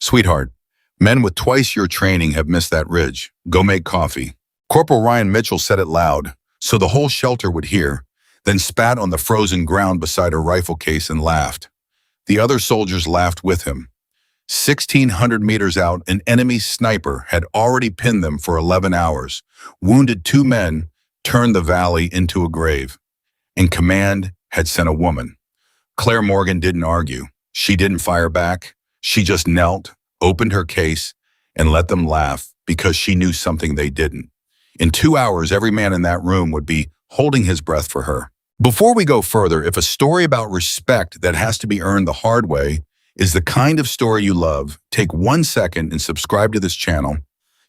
Sweetheart, men with twice your training have missed that ridge. Go make coffee. Corporal Ryan Mitchell said it loud, so the whole shelter would hear, then spat on the frozen ground beside her rifle case and laughed. The other soldiers laughed with him. 1,600 meters out, an enemy sniper had already pinned them for 11 hours. Wounded 2 men turned the valley into a grave. And command had sent a woman. Claire Morgan didn't argue. She didn't fire back. She just knelt, opened her case, and let them laugh because she knew something they didn't. In 2 hours, every man in that room would be holding his breath for her. Before we go further, if a story about respect that has to be earned the hard way is the kind of story you love, take 1 second and subscribe to this channel.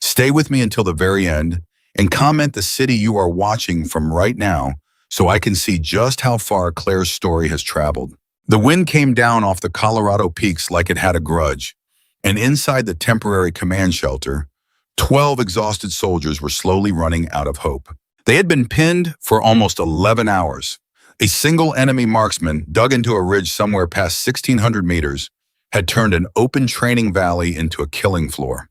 Stay with me until the very end and comment the city you are watching from right now so I can see just how far Claire's story has traveled. The wind came down off the Colorado peaks like it had a grudge, and inside the temporary command shelter, 12 exhausted soldiers were slowly running out of hope. They had been pinned for almost 11 hours. A single enemy marksman dug into a ridge somewhere past 1,600 meters had turned an open training valley into a killing floor.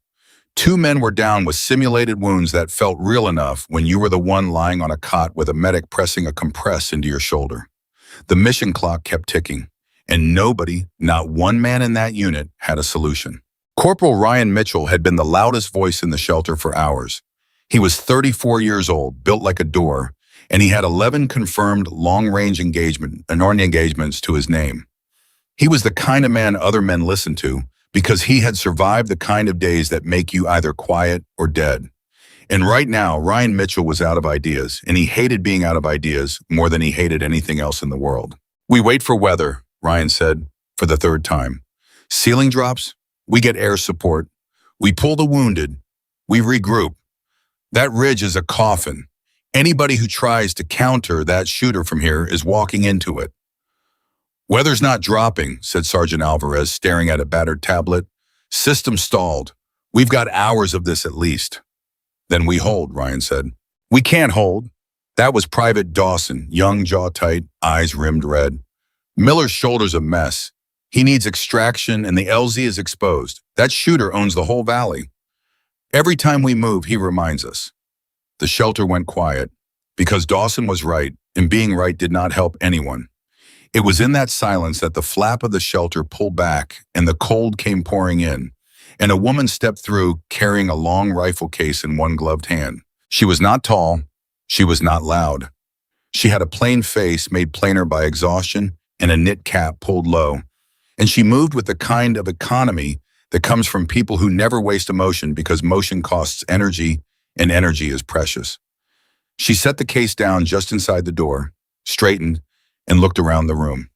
2 men were down with simulated wounds that felt real enough when you were the one lying on a cot with a medic pressing a compress into your shoulder. The mission clock kept ticking, and nobody, not one man in that unit, had a solution. Corporal Ryan Mitchell had been the loudest voice in the shelter for hours. He was 34 years old, built like a door, and he had 11 confirmed long-range engagements to his name. He was the kind of man other men listened to because he had survived the kind of days that make you either quiet or dead. And right now, Ryan Mitchell was out of ideas, and he hated being out of ideas more than he hated anything else in the world. We wait for weather, Ryan said, for the 3rd time. Ceiling drops, we get air support. We pull the wounded. We regroup. That ridge is a coffin. Anybody who tries to counter that shooter from here is walking into it. Weather's not dropping, said Sergeant Alvarez, staring at a battered tablet. System stalled. We've got hours of this at least. Then we hold, Ryan said. We can't hold. That was Private Dawson, young, jaw tight, eyes rimmed red. Miller's shoulder's a mess. He needs extraction and the LZ is exposed. That shooter owns the whole valley. Every time we move, he reminds us. The shelter went quiet because Dawson was right, and being right did not help anyone. It was in that silence that the flap of the shelter pulled back and the cold came pouring in, and a woman stepped through carrying a long rifle case in one gloved hand. She was not tall. She was not loud. She had a plain face made plainer by exhaustion and a knit cap pulled low, and she moved with the kind of economy that comes from people who never waste emotion because motion costs energy and energy is precious. She set the case down just inside the door, straightened, and looked around the room.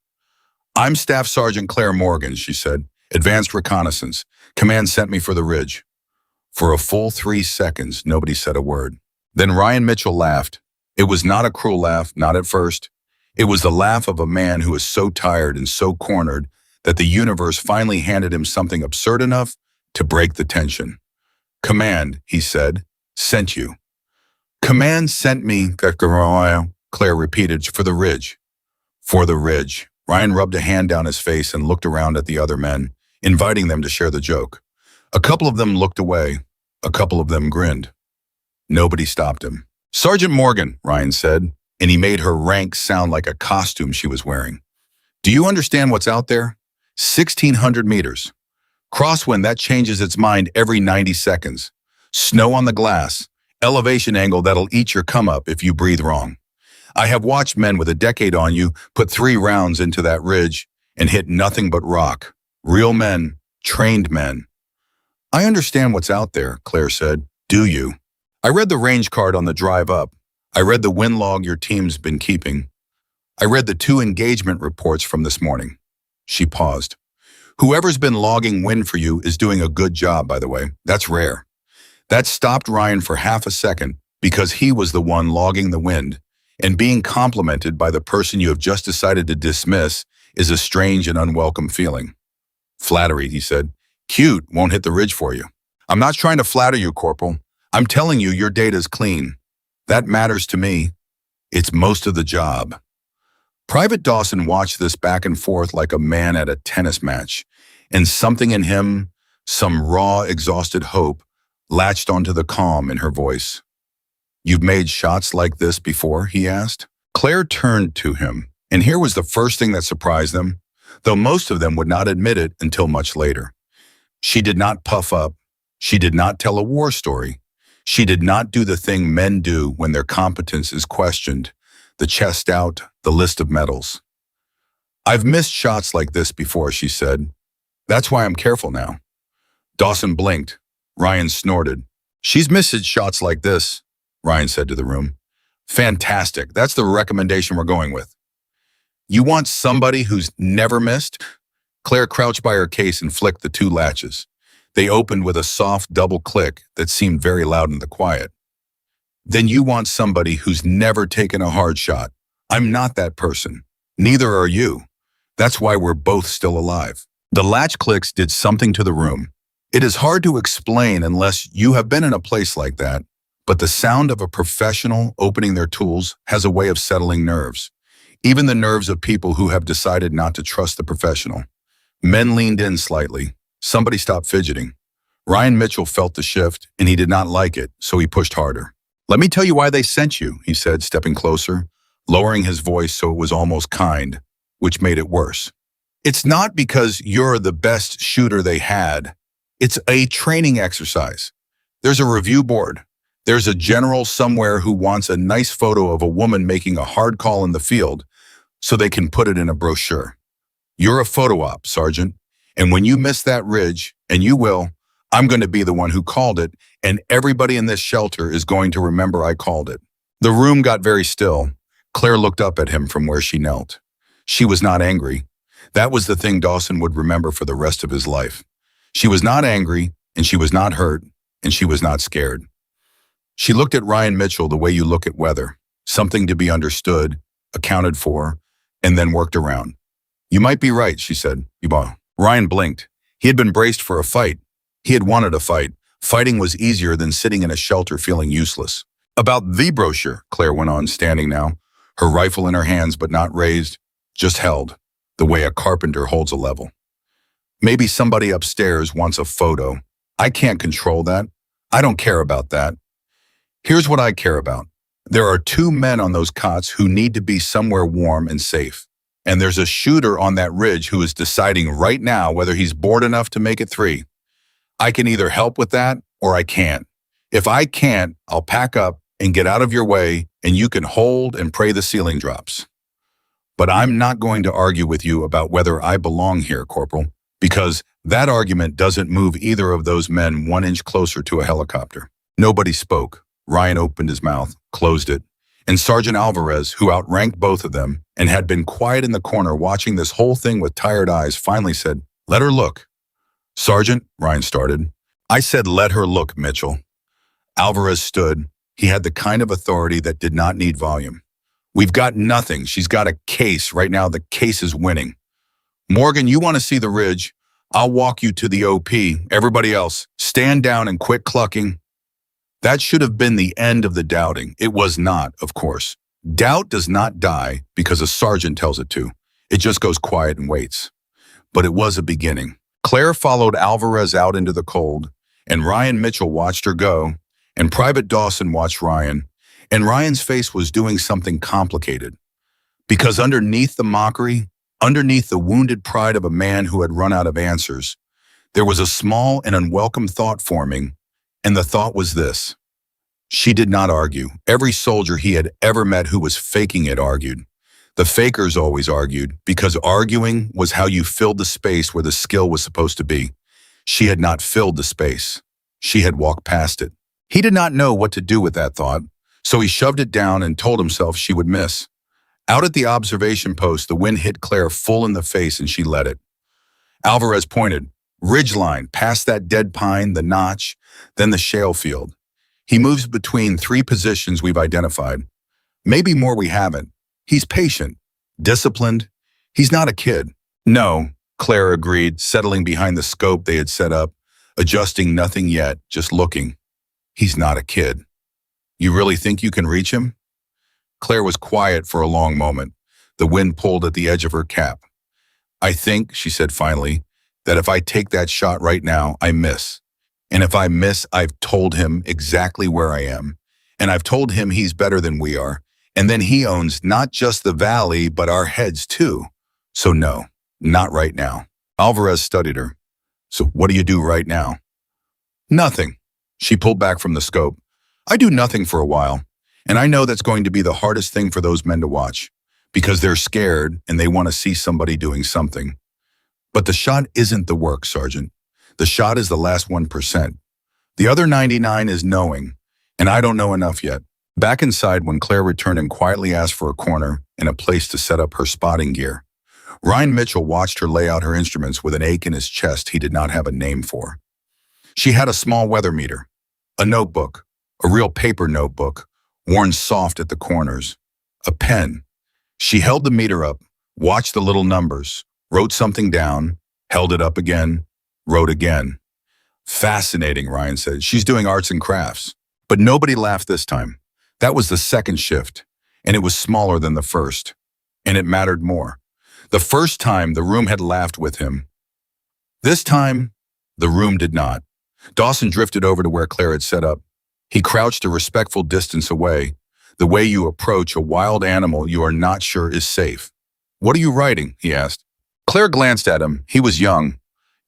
I'm Staff Sergeant Claire Morgan, she said. Advanced reconnaissance. Command sent me for the ridge. For a full 3 seconds, nobody said a word. Then Ryan Mitchell laughed. It was not a cruel laugh, not at first. It was the laugh of a man who is so tired and so cornered that the universe finally handed him something absurd enough to break the tension. Command, he said, sent you. Command sent me, Claire repeated, for the ridge. For the ridge. Ryan rubbed a hand down his face and looked around at the other men, inviting them to share the joke. A couple of them looked away. A couple of them grinned. Nobody stopped him. Sergeant Morgan, Ryan said, and he made her rank sound like a costume she was wearing. Do you understand what's out there? 1,600 meters. Crosswind that changes its mind every 90 seconds. Snow on the glass. Elevation angle that'll eat your come up if you breathe wrong. I have watched men with a decade on you put 3 rounds into that ridge and hit nothing but rock. Real men, trained men. I understand what's out there, Claire said. Do you? I read the range card on the drive up. I read the wind log your team's been keeping. I read the 2 engagement reports from this morning. She paused. Whoever's been logging wind for you is doing a good job, by the way. That's rare. That stopped Ryan for half a second because he was the one logging the wind, and being complimented by the person you have just decided to dismiss is a strange and unwelcome feeling. Flattery, he said. Cute won't hit the ridge for you. I'm not trying to flatter you, Corporal. I'm telling you your data's clean. That matters to me. It's most of the job. Private Dawson watched this back and forth like a man at a tennis match, and something in him, Some raw, exhausted hope latched onto the calm in her voice. "You've made shots like this before?" he asked. Claire turned to him, and here was the first thing that surprised them, though most of them would not admit it until much later. She did not puff up. She did not tell a war story. She did not do the thing men do when their competence is questioned, the chest out, the list of medals. "I've missed shots like this before," she said. "That's why I'm careful now." Dawson blinked. Ryan snorted. "She's missed shots like this," Ryan said to the room. "Fantastic. That's the recommendation we're going with." "You want somebody who's never missed?" Claire crouched by her case and flicked the two latches. They opened with a soft double click that seemed very loud in the quiet. "Then you want somebody who's never taken a hard shot. I'm not that person. Neither are you. That's why we're both still alive." The latch clicks did something to the room. It is hard to explain unless you have been in a place like that, but the sound of a professional opening their tools has a way of settling nerves, even the nerves of people who have decided not to trust the professional. Men leaned in slightly. Somebody stopped fidgeting. Ryan Mitchell felt the shift, and he did not like it, so he pushed harder. "Let me tell you why they sent you," he said, stepping closer, lowering his voice so it was almost kind, which made it worse. "It's not because you're the best shooter they had. It's a training exercise. There's a review board. There's a general somewhere who wants a nice photo of a woman making a hard call in the field so they can put it in a brochure. You're a photo op, Sergeant, and when you miss that ridge, and you will, I'm going to be the one who called it, and everybody in this shelter is going to remember I called it." The room got very still. Claire looked up at him from where she knelt. She was not angry. That was the thing Dawson would remember for the rest of his life. She was not angry, and she was not hurt, and she was not scared. She looked at Ryan Mitchell the way you look at weather, something to be understood, accounted for, and then worked around. "You might be right," she said. Ryan blinked. He had been braced for a fight. He had wanted a fight. Fighting was easier than sitting in a shelter feeling useless. "About the brochure," Claire went on, standing now, her rifle in her hands but not raised, just held, the way a carpenter holds a level. "Maybe somebody upstairs wants a photo. I can't control that. I don't care about that. Here's what I care about. There are 2 men on those cots who need to be somewhere warm and safe. And there's a shooter on that ridge who is deciding right now whether he's bored enough to make it 3. I can either help with that or I can't. If I can't, I'll pack up and get out of your way, and you can hold and pray the ceiling drops. But I'm not going to argue with you about whether I belong here, Corporal, because that argument doesn't move either of those men 1 inch closer to a helicopter." Nobody spoke. Ryan opened his mouth, closed it, and Sergeant Alvarez, who outranked both of them and had been quiet in the corner watching this whole thing with tired eyes, finally said, "Let her look." "Sergeant," Ryan started. "I said let her look, Mitchell." Alvarez stood. He had the kind of authority that did not need volume. "We've got nothing. She's got a case. Right now, the case is winning. Morgan, you want to see the ridge? I'll walk you to the OP. Everybody else, stand down and quit clucking." That should have been the end of the doubting. It was not, of course. Doubt does not die because a sergeant tells it to. It just goes quiet and waits. But it was a beginning. Claire followed Alvarez out into the cold, and Ryan Mitchell watched her go, and Private Dawson watched Ryan, and Ryan's face was doing something complicated. Because underneath the mockery, underneath the wounded pride of a man who had run out of answers, there was a small and unwelcome thought forming, and the thought was this. She did not argue. Every soldier he had ever met who was faking it argued. The fakers always argued, because arguing was how you filled the space where the skill was supposed to be. She had not filled the space. She had walked past it. He did not know what to do with that thought, so he shoved it down and told himself she would miss. Out at the observation post, the wind hit Claire full in the face and she let it. Alvarez pointed. Ridgeline, past that dead pine, the notch, then the shale field. He moves between 3 positions we've identified. Maybe more we haven't. He's patient, disciplined. He's not a kid. No, Claire agreed, settling behind the scope they had set up, adjusting nothing yet, just looking. He's not a kid. You really think you can reach him? Claire was quiet for a long moment. The wind pulled at the edge of her cap. I think, she said finally, that if I take that shot right now, I miss. And if I miss, I've told him exactly where I am. And I've told him he's better than we are. And then he owns not just the valley, but our heads too. So no, not right now. Alvarez studied her. So what do you do right now? Nothing. She pulled back from the scope. I do nothing for a while. And I know that's going to be the hardest thing for those men to watch, because they're scared and they want to see somebody doing something. But the shot isn't the work, Sergeant. The shot is the last 1%. The other 99 is knowing, and I don't know enough yet. Back inside, when Claire returned and quietly asked for a corner and a place to set up her spotting gear, Ryan Mitchell watched her lay out her instruments with an ache in his chest he did not have a name for. She had a small weather meter, a notebook, a real paper notebook, worn soft at the corners, a pen. She held the meter up, watched the little numbers, wrote something down, held it up again, wrote again. Fascinating, Ryan said. She's doing arts and crafts. But nobody laughed this time. That was the second shift, and it was smaller than the first, and it mattered more. The first time, the room had laughed with him. This time, the room did not. Dawson drifted over to where Claire had set up. He crouched a respectful distance away, the way you approach a wild animal you are not sure is safe. What are you writing? He asked. Claire glanced at him. He was young,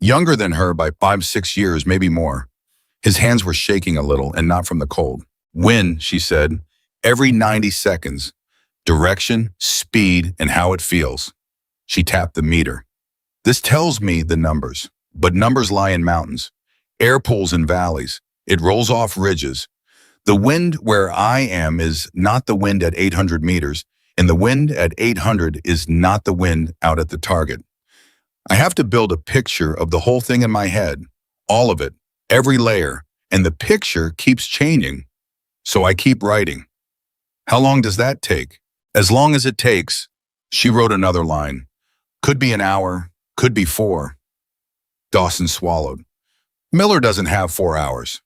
younger than her by 5-6 years, maybe more. His hands were shaking a little, and not from the cold. Wind, she said, every 90 seconds. Direction, speed, and how it feels. She tapped the meter. This tells me the numbers, but numbers lie in mountains, air pools in valleys. It rolls off ridges. The wind where I am is not the wind at 800 meters, and the wind at 800 is not the wind out at the target. I have to build a picture of the whole thing in my head, all of it, every layer, and the picture keeps changing. So I keep writing. How long does that take? As long as it takes. She wrote another line. Could be an hour, could be 4. Dawson swallowed. Miller doesn't have 4 hours.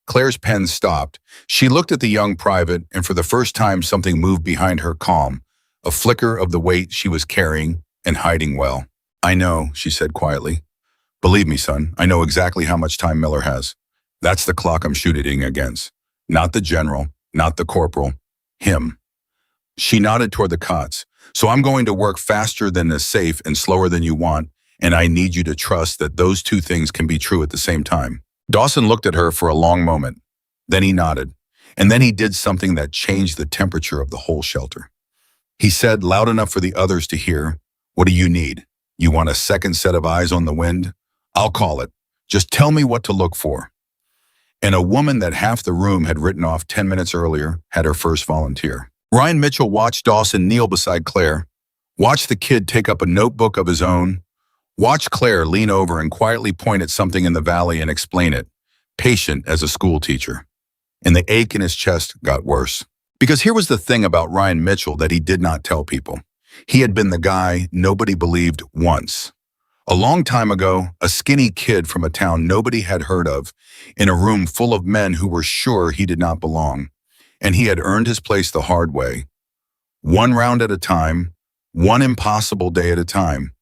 Claire's pen stopped. She looked at the young private, and for the first time something moved behind her calm, a flicker of the weight she was carrying and hiding well. I know, she said quietly. Believe me, son, I know exactly how much time Miller has. That's the clock I'm shooting against. Not the general, not the corporal. Him. She nodded toward the cots. So I'm going to work faster than is safe and slower than you want, and I need you to trust that those two things can be true at the same time. Dawson looked at her for a long moment. Then he nodded, and then he did something that changed the temperature of the whole shelter. He said, loud enough for the others to hear, what do you need? You want a second set of eyes on the wind? I'll call it. Just tell me what to look for. And a woman that half the room had written off 10 minutes earlier had her first volunteer. Ryan Mitchell watched Dawson kneel beside Claire, watched the kid take up a notebook of his own, watched Claire lean over and quietly point at something in the valley and explain it, patient as a school teacher. And the ache in his chest got worse. Because here was the thing about Ryan Mitchell that he did not tell people. He had been the guy nobody believed once. A long time ago, a skinny kid from a town nobody had heard of, in a room full of men who were sure he did not belong. And he had earned his place the hard way. One round at a time, one impossible day at a time.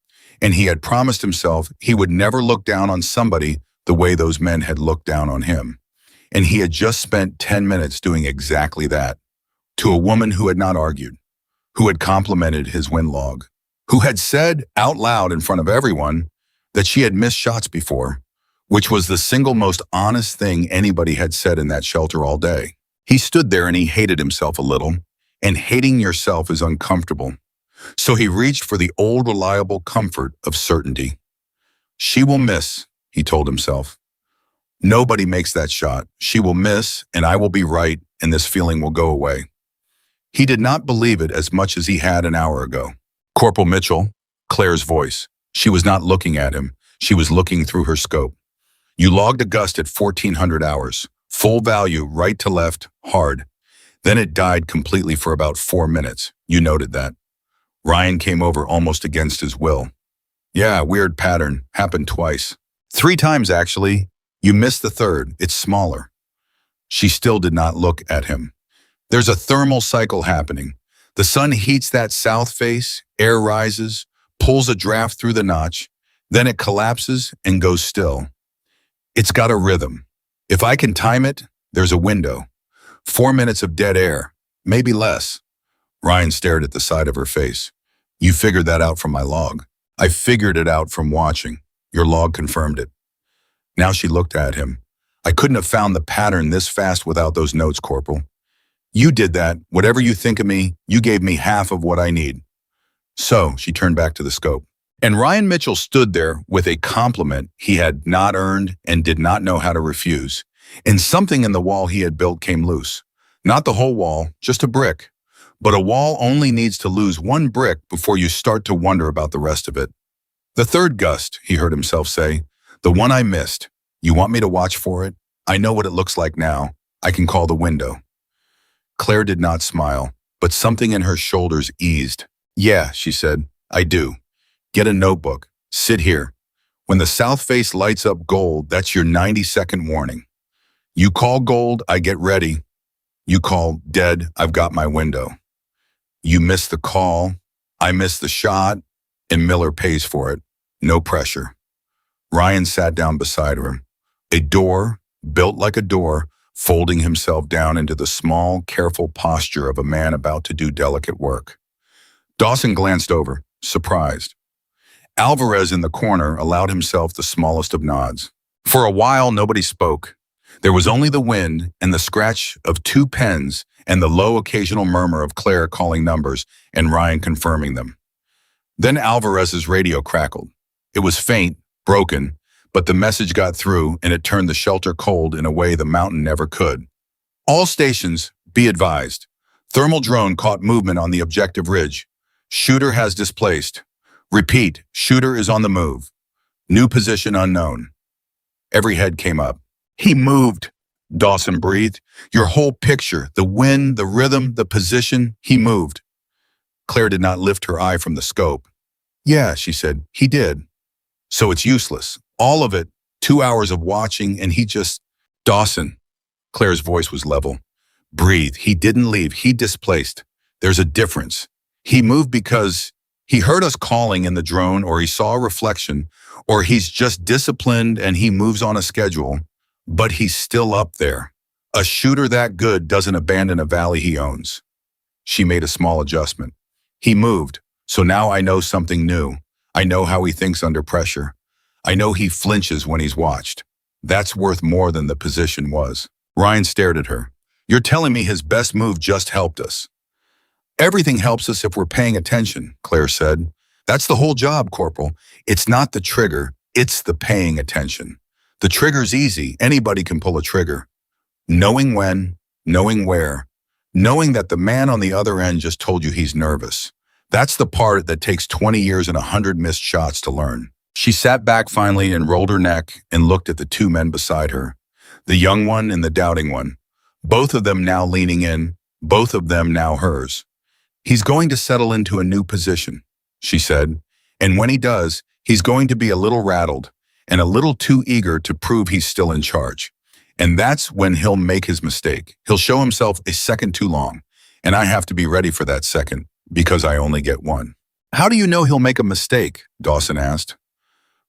And he had promised himself he would never look down on somebody the way those men had looked down on him. And he had just spent 10 minutes doing exactly that. To a woman who had not argued, who had complimented his win log, who had said out loud in front of everyone that she had missed shots before, which was the single most honest thing anybody had said in that shelter all day. He stood there and he hated himself a little, and hating yourself is uncomfortable. So he reached for the old reliable comfort of certainty. She will miss, he told himself. Nobody makes that shot. She will miss, and I will be right, and this feeling will go away. He did not believe it as much as he had an hour ago. Corporal Mitchell, Claire's voice. She was not looking at him. She was looking through her scope. You logged a gust at 1,400 hours. Full value, right to left, hard. Then it died completely for about 4 minutes. You noted that. Ryan came over almost against his will. Yeah, weird pattern. Happened twice. 3 times, actually. You missed the third. It's smaller. She still did not look at him. There's a thermal cycle happening. The sun heats that south face, air rises, pulls a draft through the notch. Then it collapses and goes still. It's got a rhythm. If I can time it, there's a window. 4 minutes of dead air, maybe less. Ryan stared at the side of her face. You figured that out from my log. I figured it out from watching. Your log confirmed it. Now she looked at him. I couldn't have found the pattern this fast without those notes, Corporal. You did that. Whatever you think of me, you gave me half of what I need. So, she turned back to the scope. And Ryan Mitchell stood there with a compliment he had not earned and did not know how to refuse. And something in the wall he had built came loose. Not the whole wall, just a brick. But a wall only needs to lose one brick before you start to wonder about the rest of it. The third gust, he heard himself say. The one I missed. You want me to watch for it? I know what it looks like now. I can call the window. Claire did not smile, but something in her shoulders eased. Yeah, she said, I do. Get a notebook. Sit here. When the south face lights up gold, that's your 90-second warning. You call gold, I get ready. You call dead, I've got my window. You miss the call, I miss the shot, and Miller pays for it. No pressure. Ryan sat down beside her. A door, built like a door, folding himself down into the small, careful posture of a man about to do delicate work. Dawson glanced over, surprised. Alvarez in the corner allowed himself the smallest of nods. For a while, nobody spoke. There was only the wind and the scratch of two pens and the low occasional murmur of Claire calling numbers and Ryan confirming them. Then Alvarez's radio crackled. It was faint, broken, but the message got through and it turned the shelter cold in a way the mountain never could. All stations, be advised. Thermal drone caught movement on the objective ridge. Shooter has displaced. Repeat, shooter is on the move. New position unknown. Every head came up. He moved, Dawson breathed. Your whole picture, the wind, the rhythm, the position, he moved. Claire did not lift her eye from the scope. Yeah, she said, he did. So it's useless. All of it, 2 hours of watching, and he just... Dawson. Claire's voice was level. Breathe. He didn't leave. He displaced. There's a difference. He moved because he heard us calling in the drone, or he saw a reflection, or he's just disciplined and he moves on a schedule, but he's still up there. A shooter that good doesn't abandon a valley he owns. She made a small adjustment. He moved, so now I know something new. I know how he thinks under pressure. I know he flinches when he's watched. That's worth more than the position was. Ryan stared at her. You're telling me his best move just helped us. Everything helps us if we're paying attention, Claire said. That's the whole job, Corporal. It's not the trigger, it's the paying attention. The trigger's easy. Anybody can pull a trigger. Knowing when, knowing where, knowing that the man on the other end just told you he's nervous. That's the part that takes 20 years and 100 missed shots to learn. She sat back finally and rolled her neck and looked at the two men beside her, the young one and the doubting one, both of them now leaning in, both of them now hers. He's going to settle into a new position, she said, and when he does, he's going to be a little rattled and a little too eager to prove he's still in charge. And that's when he'll make his mistake. He'll show himself a second too long, and I have to be ready for that second because I only get one. How do you know he'll make a mistake? Dawson asked.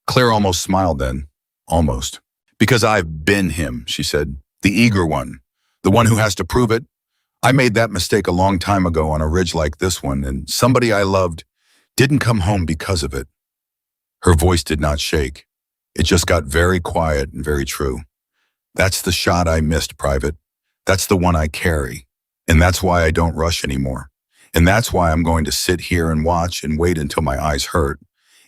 Claire almost smiled then. Almost. Because I've been him, she said. The eager one. The one who has to prove it. I made that mistake a long time ago on a ridge like this one, and somebody I loved didn't come home because of it. Her voice did not shake. It just got very quiet and very true. That's the shot I missed, Private. That's the one I carry. And that's why I don't rush anymore. And that's why I'm going to sit here and watch and wait until my eyes hurt.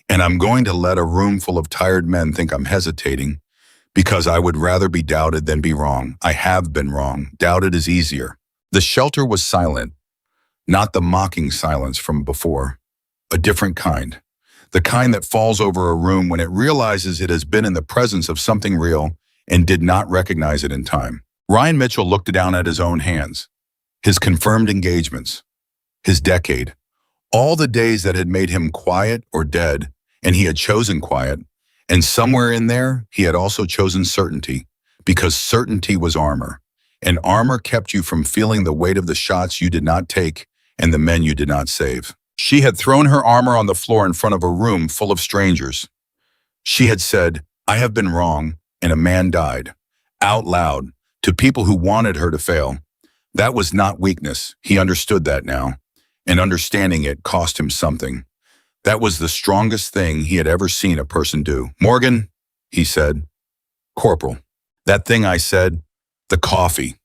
And I'm going to let a room full of tired men think I'm hesitating because I would rather be doubted than be wrong. I have been wrong. Doubted is easier. The shelter was silent, not the mocking silence from before, a different kind, the kind that falls over a room when it realizes it has been in the presence of something real and did not recognize it in time. Ryan Mitchell looked down at his own hands, his confirmed engagements, his decade, all the days that had made him quiet or dead, and he had chosen quiet, and somewhere in there, he had also chosen certainty, because certainty was armor. And armor kept you from feeling the weight of the shots you did not take and the men you did not save. She had thrown her armor on the floor in front of a room full of strangers. She had said, "I have been wrong, and a man died," out loud, to people who wanted her to fail. That was not weakness. He understood that now, and understanding it cost him something. That was the strongest thing he had ever seen a person do. "Morgan," he said. "Corporal." "That thing I said, the coffee."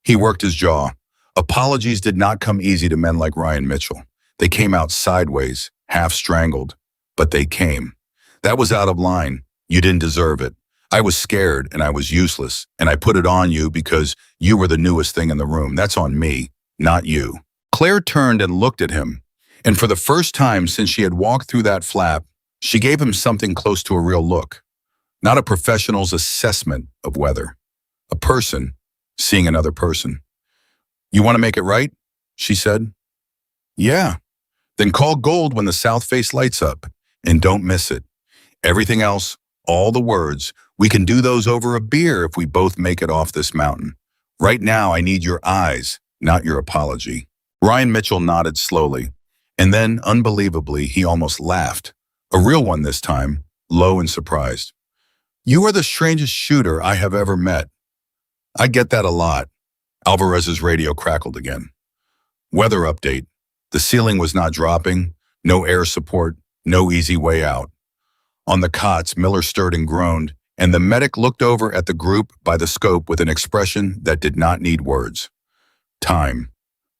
He worked his jaw. Apologies did not come easy to men like Ryan Mitchell. They came out sideways, half strangled, but they came. "That was out of line. You didn't deserve it. I was scared and I was useless, and I put it on you because you were the newest thing in the room. That's on me, not you." Claire turned and looked at him, and for the first time since she had walked through that flap, she gave him something close to a real look. Not a professional's assessment of weather. A person seeing another person. "You want to make it right?" she said. "Yeah." "Then call gold when the south face lights up, and don't miss it. Everything else, all the words, we can do those over a beer if we both make it off this mountain. Right now, I need your eyes, not your apology." Ryan Mitchell nodded slowly, and then, unbelievably, he almost laughed. A real one this time, low and surprised. "You are the strangest shooter I have ever met." "I get that a lot." Alvarez's radio crackled again. Weather update. The ceiling was not dropping, no air support, no easy way out. On the cots, Miller stirred and groaned, and the medic looked over at the group by the scope with an expression that did not need words. "Time.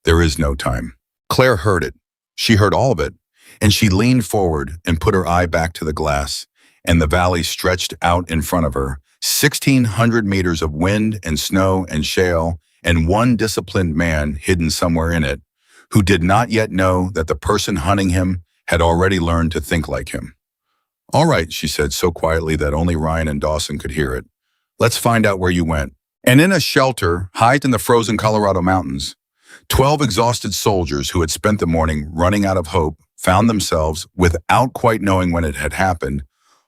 There is no time." Claire heard it. She heard all of it, and she leaned forward and put her eye back to the glass, and the valley stretched out in front of her, 1,600 meters of wind and snow and shale, and one disciplined man hidden somewhere in it, who did not yet know that the person hunting him had already learned to think like him. "All right," she said so quietly that only Ryan and Dawson could hear it. "Let's find out where you went." And in a shelter, hiked in the frozen Colorado mountains, 12 exhausted soldiers who had spent the morning running out of hope found themselves, without quite knowing when it had happened,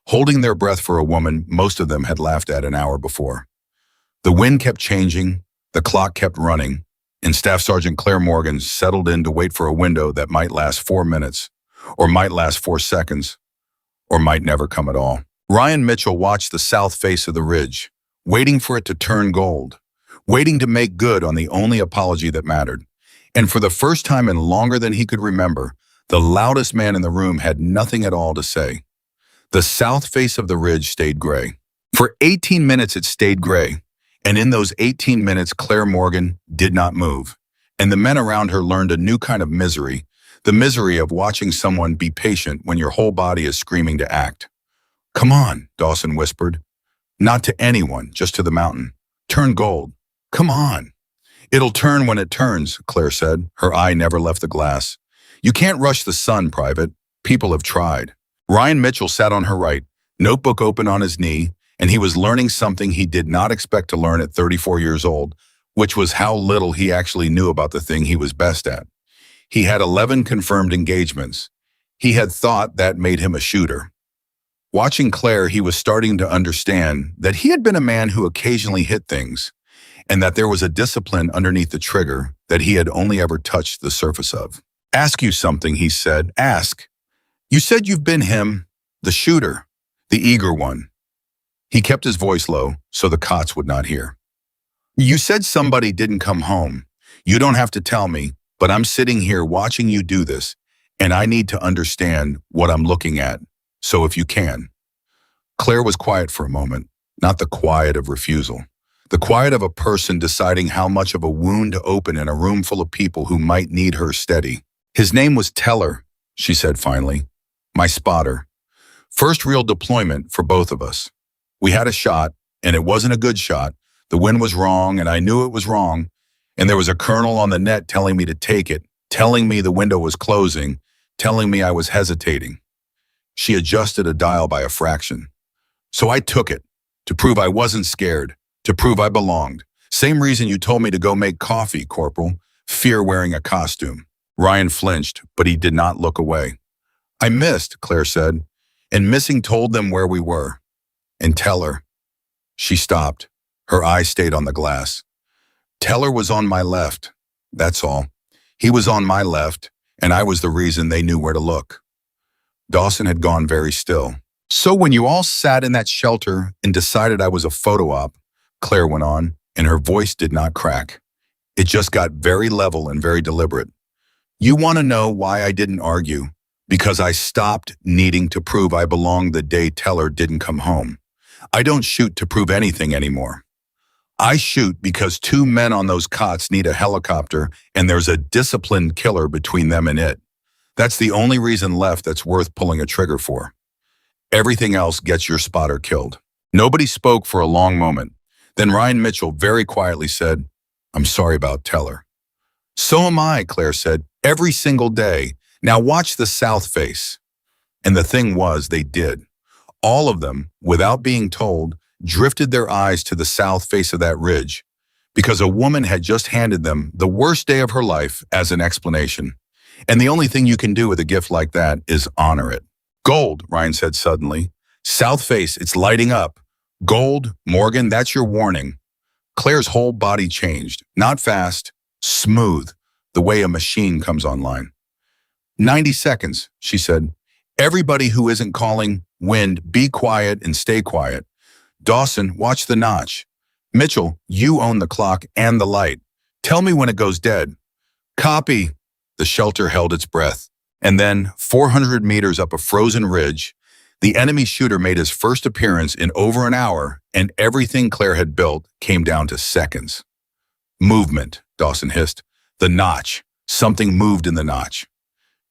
holding their breath for a woman most of them had laughed at an hour before. The wind kept changing, the clock kept running, and Staff Sergeant Claire Morgan settled in to wait for a window that might last 4 minutes, or might last 4 seconds, or might never come at all. Ryan Mitchell watched the south face of the ridge, waiting for it to turn gold, waiting to make good on the only apology that mattered. And for the first time in longer than he could remember, the loudest man in the room had nothing at all to say. The south face of the ridge stayed gray. For 18 minutes it stayed gray, and in those 18 minutes Claire Morgan did not move, and the men around her learned a new kind of misery, the misery of watching someone be patient when your whole body is screaming to act. "Come on," Dawson whispered. "Not to anyone, just to the mountain. Turn gold. Come on." "It'll turn when it turns," Claire said. Her eye never left the glass. "You can't rush the sun, Private. People have tried." Ryan Mitchell sat on her right, notebook open on his knee, and he was learning something he did not expect to learn at 34 years old, which was how little he actually knew about the thing he was best at. He had 11 confirmed engagements. He had thought that made him a shooter. Watching Claire, he was starting to understand that he had been a man who occasionally hit things, and that there was a discipline underneath the trigger that he had only ever touched the surface of. "Ask you something," he said. "Ask. You said you've been him, the shooter, the eager one." He kept his voice low so the cots would not hear. "You said somebody didn't come home. You don't have to tell me, but I'm sitting here watching you do this, and I need to understand what I'm looking at. So if you can." Claire was quiet for a moment, not the quiet of refusal. The quiet of a person deciding how much of a wound to open in a room full of people who might need her steady. "His name was Teller," she said finally. "My spotter. First real deployment for both of us. We had a shot, and it wasn't a good shot. The wind was wrong, and I knew it was wrong. And there was a colonel on the net telling me to take it, telling me the window was closing, telling me I was hesitating." She adjusted a dial by a fraction. "So I took it, to prove I wasn't scared, to prove I belonged. Same reason you told me to go make coffee, Corporal. Fear wearing a costume." Ryan flinched, but he did not look away. "I missed," Claire said, "and missing told them where we were. And Teller." She stopped. Her eyes stayed on the glass. "Teller was on my left. That's all. He was on my left, and I was the reason they knew where to look." Dawson had gone very still. So when you all sat in that shelter and decided I was a photo op, Claire went on, and her voice did not crack. It just got very level and very deliberate. You want to know why I didn't argue? Because I stopped needing to prove I belonged the day Teller didn't come home. I don't shoot to prove anything anymore. I shoot because two men on those cots need a helicopter and there's a disciplined killer between them and it. That's the only reason left that's worth pulling a trigger for. Everything else gets your spotter killed. Nobody spoke for a long moment. Then Ryan Mitchell very quietly said, I'm sorry about Teller. So am I, Claire said, every single day. Now watch the south face. And the thing was, they did. All of them, without being told, drifted their eyes to the south face of that ridge because a woman had just handed them the worst day of her life as an explanation. And the only thing you can do with a gift like that is honor it. Gold, Ryan said suddenly. South face, it's lighting up. Gold, Morgan, that's your warning. Claire's whole body changed, not fast, smooth, the way a machine comes online. 90 seconds, she said. Everybody who isn't calling wind, be quiet and stay quiet. Dawson, watch the notch. Mitchell, you own the clock and the light. Tell me when it goes dead. Copy. The shelter held its breath. And then, 400 meters up a frozen ridge, the enemy shooter made his first appearance in over an hour, and everything Claire had built came down to seconds. Movement, Dawson hissed. The notch. Something moved in the notch.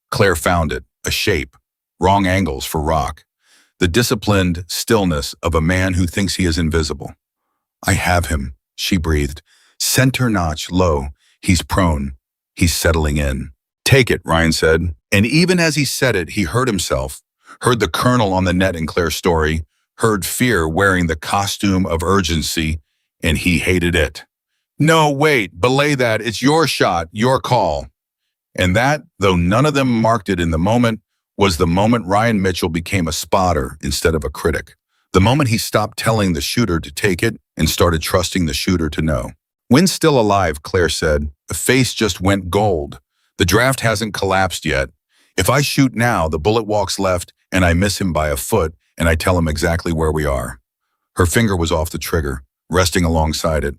Claire found it, a shape, wrong angles for rock. The disciplined stillness of a man who thinks he is invisible. I have him, she breathed. Center notch low. He's prone. He's settling in. Take it, Ryan said. And even as he said it, he heard himself, heard the colonel on the net in Claire's story, heard fear wearing the costume of urgency, and he hated it. No, wait, belay that. It's your shot, your call. And that, though none of them marked it in the moment, was the moment Ryan Mitchell became a spotter instead of a critic. The moment he stopped telling the shooter to take it and started trusting the shooter to know. Wind's still alive, Claire said. The face just went gold. The draft hasn't collapsed yet. If I shoot now, the bullet walks left and I miss him by a foot and I tell him exactly where we are. Her finger was off the trigger, resting alongside it.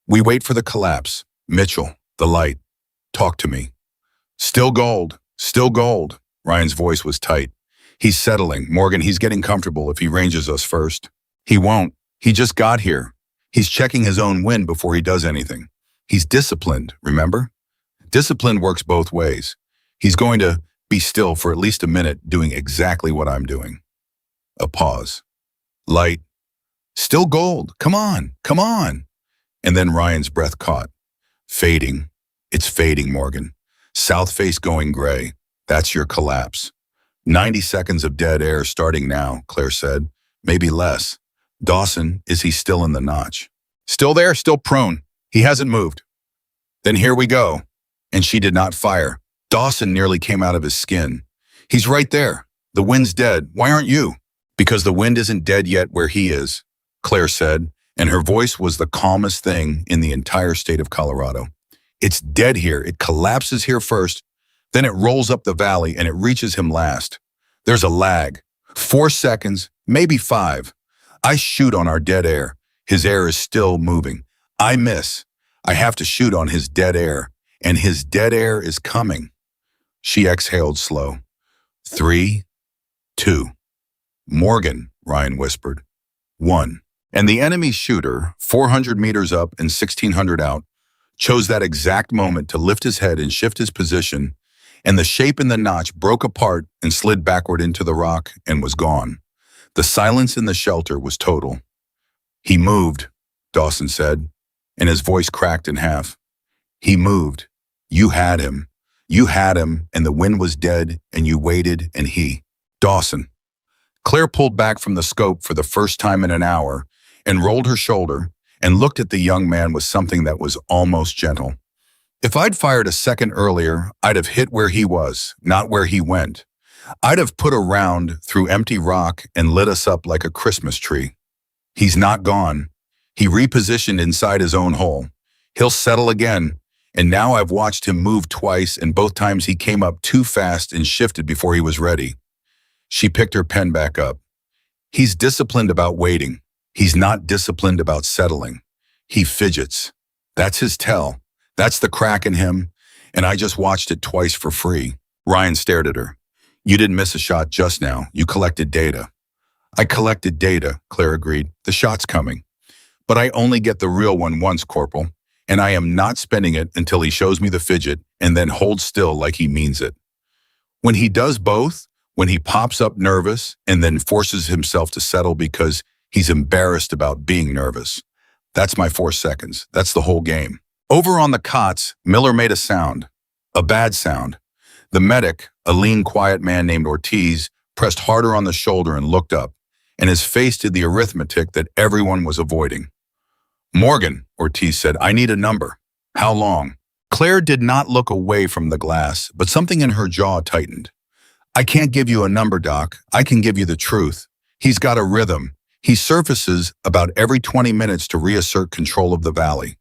We wait for the collapse. Mitchell, the light. Talk to me. Still gold. Still gold. Ryan's voice was tight. He's settling. Morgan, he's getting comfortable if he ranges us first. He won't. He just got here. He's checking his own wind before he does anything. He's disciplined, remember? Discipline works both ways. He's going to be still for at least a minute doing exactly what I'm doing. A pause. Light. Still gold. Come on. Come on. And then Ryan's breath caught. Fading. It's fading, Morgan. South face going gray. That's your collapse. 90 seconds of dead air starting now, Claire said. Maybe less. Dawson, is he still in the notch? Still there, still prone. He hasn't moved. Then here we go. And she did not fire. Dawson nearly came out of his skin. He's right there. The wind's dead. Why aren't you? Because the wind isn't dead yet where he is, Claire said, and her voice was the calmest thing in the entire state of Colorado. It's dead here. It collapses here first. Then it rolls up the valley and it reaches him last. There's a lag. 4 seconds, maybe 5. I shoot on our dead air. His air is still moving. I miss. I have to shoot on his dead air. And his dead air is coming. She exhaled slow. 3, 2. Morgan, Ryan whispered. 1. And the enemy shooter, 400 meters up and 1,600 out, chose that exact moment to lift his head and shift his position, and the shape in the notch broke apart and slid backward into the rock and was gone. The silence in the shelter was total. He moved, Dawson said, and his voice cracked in half. He moved. You had him. You had him, and the wind was dead, and you waited, and he. Dawson. Claire pulled back from the scope for the first time in an hour and rolled her shoulder and looked at the young man with something that was almost gentle. If I'd fired a second earlier, I'd have hit where he was, not where he went. I'd have put a round through empty rock and lit us up like a Christmas tree. He's not gone. He repositioned inside his own hole. He'll settle again. And now I've watched him move twice, and both times he came up too fast and shifted before he was ready. She picked her pen back up. He's disciplined about waiting. He's not disciplined about settling. He fidgets. That's his tell. That's the crack in him. And I just watched it twice for free. Ryan stared at her. You didn't miss a shot just now. You collected data. I collected data, Claire agreed. The shot's coming. But I only get the real one once, Corporal. And I am not spending it until he shows me the fidget and then holds still like he means it. When he does both, when he pops up nervous and then forces himself to settle because he's embarrassed about being nervous. That's my 4 seconds. That's the whole game. Over on the cots, Miller made a sound. A bad sound. The medic, a lean, quiet man named Ortiz, pressed harder on the shoulder and looked up, and his face did the arithmetic that everyone was avoiding. Morgan, Ortiz said, I need a number. How long? Claire did not look away from the glass, but something in her jaw tightened. I can't give you a number, Doc. I can give you the truth. He's got a rhythm. He surfaces about every 20 minutes to reassert control of the valley.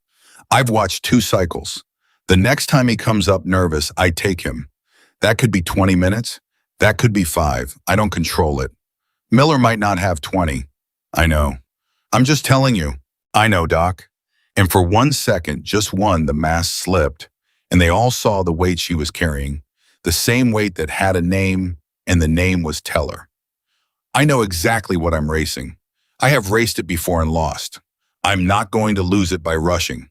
I've watched 2 cycles. The next time he comes up nervous, I take him. That could be 20 minutes. That could be 5. I don't control it. Miller might not have 20. I know. I'm just telling you. I know, Doc. And for 1 second, just one, the mask slipped, and they all saw the weight she was carrying, the same weight that had a name, and the name was Teller. I know exactly what I'm racing. I have raced it before and lost. I'm not going to lose it by rushing.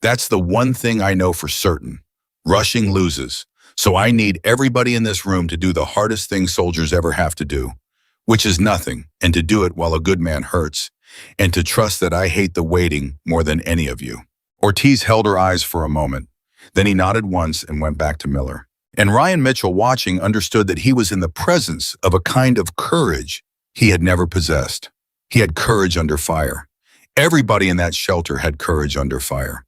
That's the one thing I know for certain. Rushing loses. So I need everybody in this room to do the hardest thing soldiers ever have to do, which is nothing, and to do it while a good man hurts, and to trust that I hate the waiting more than any of you. Ortiz held her eyes for a moment. Then he nodded once and went back to Miller. And Ryan Mitchell, watching, understood that he was in the presence of a kind of courage he had never possessed. He had courage under fire. Everybody in that shelter had courage under fire.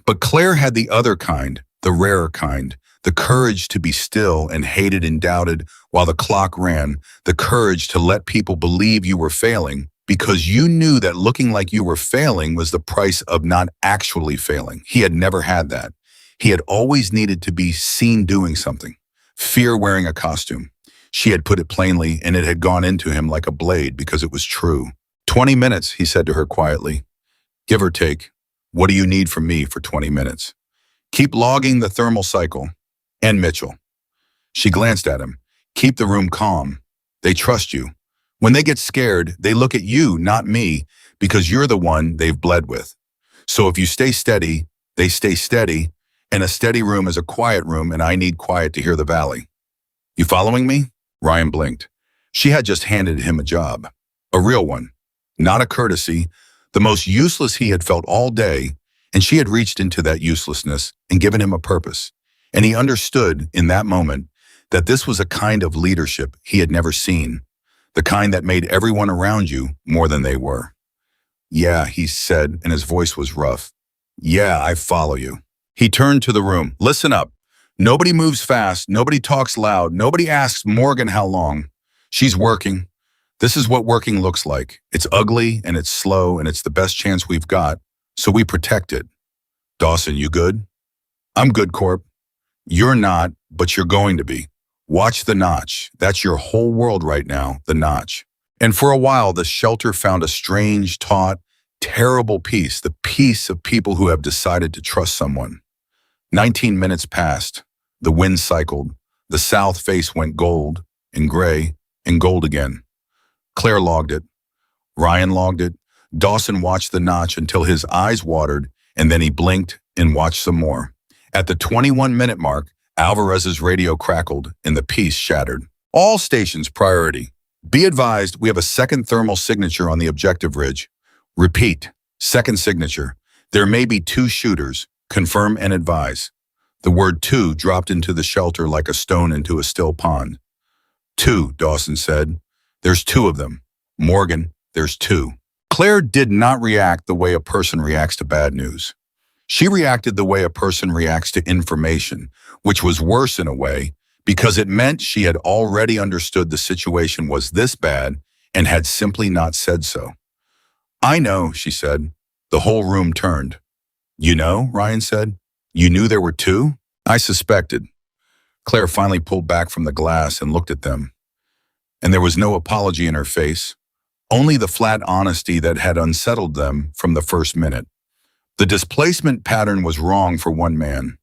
But Claire had the other kind, the rarer kind, the courage to be still and hated and doubted while the clock ran, the courage to let people believe you were failing because you knew that looking like you were failing was the price of not actually failing. He had never had that. He had always needed to be seen doing something. Fear wearing a costume. She had put it plainly, and it had gone into him like a blade because it was true. 20 minutes, he said to her quietly. Give or take. What do you need from me for 20 minutes? Keep logging the thermal cycle. And Mitchell. She glanced at him. Keep the room calm. They trust you. When they get scared, they look at you, not me, because you're the one they've bled with. So if you stay steady, they stay steady, and a steady room is a quiet room, and I need quiet to hear the valley. You following me? Ryan blinked. She had just handed him a job. A real one. Not a courtesy. The most useless he had felt all day, and she had reached into that uselessness and given him a purpose. And he understood in that moment that this was a kind of leadership he had never seen, the kind that made everyone around you more than they were. Yeah, he said, and his voice was rough. Yeah, I follow you. He turned to the room. Listen up. Nobody moves fast. Nobody talks loud. Nobody asks Morgan how long. She's working. This is what working looks like. It's ugly and it's slow and it's the best chance we've got, so we protect it. Dawson, you good? I'm good, Corp. You're not, but you're going to be. Watch the notch. That's your whole world right now, the notch. And for a while, the shelter found a strange, taut, terrible peace, the peace of people who have decided to trust someone. 19 minutes passed. The wind cycled. The south face went gold and gray and gold again. Claire logged it. Ryan logged it. Dawson watched the notch until his eyes watered, and then he blinked and watched some more. At the 21-minute mark, Alvarez's radio crackled and the piece shattered. All stations priority. Be advised, we have a second thermal signature on the objective ridge. Repeat, second signature. There may be 2 shooters. Confirm and advise. The word 2 dropped into the shelter like a stone into a still pond. 2, Dawson said. There's 2 of them. Morgan, there's 2. Claire did not react the way a person reacts to bad news. She reacted the way a person reacts to information, which was worse in a way, because it meant she had already understood the situation was this bad and had simply not said so. I know, she said. The whole room turned. You know, Ryan said. You knew there were 2? I suspected. Claire finally pulled back from the glass and looked at them. And there was no apology in her face, only the flat honesty that had unsettled them from the first minute. The displacement pattern was wrong for one man.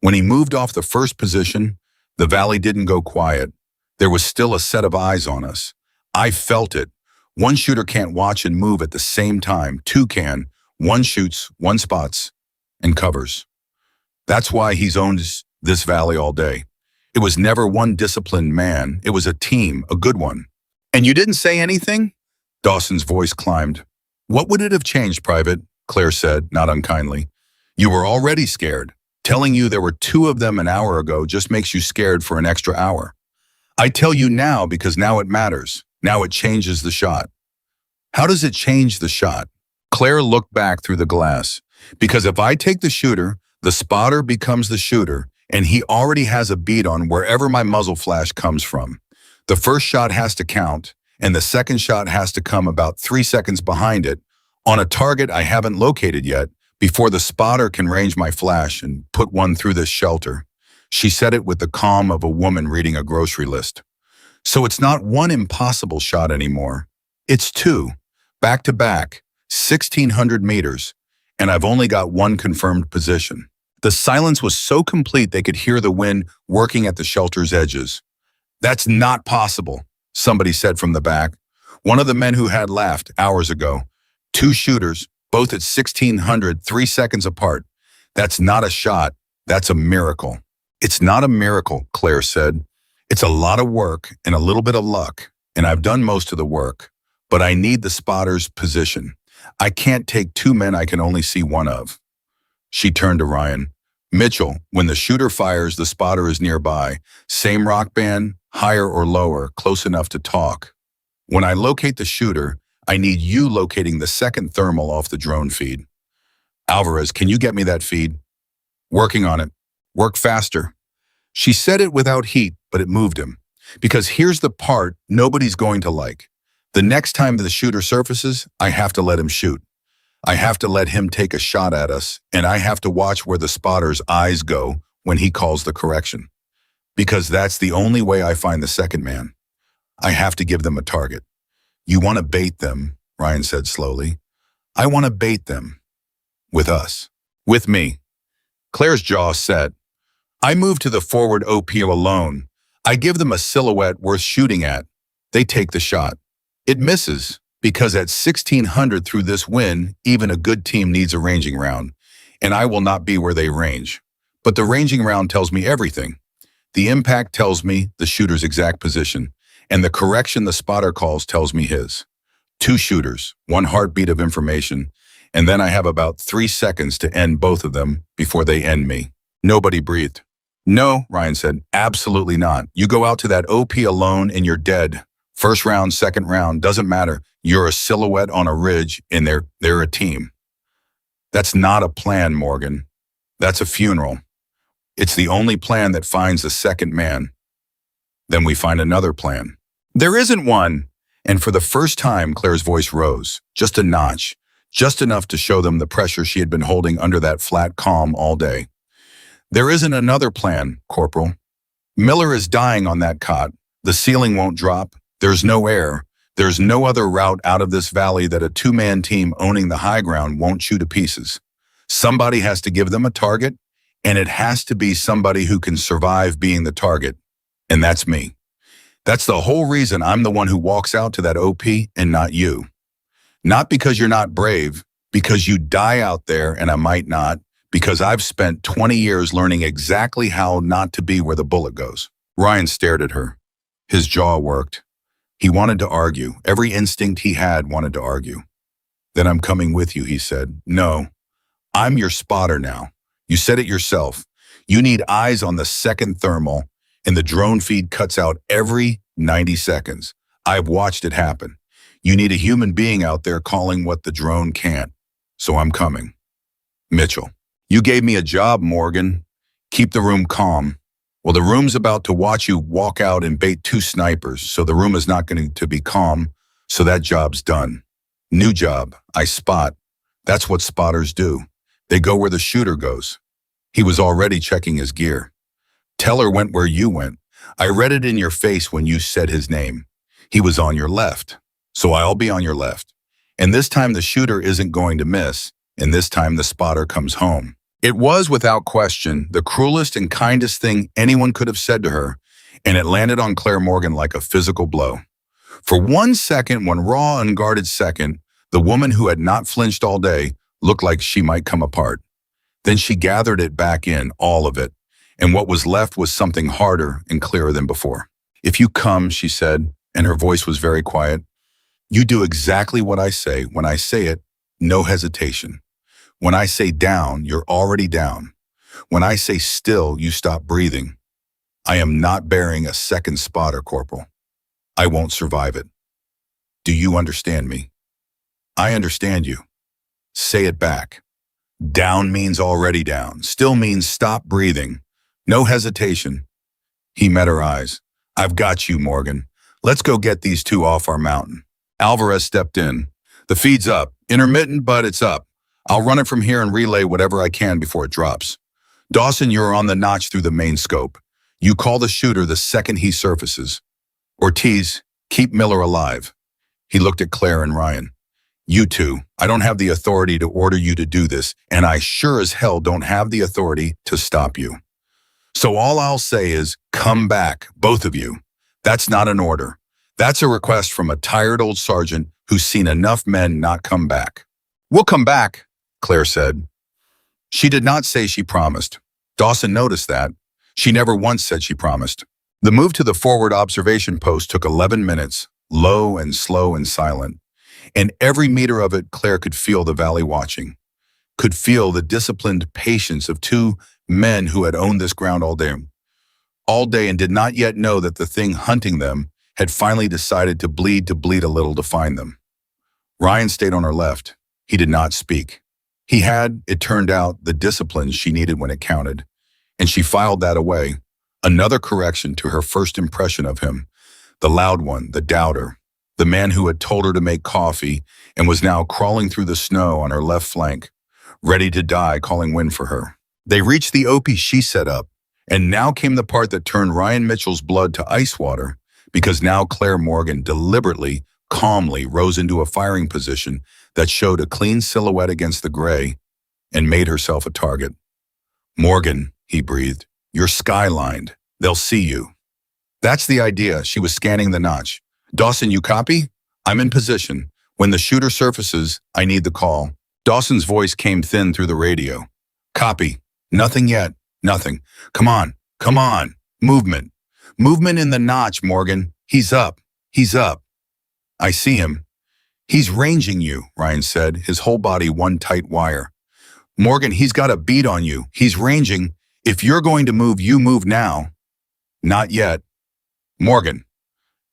When he moved off the first position, the valley didn't go quiet. There was still a set of eyes on us. I felt it. One shooter can't watch and move at the same time. Two can. One shoots, one spots, and covers. That's why he's owned this valley all day. It was never one disciplined man. It was a team, a good one. And you didn't say anything? Dawson's voice climbed. What would it have changed, Private? Claire said, not unkindly. You were already scared. Telling you there were two of them an hour ago just makes you scared for an extra hour. I tell you now because now it matters. Now it changes the shot. How does it change the shot? Claire looked back through the glass. Because if I take the shooter, the spotter becomes the shooter, and he already has a beat on wherever my muzzle flash comes from. The first shot has to count, and the second shot has to come about 3 seconds behind it, on a target I haven't located yet, before the spotter can range my flash and put one through this shelter. She said it with the calm of a woman reading a grocery list. So it's not one impossible shot anymore. It's two, back to back, 1,600 meters, and I've only got one confirmed position. The silence was so complete they could hear the wind working at the shelter's edges. That's not possible, somebody said from the back. One of the men who had laughed hours ago. Two shooters, both at 1,600, 3 seconds apart. That's not a shot. That's a miracle. It's not a miracle, Claire said. It's a lot of work and a little bit of luck, and I've done most of the work. But I need the spotter's position. I can't take two men I can only see one of. She turned to Ryan. Mitchell, when the shooter fires, the spotter is nearby. Same rock band, higher or lower, close enough to talk. When I locate the shooter, I need you locating the second thermal off the drone feed. Alvarez, can you get me that feed? Working on it. Work faster. She said it without heat, but it moved him. Because here's the part nobody's going to like. The next time the shooter surfaces, I have to let him shoot. I have to let him take a shot at us, and I have to watch where the spotter's eyes go when he calls the correction. Because that's the only way I find the second man. I have to give them a target. You want to bait them, Ryan said slowly. I want to bait them. With us. With me. Claire's jaw set. I move to the forward OP alone. I give them a silhouette worth shooting at. They take the shot. It misses, because at 1,600 through this wind, even a good team needs a ranging round, and I will not be where they range. But the ranging round tells me everything. The impact tells me the shooter's exact position, and the correction the spotter calls tells me his. Two shooters, one heartbeat of information, and then I have about 3 seconds to end both of them before they end me. Nobody breathed. No, Ryan said, absolutely not. You go out to that OP alone and you're dead. First round, second round, doesn't matter. You're a silhouette on a ridge and they're a team. That's not a plan, Morgan. That's a funeral. It's the only plan that finds the second man. Then we find another plan. There isn't one. And for the first time, Claire's voice rose, just a notch, just enough to show them the pressure she had been holding under that flat calm all day. There isn't another plan, Corporal. Miller is dying on that cot. The ceiling won't drop. There's no air. There's no other route out of this valley that a two-man team owning the high ground won't shoot to pieces. Somebody has to give them a target, and it has to be somebody who can survive being the target. And that's me. That's the whole reason I'm the one who walks out to that OP and not you. Not because you're not brave, because you die out there and I might not, because I've spent 20 years learning exactly how not to be where the bullet goes. Ryan stared at her. His jaw worked. He wanted to argue. Every instinct he had wanted to argue. Then I'm coming with you, he said. No, I'm your spotter now. You said it yourself. You need eyes on the second thermal, and the drone feed cuts out every 90 seconds. I've watched it happen. You need a human being out there calling what the drone can't. So I'm coming. Mitchell. You gave me a job, Morgan. Keep the room calm. Well, the room's about to watch you walk out and bait two snipers, so the room is not going to be calm, so that job's done. New job. I spot. That's what spotters do. They go where the shooter goes. He was already checking his gear. Teller went where you went. I read it in your face when you said his name. He was on your left. So I'll be on your left. And this time the shooter isn't going to miss, and this time the spotter comes home. It was, without question, the cruelest and kindest thing anyone could have said to her, and it landed on Claire Morgan like a physical blow. For 1 second, one raw, unguarded second, the woman who had not flinched all day looked like she might come apart. Then she gathered it back in, all of it, and what was left was something harder and clearer than before. If you come, she said, and her voice was very quiet, you do exactly what I say. When I say it, no hesitation. When I say down, you're already down. When I say still, you stop breathing. I am not bearing a second spotter, Corporal. I won't survive it. Do you understand me? I understand you. Say it back. Down means already down. Still means stop breathing. No hesitation. He met her eyes. I've got you, Morgan. Let's go get these two off our mountain. Alvarez stepped in. The feed's up. Intermittent, but it's up. I'll run it from here and relay whatever I can before it drops. Dawson, you're on the notch through the main scope. You call the shooter the second he surfaces. Ortiz, keep Miller alive. He looked at Claire and Ryan. You two, I don't have the authority to order you to do this, and I sure as hell don't have the authority to stop you. So all I'll say is, come back, both of you. That's not an order. That's a request from a tired old sergeant who's seen enough men not come back. We'll come back, Claire said. She did not say she promised. Dawson noticed that. She never once said she promised. The move to the forward observation post took 11 minutes, low and slow and silent. And every meter of it, Claire could feel the valley watching, could feel the disciplined patience of two men who had owned this ground all day and did not yet know that the thing hunting them had finally decided to bleed a little to find them. Ryan stayed on her left. He did not speak. He had, it turned out, the discipline she needed when it counted, and she filed that away. Another correction to her first impression of him, the loud one, the doubter, the man who had told her to make coffee and was now crawling through the snow on her left flank, ready to die, calling wind for her. They reached the opie she set up, and now came the part that turned Ryan Mitchell's blood to ice water, because now Claire Morgan deliberately, calmly rose into a firing position that showed a clean silhouette against the gray and made herself a target. Morgan, he breathed, you're skylined. They'll see you. That's the idea. She was scanning the notch. Dawson, you copy? I'm in position. When the shooter surfaces, I need the call. Dawson's voice came thin through the radio. Copy. Nothing yet. Nothing. Come on. Come on. Movement. Movement in the notch, Morgan. He's up. He's up. I see him. He's ranging you, Ryan said, his whole body one tight wire. Morgan, he's got a beat on you. He's ranging. If you're going to move, you move now. Not yet. Morgan.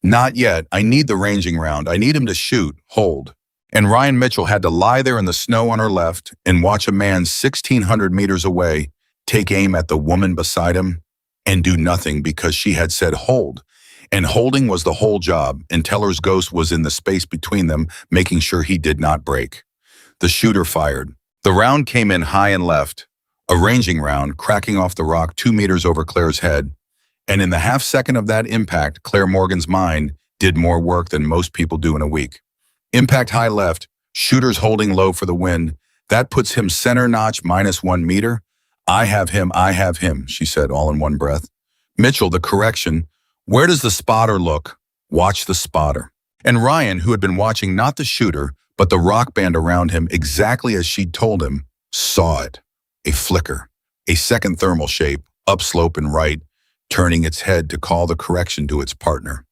Not yet. I need the ranging round. I need him to shoot. Hold. And Ryan Mitchell had to lie there in the snow on her left and watch a man 1,600 meters away take aim at the woman beside him and do nothing because she had said hold. And holding was the whole job, and Teller's ghost was in the space between them, making sure he did not break. The shooter fired. The round came in high and left, a ranging round cracking off the rock 2 meters over Claire's head. And in the half second of that impact, Claire Morgan's mind did more work than most people do in a week. Impact high left, shooter's holding low for the wind. That puts him center notch -1 meter. I have him, she said all in one breath. Mitchell, the correction. Where does the spotter look? Watch the spotter. And Ryan, who had been watching not the shooter, but the rock band around him exactly as she'd told him, saw it. A flicker, a second thermal shape, upslope and right, turning its head to call the correction to its partner.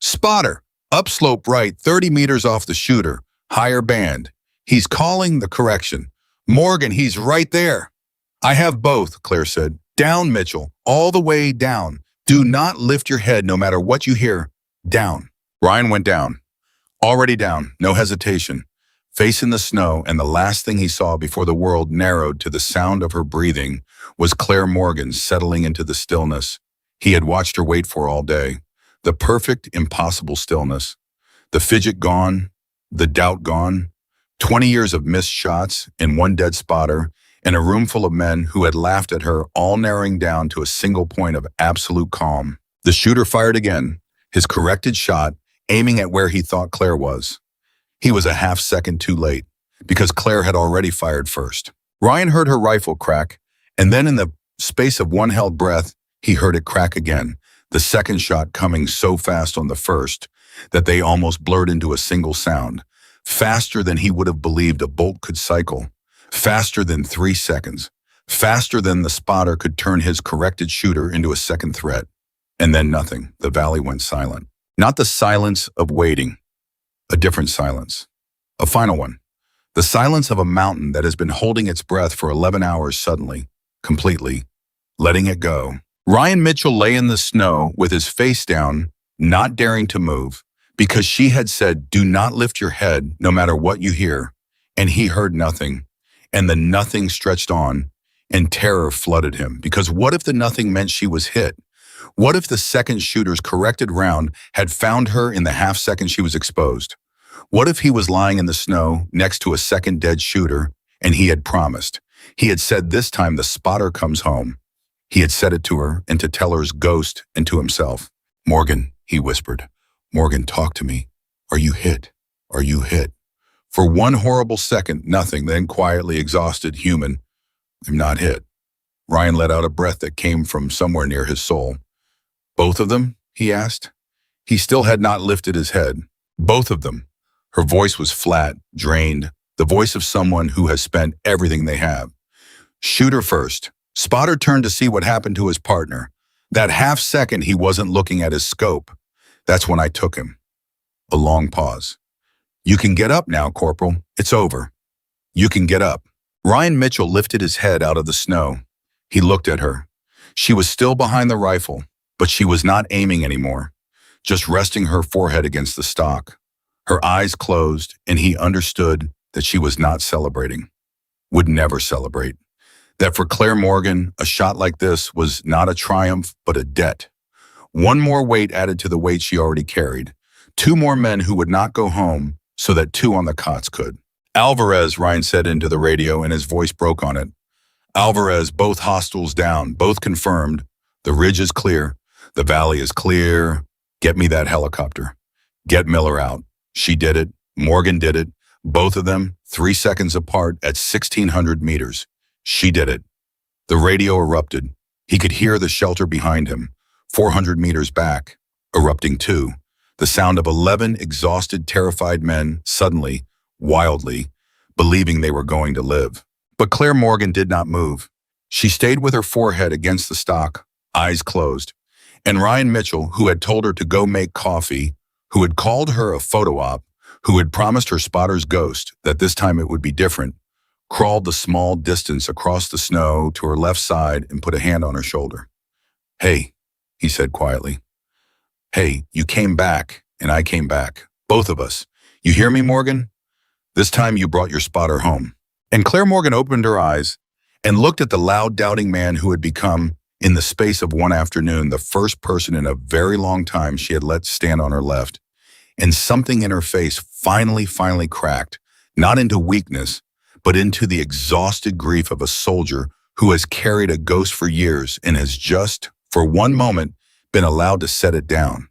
Spotter, upslope right, 30 meters off the shooter, higher band. He's calling the correction. Morgan, he's right there. I have both, Claire said. Down, Mitchell, all the way down. Do not lift your head no matter what you hear. Down. Ryan went down. Already down, no hesitation. Face in the snow, and the last thing he saw before the world narrowed to the sound of her breathing was Claire Morgan settling into the stillness he had watched her wait for all day. The perfect, impossible stillness. The fidget gone, the doubt gone. 20 years of missed shots and one dead spotter, and a room full of men who had laughed at her, all narrowing down to a single point of absolute calm. The shooter fired again, his corrected shot aiming at where he thought Claire was. He was a half-second too late, because Claire had already fired first. Ryan heard her rifle crack, and then in the space of one held breath, he heard it crack again, the second shot coming so fast on the first that they almost blurred into a single sound, faster than he would have believed a bolt could cycle, faster than 3 seconds, faster than the spotter could turn his corrected shooter into a second threat. And then nothing. The valley went silent. Not the silence of waiting, a different silence. A final one. The silence of a mountain that has been holding its breath for 11 hours suddenly, completely, letting it go. Ryan Mitchell lay in the snow with his face down, not daring to move, because she had said, "Do not lift your head no matter what you hear." And he heard nothing, and the nothing stretched on, and terror flooded him, because what if the nothing meant she was hit? What if the second shooter's corrected round had found her in the half-second she was exposed? What if he was lying in the snow next to a second dead shooter, and he had promised? He had said, "This time the spotter comes home." He had said it to her and to Teller's ghost and to himself. "Morgan," he whispered. "Morgan, talk to me. Are you hit? Are you hit?" For one horrible second, nothing, then quietly exhausted, human. "I'm not hit." Ryan let out a breath that came from somewhere near his soul. "Both of them?" he asked. He still had not lifted his head. "Both of them." Her voice was flat, drained, the voice of someone who has spent everything they have. "Shooter first." Spotter turned to see what happened to his partner. That half-second he wasn't looking at his scope. "That's when I took him." A long pause. "You can get up now, Corporal. It's over. You can get up." Ryan Mitchell lifted his head out of the snow. He looked at her. She was still behind the rifle, but she was not aiming anymore, just resting her forehead against the stock. Her eyes closed, and he understood that she was not celebrating, would never celebrate. That for Claire Morgan, a shot like this was not a triumph, but a debt. One more weight added to the weight she already carried. 2 more men who would not go home so that 2 on the cots could. "Alvarez," Ryan said into the radio, and his voice broke on it. "Alvarez, both hostiles down, both confirmed. The ridge is clear. The valley is clear. Get me that helicopter. Get Miller out." She did it. Morgan did it. Both of them, 3 seconds apart at 1,600 meters. She did it. The radio erupted. He could hear the shelter behind him, 400 meters back, erupting too. The sound of 11 exhausted, terrified men, suddenly, wildly, believing they were going to live. But Claire Morgan did not move. She stayed with her forehead against the stock, eyes closed. And Ryan Mitchell, who had told her to go make coffee, who had called her a photo op, who had promised her spotter's ghost that this time it would be different, crawled the small distance across the snow to her left side and put a hand on her shoulder. "Hey," he said quietly. "Hey, you came back, and I came back. Both of us. You hear me, Morgan? This time you brought your spotter home." And Claire Morgan opened her eyes and looked at the loud, doubting man who had become, in the space of one afternoon, the first person in a very long time she had let stand on her left. And something in her face finally cracked, not into weakness, but into the exhausted grief of a soldier who has carried a ghost for years and has just, for one moment, been allowed to set it down.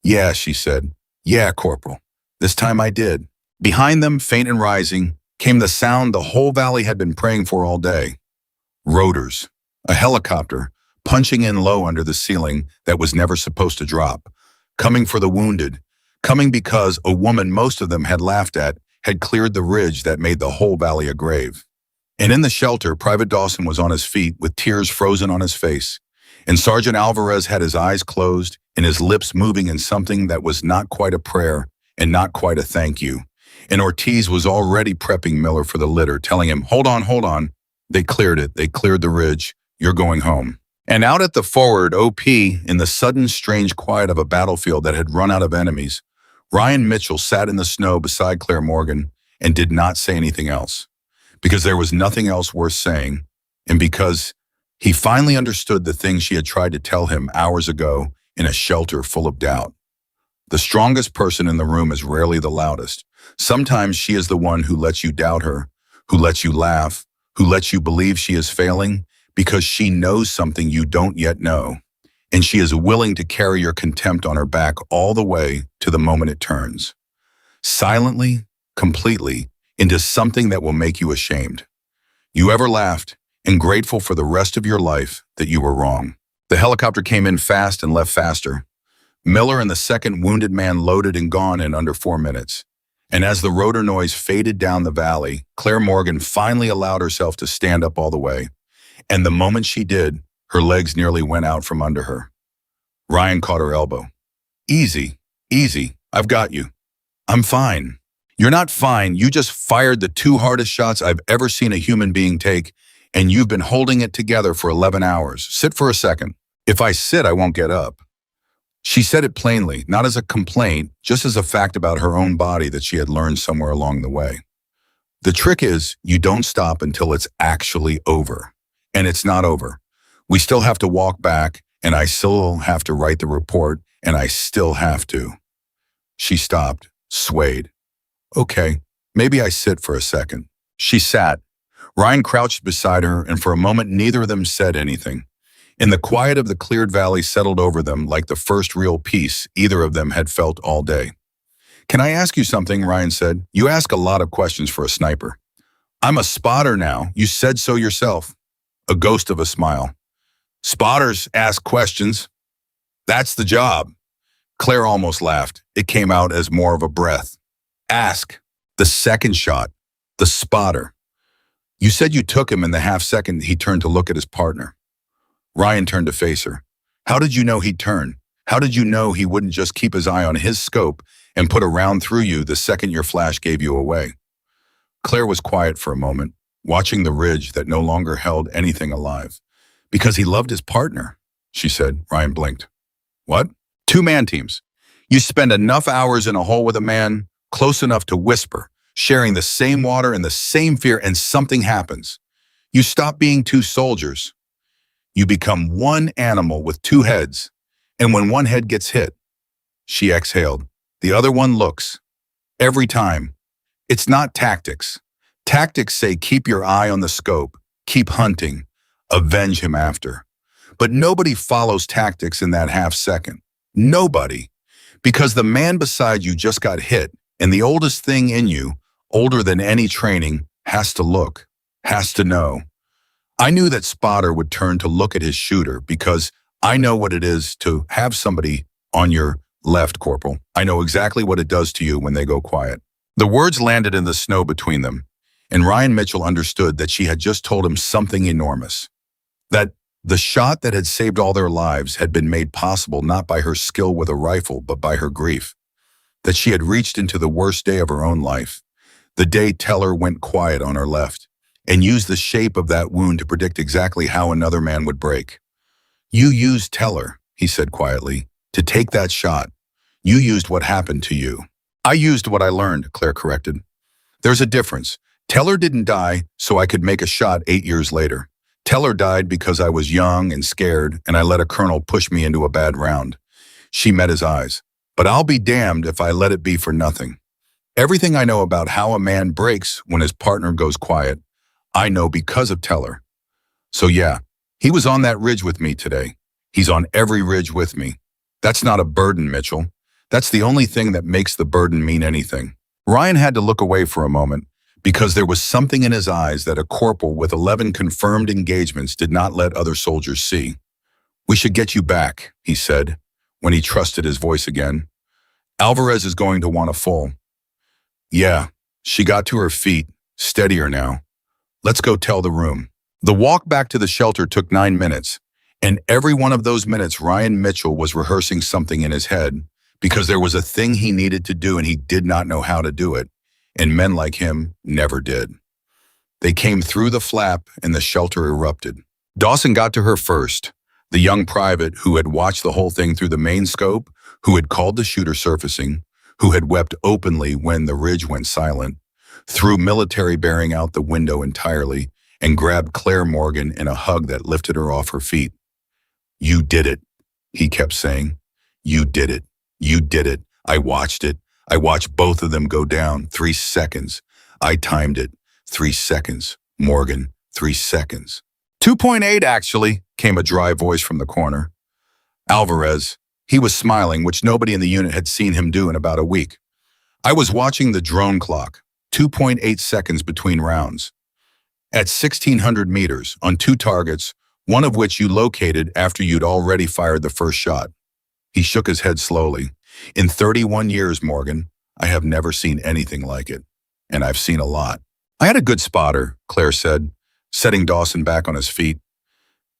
"Yeah," she said. "Yeah, Corporal. This time I did." Behind them, faint and rising, came the sound the whole valley had been praying for all day. Rotors. A helicopter, punching in low under the ceiling that was never supposed to drop. Coming for the wounded. Coming because a woman most of them had laughed at had cleared the ridge that made the whole valley a grave. And in the shelter, Private Dawson was on his feet with tears frozen on his face. And Sergeant Alvarez had his eyes closed and his lips moving in something that was not quite a prayer and not quite a thank you. And Ortiz was already prepping Miller for the litter, telling him, hold on. They cleared it. They cleared the ridge. You're going home." And out at the forward, OP, in the sudden strange quiet of a battlefield that had run out of enemies, Ryan Mitchell sat in the snow beside Claire Morgan and did not say anything else, because there was nothing else worth saying, and because he finally understood the thing she had tried to tell him hours ago in a shelter full of doubt. The strongest person in the room is rarely the loudest. Sometimes she is the one who lets you doubt her, who lets you laugh, who lets you believe she is failing because she knows something you don't yet know. and she is willing to carry your contempt on her back all the way to the moment it turns, silently, completely, into something that will make you ashamed. You ever laughed and grateful for the rest of your life that you were wrong. The helicopter came in fast and left faster. Miller and the second wounded man loaded and gone in under 4 minutes. And as the rotor noise faded down the valley, Claire Morgan finally allowed herself to stand up all the way. And the moment she did, her legs nearly went out from under her. Ryan caught her elbow. Easy, easy, I've got you. I'm fine. You're not fine, you just fired the 2 hardest shots I've ever seen a human being take, and you've been holding it together for 11 hours. Sit for a second. If I sit, I won't get up. She said it plainly, not as a complaint, just as a fact about her own body that she had learned somewhere along the way. The trick is, you don't stop until it's actually over. And it's not over. We still have to walk back, and I still have to write the report, and I still have to. She stopped, swayed. Okay, maybe I sit for a second. She sat. Ryan crouched beside her, and for a moment neither of them said anything. In the quiet of the cleared valley settled over them like the first real peace either of them had felt all day. Can I ask you something, Ryan said. You ask a lot of questions for a sniper. I'm a spotter now. You said so yourself. A ghost of a smile. Spotters ask questions. That's the job. Claire almost laughed. It came out as more of a breath. Ask. The second shot. The spotter. You said you took him in the half second he turned to look at his partner. Ryan turned to face her. How did you know he'd turn? How did you know he wouldn't just keep his eye on his scope and put a round through you the second your flash gave you away? Claire was quiet for a moment, watching the ridge that no longer held anything alive. Because he loved his partner, she said. Ryan blinked. What? 2-man teams. You spend enough hours in a hole with a man, close enough to whisper, sharing the same water and the same fear, and something happens. You stop being 2 soldiers. You become 1 animal with 2 heads, and when one head gets hit, she exhaled. The other one looks. Every time. It's not tactics. Tactics say keep your eye on the scope, keep hunting, avenge him after. But nobody follows tactics in that half second. Nobody. Because the man beside you just got hit, and the oldest thing in you, older than any training, has to look, has to know. I knew that spotter would turn to look at his shooter because I know what it is to have somebody on your left, Corporal. I know exactly what it does to you when they go quiet. The words landed in the snow between them, and Ryan Mitchell understood that she had just told him something enormous. That the shot that had saved all their lives had been made possible not by her skill with a rifle, but by her grief. That she had reached into the worst day of her own life, the day Teller went quiet on her left, and used the shape of that wound to predict exactly how another man would break. You used Teller, he said quietly, to take that shot. You used what happened to you. I used what I learned, Claire corrected. There's a difference. Teller didn't die so I could make a shot 8 years later. Teller died because I was young and scared, and I let a colonel push me into a bad round. She met his eyes. But I'll be damned if I let it be for nothing. Everything I know about how a man breaks when his partner goes quiet, I know because of Teller. So yeah, he was on that ridge with me today. He's on every ridge with me. That's not a burden, Mitchell. That's the only thing that makes the burden mean anything. Ryan had to look away for a moment because there was something in his eyes that a corporal with 11 confirmed engagements did not let other soldiers see. We should get you back, he said, when he trusted his voice again. Alvarez is going to want a full. Yeah, she got to her feet, steadier now. Let's go tell the room. The walk back to the shelter took 9 minutes, and every one of those minutes Ryan Mitchell was rehearsing something in his head because there was a thing he needed to do and he did not know how to do it, and men like him never did. They came through the flap and the shelter erupted. Dawson got to her first, the young private who had watched the whole thing through the main scope, who had called the shooter surfacing, who had wept openly when the ridge went silent, threw military bearing out the window entirely, and grabbed Claire Morgan in a hug that lifted her off her feet. You did it, he kept saying. You did it. You did it. I watched it. I watched both of them go down. 3 seconds. I timed it. 3 seconds. Morgan, 3 seconds. 2.8 actually, came a dry voice from the corner. Alvarez. He was smiling, which nobody in the unit had seen him do in about a week. I was watching the drone clock, 2.8 seconds between rounds. At 1,600 meters, on 2 targets, one of which you located after you'd already fired the first shot. He shook his head slowly. In 31 years, Morgan, I have never seen anything like it. And I've seen a lot. I had a good spotter, Claire said, setting Dawson back on his feet.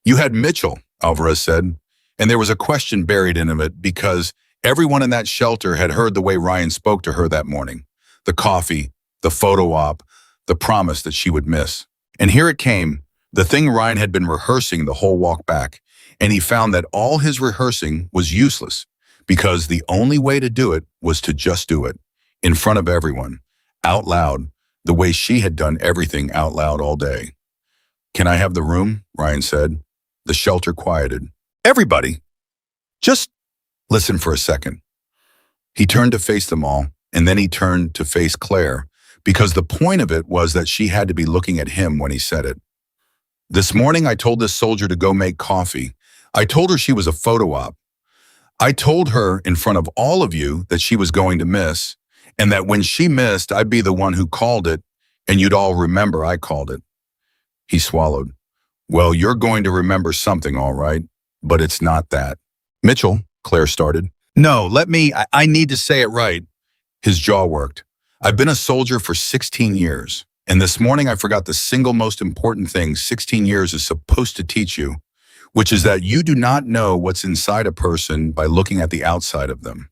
You had Mitchell, Alvarez said, and there was a question buried in it because everyone in that shelter had heard the way Ryan spoke to her that morning. The coffee, the photo op, the promise that she would miss. And here it came, the thing Ryan had been rehearsing the whole walk back, and he found that all his rehearsing was useless because the only way to do it was to just do it, in front of everyone, out loud, the way she had done everything out loud all day. Can I have the room? Ryan said. The shelter quieted. Everybody, just listen for a second. He turned to face them all, and then he turned to face Claire, because the point of it was that she had to be looking at him when he said it. This morning, I told this soldier to go make coffee. I told her she was a photo op. I told her in front of all of you that she was going to miss, and that when she missed, I'd be the one who called it, and you'd all remember I called it. He swallowed. Well, you're going to remember something, all right, but it's not that. Mitchell, Claire started. No, I need to say it right. His jaw worked. I've been a soldier for 16 years, and this morning I forgot the single most important thing 16 years is supposed to teach you, which is that you do not know what's inside a person by looking at the outside of them.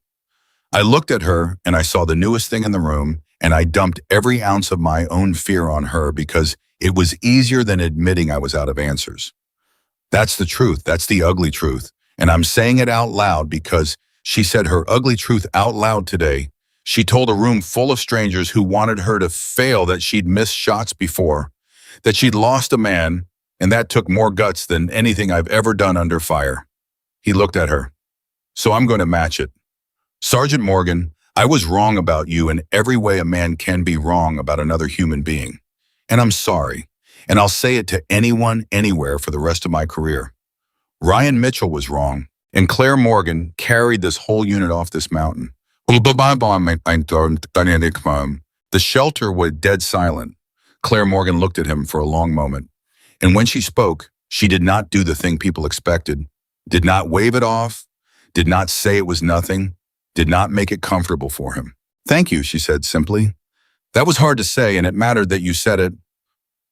I looked at her and I saw the newest thing in the room, and I dumped every ounce of my own fear on her because it was easier than admitting I was out of answers. That's the truth. That's the ugly truth. And I'm saying it out loud because she said her ugly truth out loud today. She told a room full of strangers who wanted her to fail that she'd missed shots before, that she'd lost a man, and that took more guts than anything I've ever done under fire. He looked at her. So I'm going to match it. Sergeant Morgan, I was wrong about you in every way a man can be wrong about another human being. And I'm sorry. And I'll say it to anyone, anywhere for the rest of my career. Ryan Mitchell was wrong, and Claire Morgan carried this whole unit off this mountain. The shelter was dead silent. Claire Morgan looked at him for a long moment. And when she spoke, she did not do the thing people expected, did not wave it off, did not say it was nothing, did not make it comfortable for him. Thank you, she said simply. That was hard to say, and it mattered that you said it.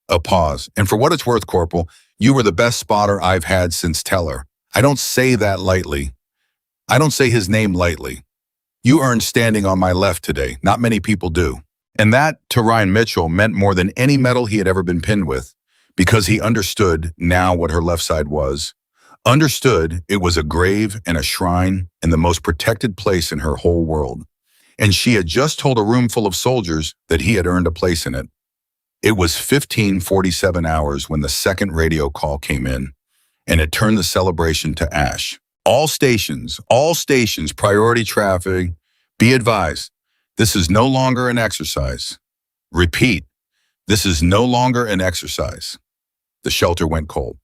A pause. And for what it's worth, Corporal, you were the best spotter I've had since Teller. I don't say that lightly. I don't say his name lightly. You earned standing on my left today. Not many people do. And that, to Ryan Mitchell, meant more than any medal he had ever been pinned with, because he understood now what her left side was. Understood it was a grave and a shrine and the most protected place in her whole world. And she had just told a room full of soldiers that he had earned a place in it. It was 15:47 hours when the second radio call came in, and it turned the celebration to ash. All stations, priority traffic, be advised, this is no longer an exercise. Repeat, this is no longer an exercise. The shelter went cold.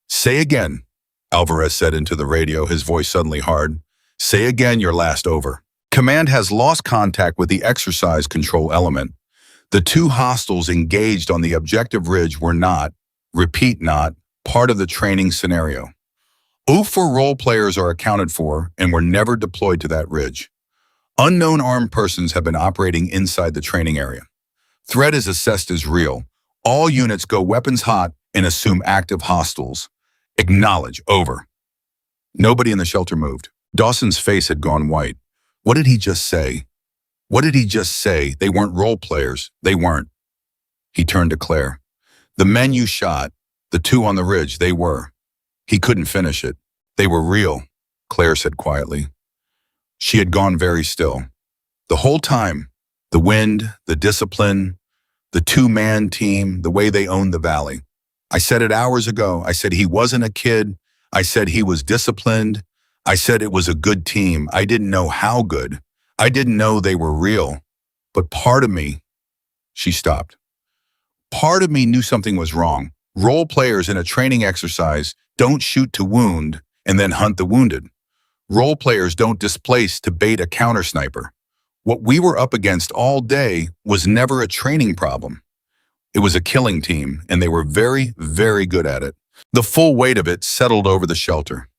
Say again, Alvarez said into the radio, his voice suddenly hard. Say again your last over. Command has lost contact with the exercise control element. The 2 hostiles engaged on the objective ridge were not, repeat not, part of the training scenario. O4 role players are accounted for and were never deployed to that ridge. Unknown armed persons have been operating inside the training area. Threat is assessed as real. All units go weapons hot and assume active hostiles. Acknowledge, over. Nobody in the shelter moved. Dawson's face had gone white. What did he just say? What did he just say? They weren't role players. They weren't. He turned to Claire. The men you shot, the 2 on the ridge, they were. He couldn't finish it. They were real, Claire said quietly. She had gone very still. The whole time, the wind, the discipline, the 2-man team, the way they owned the valley. I said it hours ago. I said he wasn't a kid. I said he was disciplined. I said it was a good team. I didn't know how good. I didn't know they were real. But part of me, she stopped. Part of me knew something was wrong. Role players in a training exercise don't shoot to wound and then hunt the wounded. Role players don't displace to bait a counter sniper. What we were up against all day was never a training problem. It was a killing team, and they were very, very good at it. The full weight of it settled over the shelter.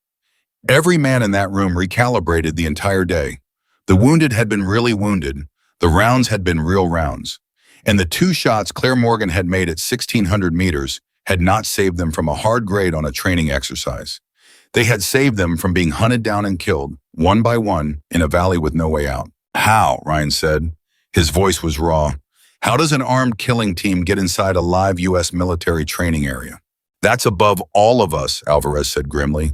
Every man in that room recalibrated the entire day. The wounded had been really wounded, the rounds had been real rounds, and the 2 shots Claire Morgan had made at 1,600 meters had not saved them from a hard grade on a training exercise. They had saved them from being hunted down and killed, one by one, in a valley with no way out. How? Ryan said. His voice was raw. How does an armed killing team get inside a live U.S. military training area? That's above all of us, Alvarez said grimly.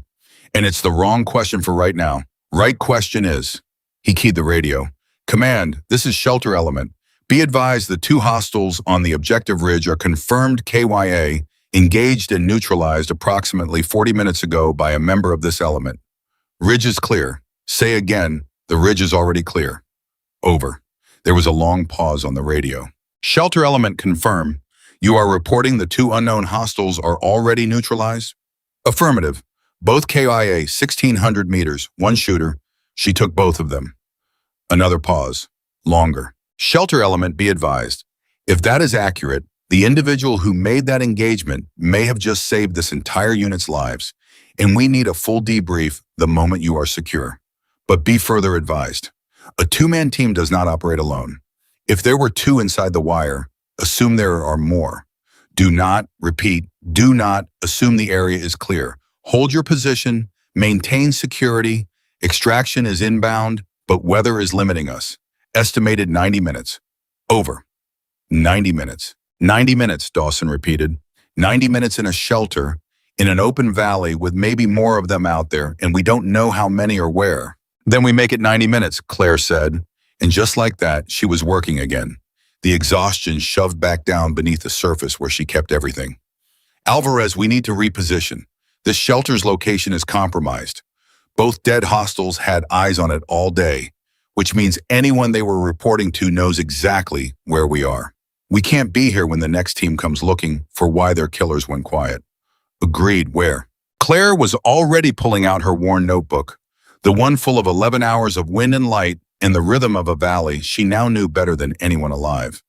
And it's the wrong question for right now. Right question is, he keyed the radio. Command, this is Shelter Element. Be advised the 2 hostiles on the objective ridge are confirmed KYA, engaged and neutralized approximately 40 minutes ago by a member of this element. Ridge is clear. Say again, the ridge is already clear. Over. There was a long pause on the radio. Shelter Element confirm. You are reporting the 2 unknown hostiles are already neutralized? Affirmative. Both KIA, 1,600 meters, 1 shooter. She took both of them. Another pause. Longer. Shelter Element, be advised. If that is accurate, the individual who made that engagement may have just saved this entire unit's lives, and we need a full debrief the moment you are secure. But be further advised. A 2-man team does not operate alone. If there were 2 inside the wire, assume there are more. Do not, repeat, do not assume the area is clear. Hold your position, maintain security, extraction is inbound, but weather is limiting us. Estimated 90 minutes. Over. 90 minutes. 90 minutes, Dawson repeated. 90 minutes in a shelter, in an open valley with maybe more of them out there, and we don't know how many or where. Then we make it 90 minutes, Claire said. And just like that, she was working again. The exhaustion shoved back down beneath the surface where she kept everything. Alvarez, we need to reposition. This shelter's location is compromised. Both dead hostiles had eyes on it all day, which means anyone they were reporting to knows exactly where we are. We can't be here when the next team comes looking for why their killers went quiet. Agreed, where? Claire was already pulling out her worn notebook, the one full of 11 hours of wind and light and the rhythm of a valley she now knew better than anyone alive.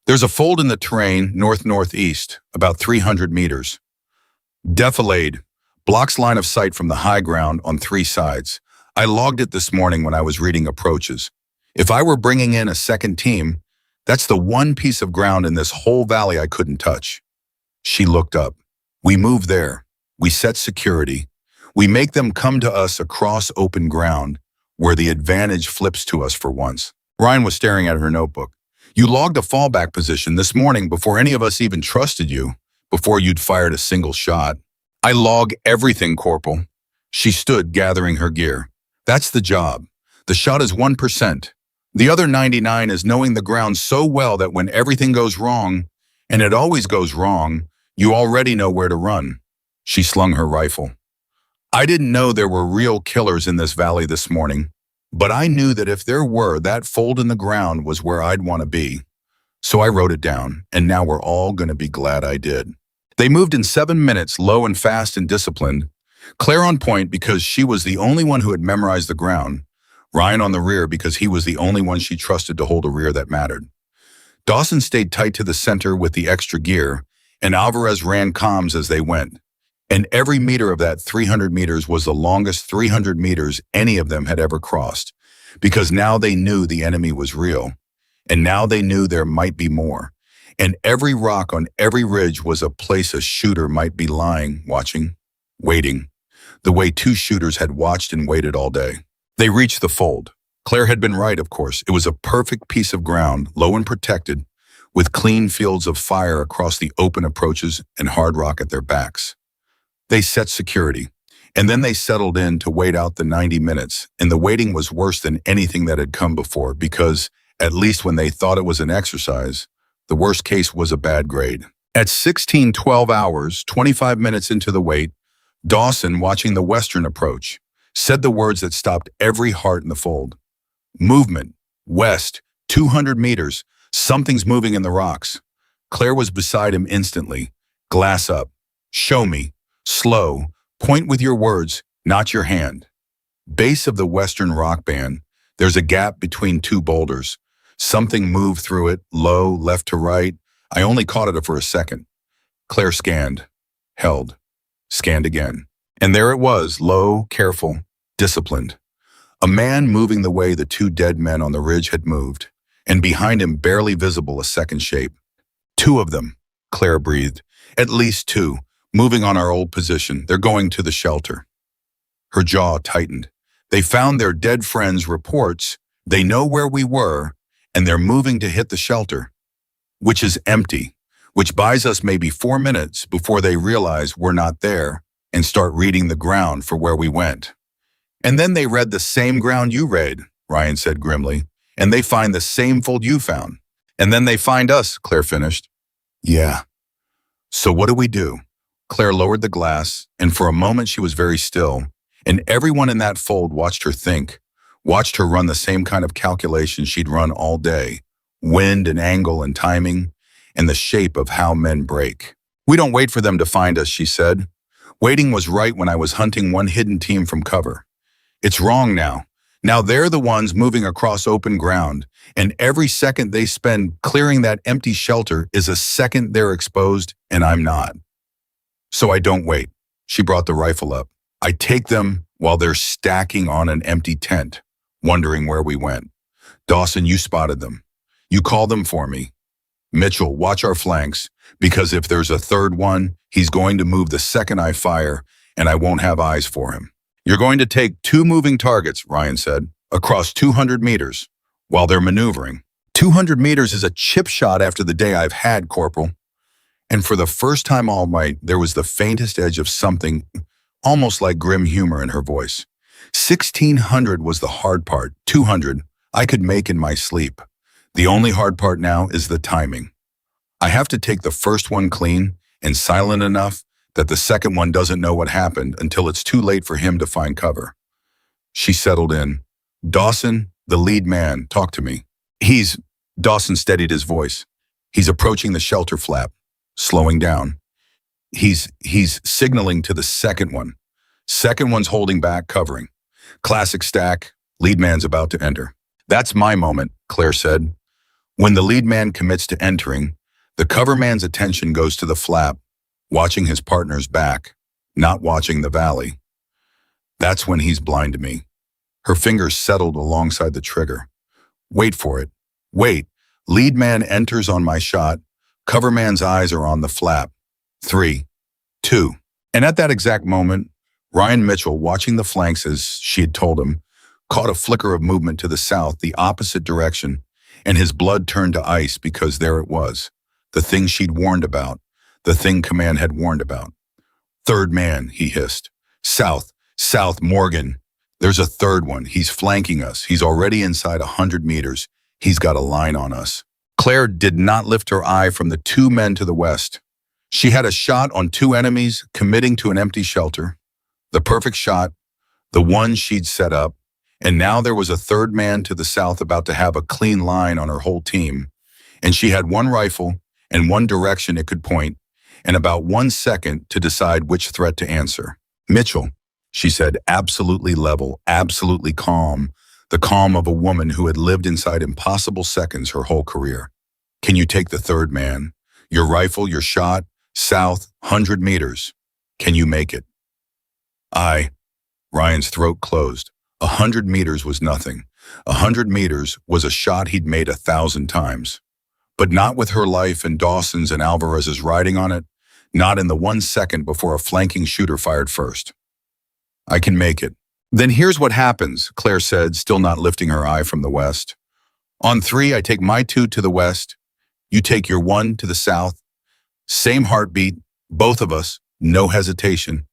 There's a fold in the terrain north-northeast, about 300 meters. Defilade, blocks line of sight from the high ground on 3 sides. I logged it this morning when I was reading approaches. If I were bringing in a second team, that's the one piece of ground in this whole valley I couldn't touch. She looked up. We move there. We set security. We make them come to us across open ground, where the advantage flips to us for once. Ryan was staring at her notebook. You logged a fallback position this morning before any of us even trusted you, before you'd fired a single shot. I log everything, Corporal. She stood, gathering her gear. That's the job. The shot is 1%. The other 99 is knowing the ground so well that when everything goes wrong, and it always goes wrong, you already know where to run. She slung her rifle. I didn't know there were real killers in this valley this morning, but I knew that if there were, that fold in the ground was where I'd want to be. So I wrote it down, and now we're all going to be glad I did. They moved in 7 minutes, low and fast and disciplined. Claire on point because she was the only one who had memorized the ground. Ryan on the rear because he was the only one she trusted to hold a rear that mattered. Dawson stayed tight to the center with the extra gear, and Alvarez ran comms as they went. And every meter of that 300 meters was the longest 300 meters any of them had ever crossed, because now they knew the enemy was real, and now they knew there might be more. And every rock on every ridge was a place a shooter might be lying, watching, waiting, the way 2 shooters had watched and waited all day. They reached the fold. Claire had been right, of course. It was a perfect piece of ground, low and protected, with clean fields of fire across the open approaches and hard rock at their backs. They set security, and then they settled in to wait out the 90 minutes, and the waiting was worse than anything that had come before because, at least when they thought it was an exercise, the worst case was a bad grade. At 16:12 hours, 25 minutes into the wait, Dawson, watching the western approach, said the words that stopped every heart in the fold. Movement, west, 200 meters, something's moving in the rocks. Claire was beside him instantly. Glass up. Show me. Slow. Point with your words, not your hand. Base of the Western Rock Band. There's a gap between two boulders. Something moved through it, low, left to right. I only caught it for a second. Claire scanned, held, scanned again. And there it was, low, careful, disciplined. A man moving the way the two dead men on the ridge had moved, and behind him, barely visible, a second shape. Two of them, Claire breathed. At least two, moving on our old position. They're going to the shelter. Her jaw tightened. They found their dead friends' reports. They know where we were, and they're moving to hit the shelter, which is empty, which buys us maybe 4 minutes before they realize we're not there and start reading the ground for where we went. And then they read the same ground you read, Ryan said grimly, and they find the same fold you found. And then they find us, Claire finished. Yeah. So what do we do? Claire lowered the glass, and for a moment she was very still, and everyone in that fold watched her think, watched her run the same kind of calculations she'd run all day, wind and angle and timing, and the shape of how men break. We don't wait for them to find us, she said. Waiting was right when I was hunting one hidden team from cover. It's wrong now. Now they're the ones moving across open ground, and every second they spend clearing that empty shelter is a second they're exposed, and I'm not. So I don't wait. She brought the rifle up. I take them while they're stacking on an empty tent, wondering where we went. Dawson, you spotted them. You call them for me. Mitchell, watch our flanks, because if there's a third one, he's going to move the second I fire, and I won't have eyes for him. You're going to take 2 moving targets, Ryan said, across 200 meters, while they're maneuvering. 200 meters is a chip shot after the day I've had, Corporal. And for the first time all night, there was the faintest edge of something, almost like grim humor in her voice. 1,600 was the hard part. 200 I could make in my sleep. The only hard part now is the timing. I have to take the first one clean and silent enough that the second one doesn't know what happened until it's too late for him to find cover. She settled in. Dawson, the lead man, talk to me. Dawson steadied his voice. He's approaching the shelter flap, slowing down. He's signaling to the second one. Second one's holding back, covering. Classic stack, lead man's about to enter. That's my moment, Claire said. When the lead man commits to entering, the cover man's attention goes to the flap, watching his partner's back, not watching the valley. That's when he's blind to me. Her fingers settled alongside the trigger. Wait for it. Wait. Lead man enters on my shot. Cover man's eyes are on the flap. 3, 2. And at that exact moment, Ryan Mitchell, watching the flanks as she had told him, caught a flicker of movement to the south, the opposite direction, and his blood turned to ice because there it was, the thing she'd warned about, the thing command had warned about. Third man, he hissed. South, Morgan. There's a third one. He's flanking us. He's already inside 100 meters. He's got a line on us. Claire did not lift her eye from the 2 men to the west. She had a shot on 2 enemies committing to an empty shelter. The perfect shot, the one she'd set up, and now there was a third man to the south about to have a clean line on her whole team, and she had 1 rifle and 1 direction it could point, and about 1 second to decide which threat to answer. Mitchell, she said, absolutely level, absolutely calm, the calm of a woman who had lived inside impossible seconds her whole career. Can you take the third man? Your rifle, your shot, south, 100 meters. Can you make it? Ryan's throat closed. 100 meters was nothing. 100 meters was a shot he'd made 1,000 times. But not with her life and Dawson's and Alvarez's riding on it, not in the 1 second before a flanking shooter fired first. I can make it. Then here's what happens, Claire said, still not lifting her eye from the west. On 3, I take my 2 to the west. You take your 1 to the south. Same heartbeat, both of us, no hesitation.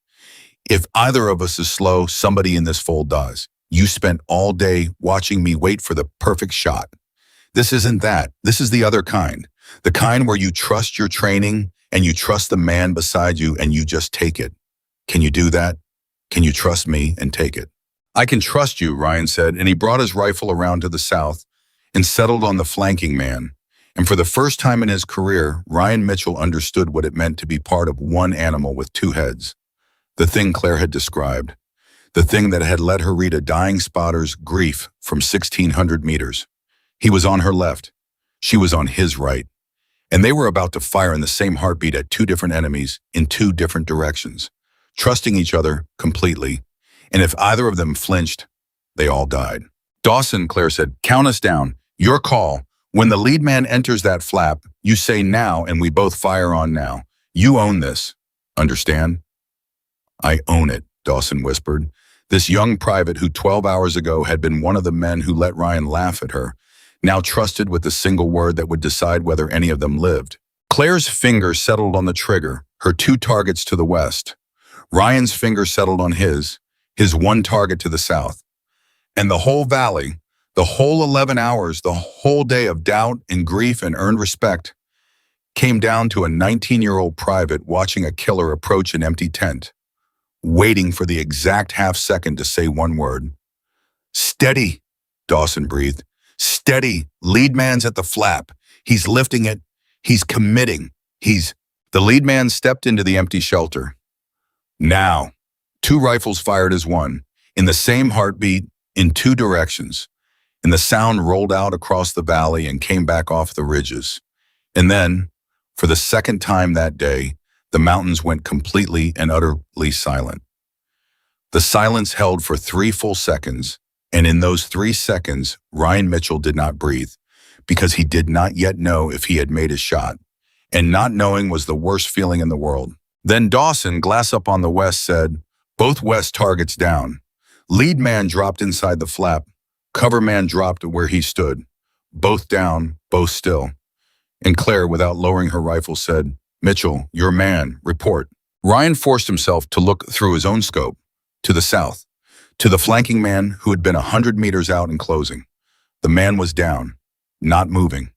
If either of us is slow, somebody in this fold dies. You spent all day watching me wait for the perfect shot. This isn't that. This is the other kind. The kind where you trust your training and you trust the man beside you and you just take it. Can you do that? Can you trust me and take it? I can trust you, Ryan said, and he brought his rifle around to the south and settled on the flanking man. And for the first time in his career, Ryan Mitchell understood what it meant to be part of one animal with 2 heads. The thing Claire had described. the thing that had let her read a dying spotter's grief from 1,600 meters. He was on her left. She was on his right. And they were about to fire in the same heartbeat at two different enemies in two different directions, trusting each other completely. And if either of them flinched, they all died. Dawson, Claire said, count us down. Your call. When the lead man enters that flap, you say now and we both fire on now. You own this. Understand? I own it, Dawson whispered. This young private who 12 hours ago had been one of the men who let Ryan laugh at her, now trusted with the single word that would decide whether any of them lived. Claire's finger settled on the trigger, her two targets to the west. Ryan's finger settled on his one target to the south. And the whole valley, the whole 11 hours, the whole day of doubt and grief and earned respect, came down to a 19-year-old private watching a killer approach an empty tent, waiting for the exact half-second to say one word. Steady, Dawson breathed. Steady, lead man's at the flap. He's lifting it. He's committing. The lead man stepped into the empty shelter. Now, two rifles fired as one, in the same heartbeat, in two directions. And the sound rolled out across the valley and came back off the ridges. And then, for the second time that day, the mountains went completely and utterly silent. The silence held for 3 full seconds, and in those 3 seconds, Ryan Mitchell did not breathe, because he did not yet know if he had made his shot, and not knowing was the worst feeling in the world. Then Dawson, glass up on the west, said, both west targets down. Lead man dropped inside the flap. Cover man dropped where he stood. Both down, both still. And Claire, without lowering her rifle, said, Mitchell, your man, report. Ryan forced himself to look through his own scope, to the south, to the flanking man who had been 100 meters out and closing. The man was down, not moving.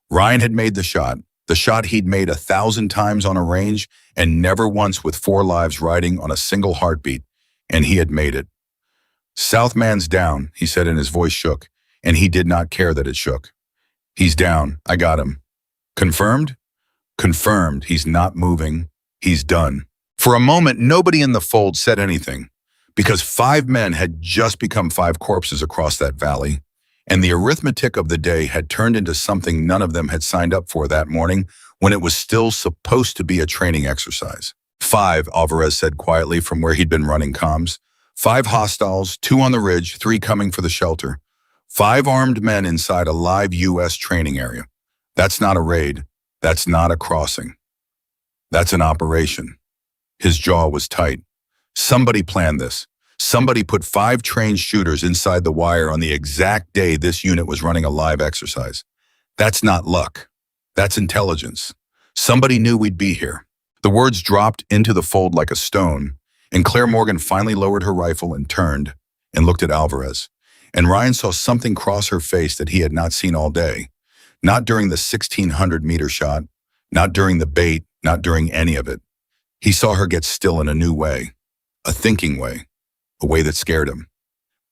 Ryan had made the shot he'd made 1,000 times on a range and never once with 4 lives riding on a single heartbeat, and he had made it. South man's down, he said, and his voice shook, and he did not care that it shook. He's down, I got him. Confirmed? Confirmed, he's not moving, he's done. For a moment, nobody in the fold said anything, because 5 men had just become 5 corpses across that valley, and the arithmetic of the day had turned into something none of them had signed up for that morning when it was still supposed to be a training exercise. 5, Alvarez said quietly from where he'd been running comms. 5 hostiles, 2 on the ridge, 3 coming for the shelter. 5 armed men inside a live U.S. training area. That's not a raid. That's not a crossing. That's an operation. His jaw was tight. Somebody planned this. Somebody put 5 trained shooters inside the wire on the exact day this unit was running a live exercise. That's not luck. That's intelligence. Somebody knew we'd be here. The words dropped into the fold like a stone, and Claire Morgan finally lowered her rifle and turned and looked at Alvarez. And Ryan saw something cross her face that he had not seen all day. Not during the 1,600-meter shot, not during the bait, not during any of it. He saw her get still in a new way, a thinking way, a way that scared him.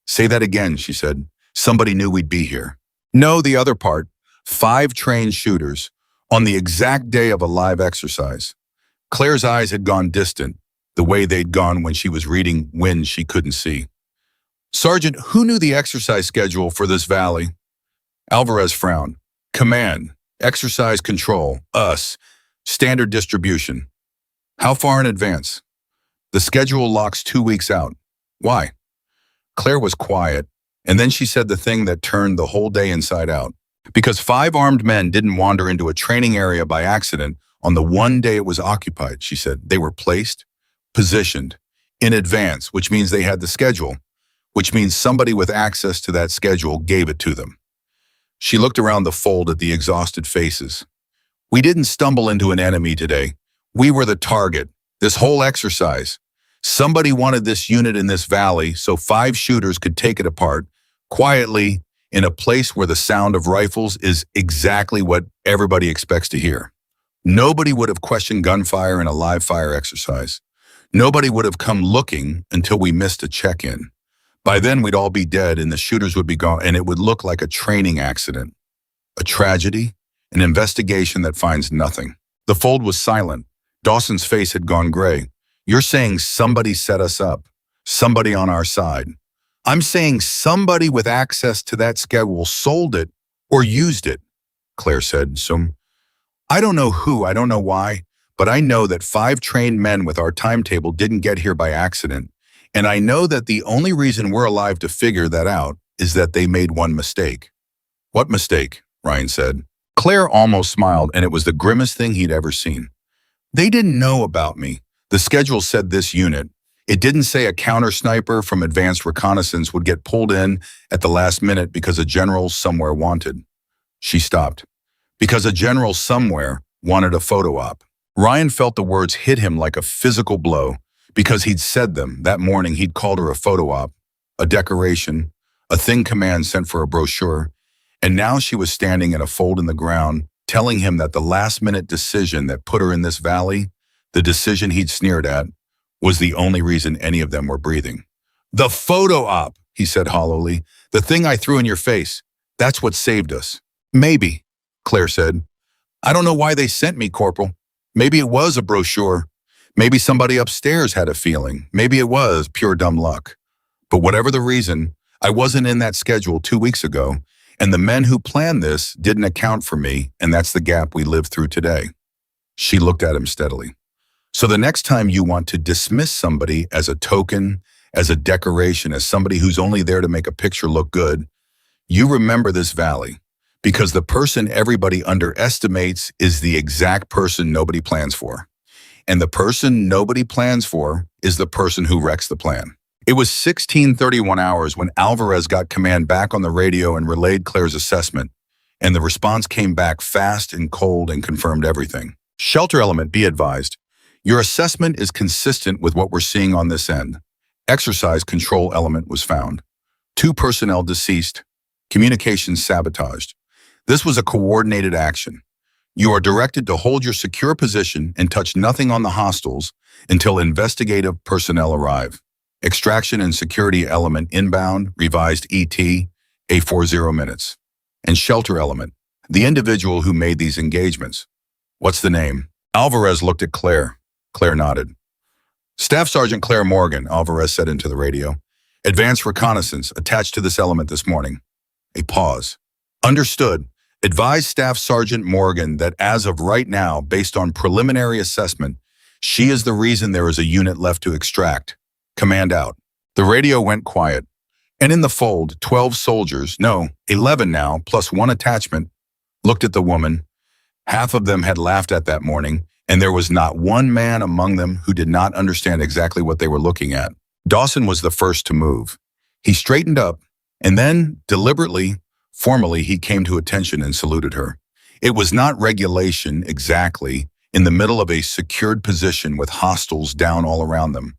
Say that again, she said. Somebody knew we'd be here. No, the other part. 5 trained shooters on the exact day of a live exercise. Claire's eyes had gone distant, the way they'd gone when she was reading winds she couldn't see. Sergeant, who knew the exercise schedule for this valley? Alvarez frowned. Command, exercise control, us, standard distribution. How far in advance? The schedule locks 2 weeks out. Why? Claire was quiet, and then she said the thing that turned the whole day inside out. Because 5 armed men didn't wander into a training area by accident on the one day it was occupied, she said. They were placed, positioned, in advance, which means they had the schedule, which means somebody with access to that schedule gave it to them. She looked around the fold at the exhausted faces. We didn't stumble into an enemy today. We were the target, this whole exercise. Somebody wanted this unit in this valley so 5 shooters could take it apart, quietly, in a place where the sound of rifles is exactly what everybody expects to hear. Nobody would have questioned gunfire in a live fire exercise. Nobody would have come looking until we missed a check-in. By then, we'd all be dead and the shooters would be gone, and it would look like a training accident, a tragedy, an investigation that finds nothing. The fold was silent. Dawson's face had gone gray. You're saying somebody set us up. Somebody on our side. I'm saying somebody with access to that schedule sold it or used it, Claire said. So I don't know who, I don't know why, but I know that 5 trained men with our timetable didn't get here by accident. And I know that the only reason we're alive to figure that out is that they made one mistake. What mistake? Ryan said. Claire almost smiled, and it was the grimmest thing he'd ever seen. They didn't know about me. The schedule said this unit. It didn't say a counter sniper from advanced reconnaissance would get pulled in at the last minute because a general somewhere wanted. She stopped. Because a general somewhere wanted a photo op. Ryan felt the words hit him like a physical blow. Because he'd said them, that morning he'd called her a photo op, a decoration, a thing command sent for a brochure, and now she was standing in a fold in the ground, telling him that the last-minute decision that put her in this valley, the decision he'd sneered at, was the only reason any of them were breathing. The photo op, he said hollowly, the thing I threw in your face, that's what saved us. Maybe, Claire said. I don't know why they sent me, Corporal. Maybe it was a brochure. Maybe somebody upstairs had a feeling. Maybe it was pure dumb luck. But whatever the reason, I wasn't in that schedule 2 weeks ago, and the men who planned this didn't account for me, and that's the gap we live through today. She looked at him steadily. So the next time you want to dismiss somebody as a token, as a decoration, as somebody who's only there to make a picture look good, you remember this valley, because the person everybody underestimates is the exact person nobody plans for. And the person nobody plans for is the person who wrecks the plan. It was 16:31 hours when Alvarez got command back on the radio and relayed Claire's assessment, and the response came back fast and cold and confirmed everything. Shelter element, be advised. Your assessment is consistent with what we're seeing on this end. Exercise control element was found. 2 personnel deceased. Communications sabotaged. This was a coordinated action. You are directed to hold your secure position and touch nothing on the hostiles until investigative personnel arrive. Extraction and security element inbound, revised ET, A40 minutes. And shelter element, the individual who made these engagements. What's the name? Alvarez looked at Claire. Claire nodded. Staff Sergeant Claire Morgan, Alvarez said into the radio. Advanced reconnaissance attached to this element this morning. A pause. Understood. Advise Staff Sergeant Morgan that as of right now, based on preliminary assessment, she is the reason there is a unit left to extract. Command out. The radio went quiet. And in the fold, 12 soldiers, no, 11 now, plus 1 attachment, looked at the woman. Half of them had laughed at that morning, and there was not one man among them who did not understand exactly what they were looking at. Dawson was the first to move. He straightened up, and then, deliberately, formally, he came to attention and saluted her. It was not regulation exactly, in the middle of a secured position with hostiles down all around them.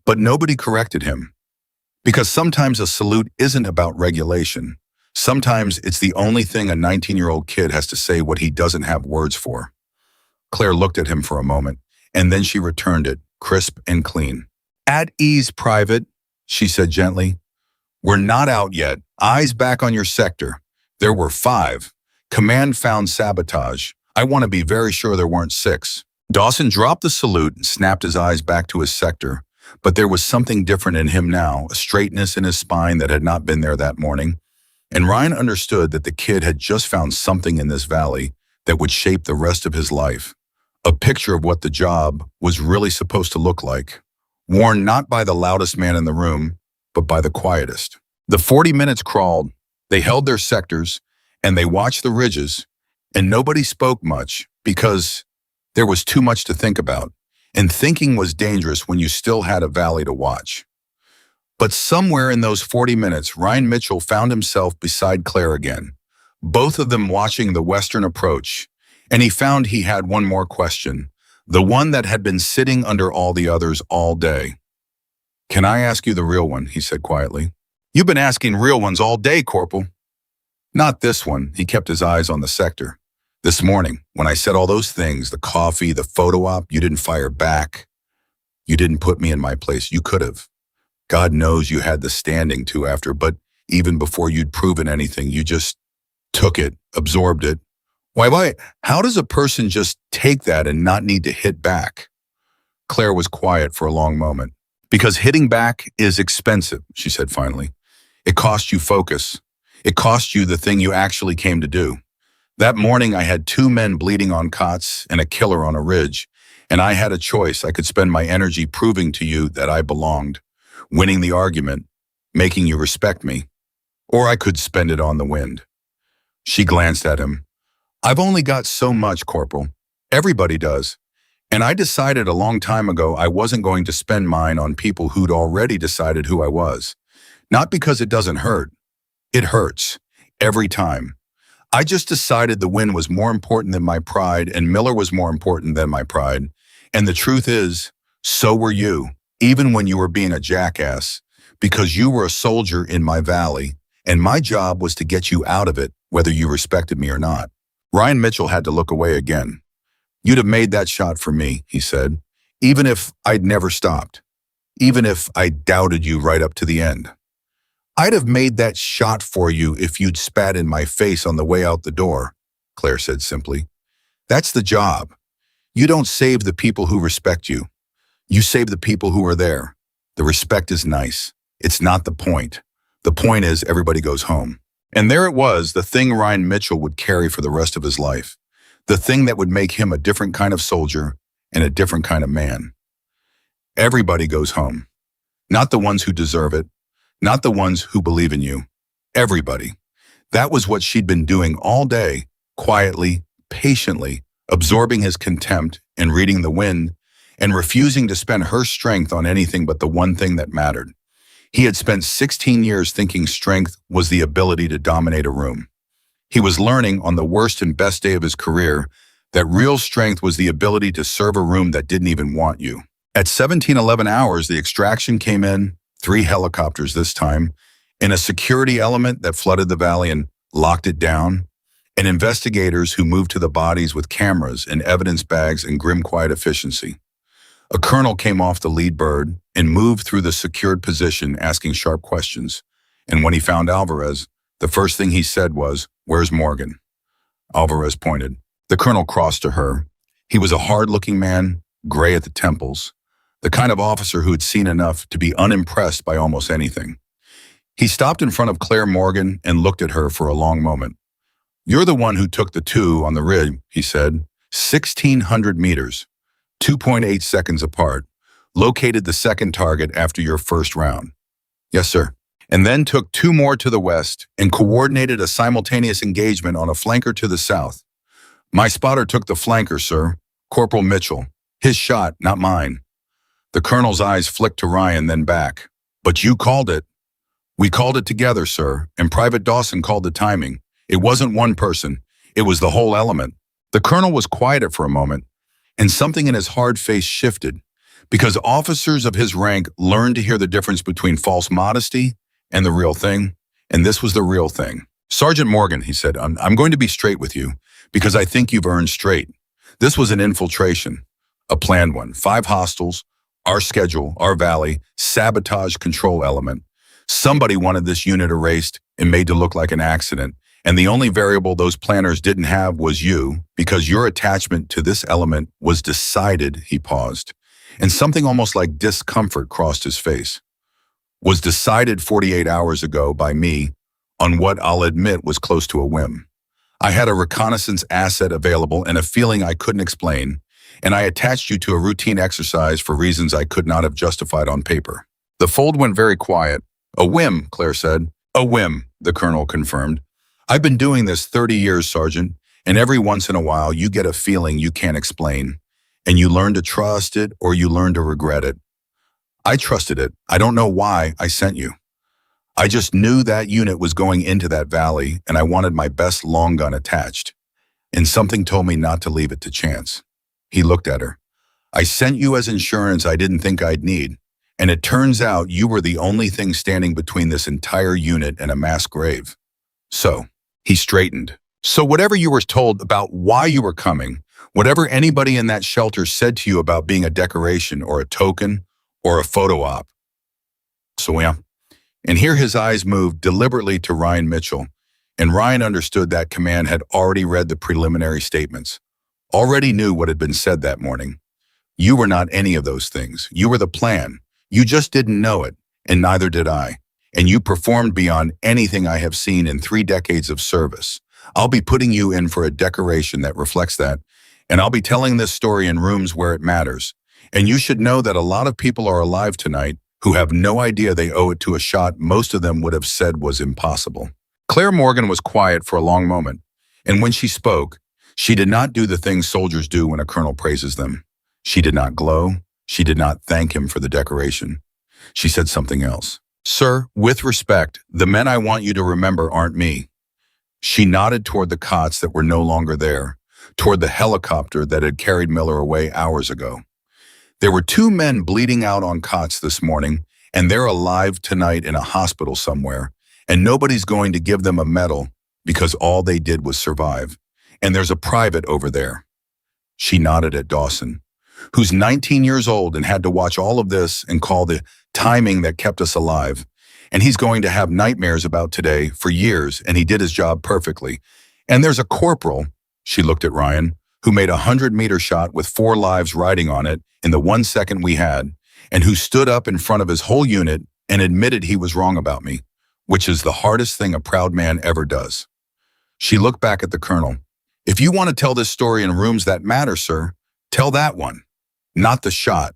But nobody corrected him. Because sometimes a salute isn't about regulation. Sometimes it's the only thing a 19-year-old kid has to say what he doesn't have words for. Claire looked at him for a moment, and then she returned it, crisp and clean. At ease, Private, she said gently. We're not out yet. Eyes back on your sector. There were 5. Command found sabotage. I want to be very sure there weren't 6. Dawson dropped the salute and snapped his eyes back to his sector, but there was something different in him now, a straightness in his spine that had not been there that morning. And Ryan understood that the kid had just found something in this valley that would shape the rest of his life. A picture of what the job was really supposed to look like, worn not by the loudest man in the room, but by the quietest. The 40 minutes crawled, they held their sectors, and they watched the ridges, and nobody spoke much because there was too much to think about, and thinking was dangerous when you still had a valley to watch. But somewhere in those 40 minutes, Ryan Mitchell found himself beside Claire again, both of them watching the western approach, and he found he had one more question, the one that had been sitting under all the others all day. Can I ask you the real one? He said quietly. You've been asking real ones all day, Corporal. Not this one. He kept his eyes on the sector. This morning, when I said all those things, the coffee, the photo op, you didn't fire back. You didn't put me in my place. You could have. God knows you had the standing to after, but even before you'd proven anything, you just took it, absorbed it. Why? How does a person just take that and not need to hit back? Claire was quiet for a long moment. Because hitting back is expensive, she said finally. It costs you focus. It costs you the thing you actually came to do. That morning, I had two men bleeding on cots and a killer on a ridge, and I had a choice. I could spend my energy proving to you that I belonged, winning the argument, making you respect me, or I could spend it on the wind. She glanced at him. I've only got so much, Corporal. Everybody does. And I decided a long time ago I wasn't going to spend mine on people who'd already decided who I was. Not because it doesn't hurt. It hurts. Every time. I just decided the win was more important than my pride and Miller was more important than my pride. And the truth is, so were you, even when you were being a jackass, because you were a soldier in my valley, and my job was to get you out of it, whether you respected me or not. Ryan Mitchell had to look away again. You'd have made that shot for me, he said, even if I'd never stopped, even if I doubted you right up to the end. I'd have made that shot for you if you'd spat in my face on the way out the door, Claire said simply. That's the job. You don't save the people who respect you. You save the people who are there. The respect is nice. It's not the point. The point is everybody goes home. And there it was, the thing Ryan Mitchell would carry for the rest of his life. The thing that would make him a different kind of soldier and a different kind of man. Everybody goes home. Not the ones who deserve it. Not the ones who believe in you. Everybody. That was what she'd been doing all day, quietly, patiently, absorbing his contempt and reading the wind, and refusing to spend her strength on anything but the one thing that mattered. He had spent 16 years thinking strength was the ability to dominate a room. He was learning on the worst and best day of his career that real strength was the ability to serve a room that didn't even want you. At 17:11 hours, the extraction came in, 3 helicopters this time, and a security element that flooded the valley and locked it down, and investigators who moved to the bodies with cameras and evidence bags in grim quiet efficiency. A colonel came off the lead bird and moved through the secured position asking sharp questions, and when he found Alvarez, the first thing he said was, "Where's Morgan?" Alvarez pointed. The colonel crossed to her. He was a hard-looking man, gray at the temples, the kind of officer who had seen enough to be unimpressed by almost anything. He stopped in front of Claire Morgan and looked at her for a long moment. "You're the one who took the 2 on the rig," he said. 1,600 meters, 2.8 seconds apart, located the second target after your first round. "Yes, sir." "And then took 2 more to the west and coordinated a simultaneous engagement on a flanker to the south. My spotter took the flanker, sir. Corporal Mitchell. His shot, not mine." The colonel's eyes flicked to Ryan, then back. "But you called it." "We called it together, sir, and Private Dawson called the timing. It wasn't one person. It was the whole element." The colonel was quieted for a moment, and something in his hard face shifted, because officers of his rank learned to hear the difference between false modesty and the real thing, and this was the real thing. "Sergeant Morgan," he said, I'm going to be straight with you, because I think you've earned straight. This was an infiltration, a planned one. 5 hostiles, our schedule, our valley, sabotage control element. Somebody wanted this unit erased and made to look like an accident, and the only variable those planners didn't have was you, because your attachment to this element was decided," he paused, and something almost like discomfort crossed his face. "Was decided 48 hours ago by me on what I'll admit was close to a whim. I had a reconnaissance asset available and a feeling I couldn't explain, and I attached you to a routine exercise for reasons I could not have justified on paper." The fold went very quiet. "A whim," Claire said. "A whim," the colonel confirmed. "I've been doing this 30 years, Sergeant, and every once in a while you get a feeling you can't explain, and you learn to trust it or you learn to regret it. I trusted it. I don't know why I sent you. I just knew that unit was going into that valley, and I wanted my best long gun attached, and something told me not to leave it to chance." He looked at her. "I sent you as insurance I didn't think I'd need, and it turns out you were the only thing standing between this entire unit and a mass grave. So," he straightened, "so whatever you were told about why you were coming, whatever anybody in that shelter said to you about being a decoration or a token or a photo op. So yeah." And here his eyes moved deliberately to Ryan Mitchell, and Ryan understood that command had already read the preliminary statements, already knew what had been said that morning. You were not any of those things. You were the plan. You just didn't know it, and neither did I. And you performed beyond anything I have seen in 3 decades of service. I'll be putting you in for a decoration that reflects that, and I'll be telling this story in rooms where it matters. And you should know that a lot of people are alive tonight who have no idea they owe it to a shot most of them would have said was impossible. Claire Morgan was quiet for a long moment, and when she spoke, she did not do the things soldiers do when a colonel praises them. She did not glow. She did not thank him for the decoration. She said something else. Sir, with respect, the men I want you to remember aren't me. She nodded toward the cots that were no longer there, toward the helicopter that had carried Miller away hours ago. There were 2 men bleeding out on cots this morning, and they're alive tonight in a hospital somewhere, and nobody's going to give them a medal because all they did was survive. And there's a private over there. She nodded at Dawson, who's 19 years old and had to watch all of this and call the timing that kept us alive. And he's going to have nightmares about today for years, and he did his job perfectly. And there's a corporal, she looked at Ryan, who made a 100-meter shot with 4 lives riding on it in the 1 second we had, and who stood up in front of his whole unit and admitted he was wrong about me, which is the hardest thing a proud man ever does. She looked back at the colonel. If you want to tell this story in rooms that matter, sir, tell that one. Not the shot,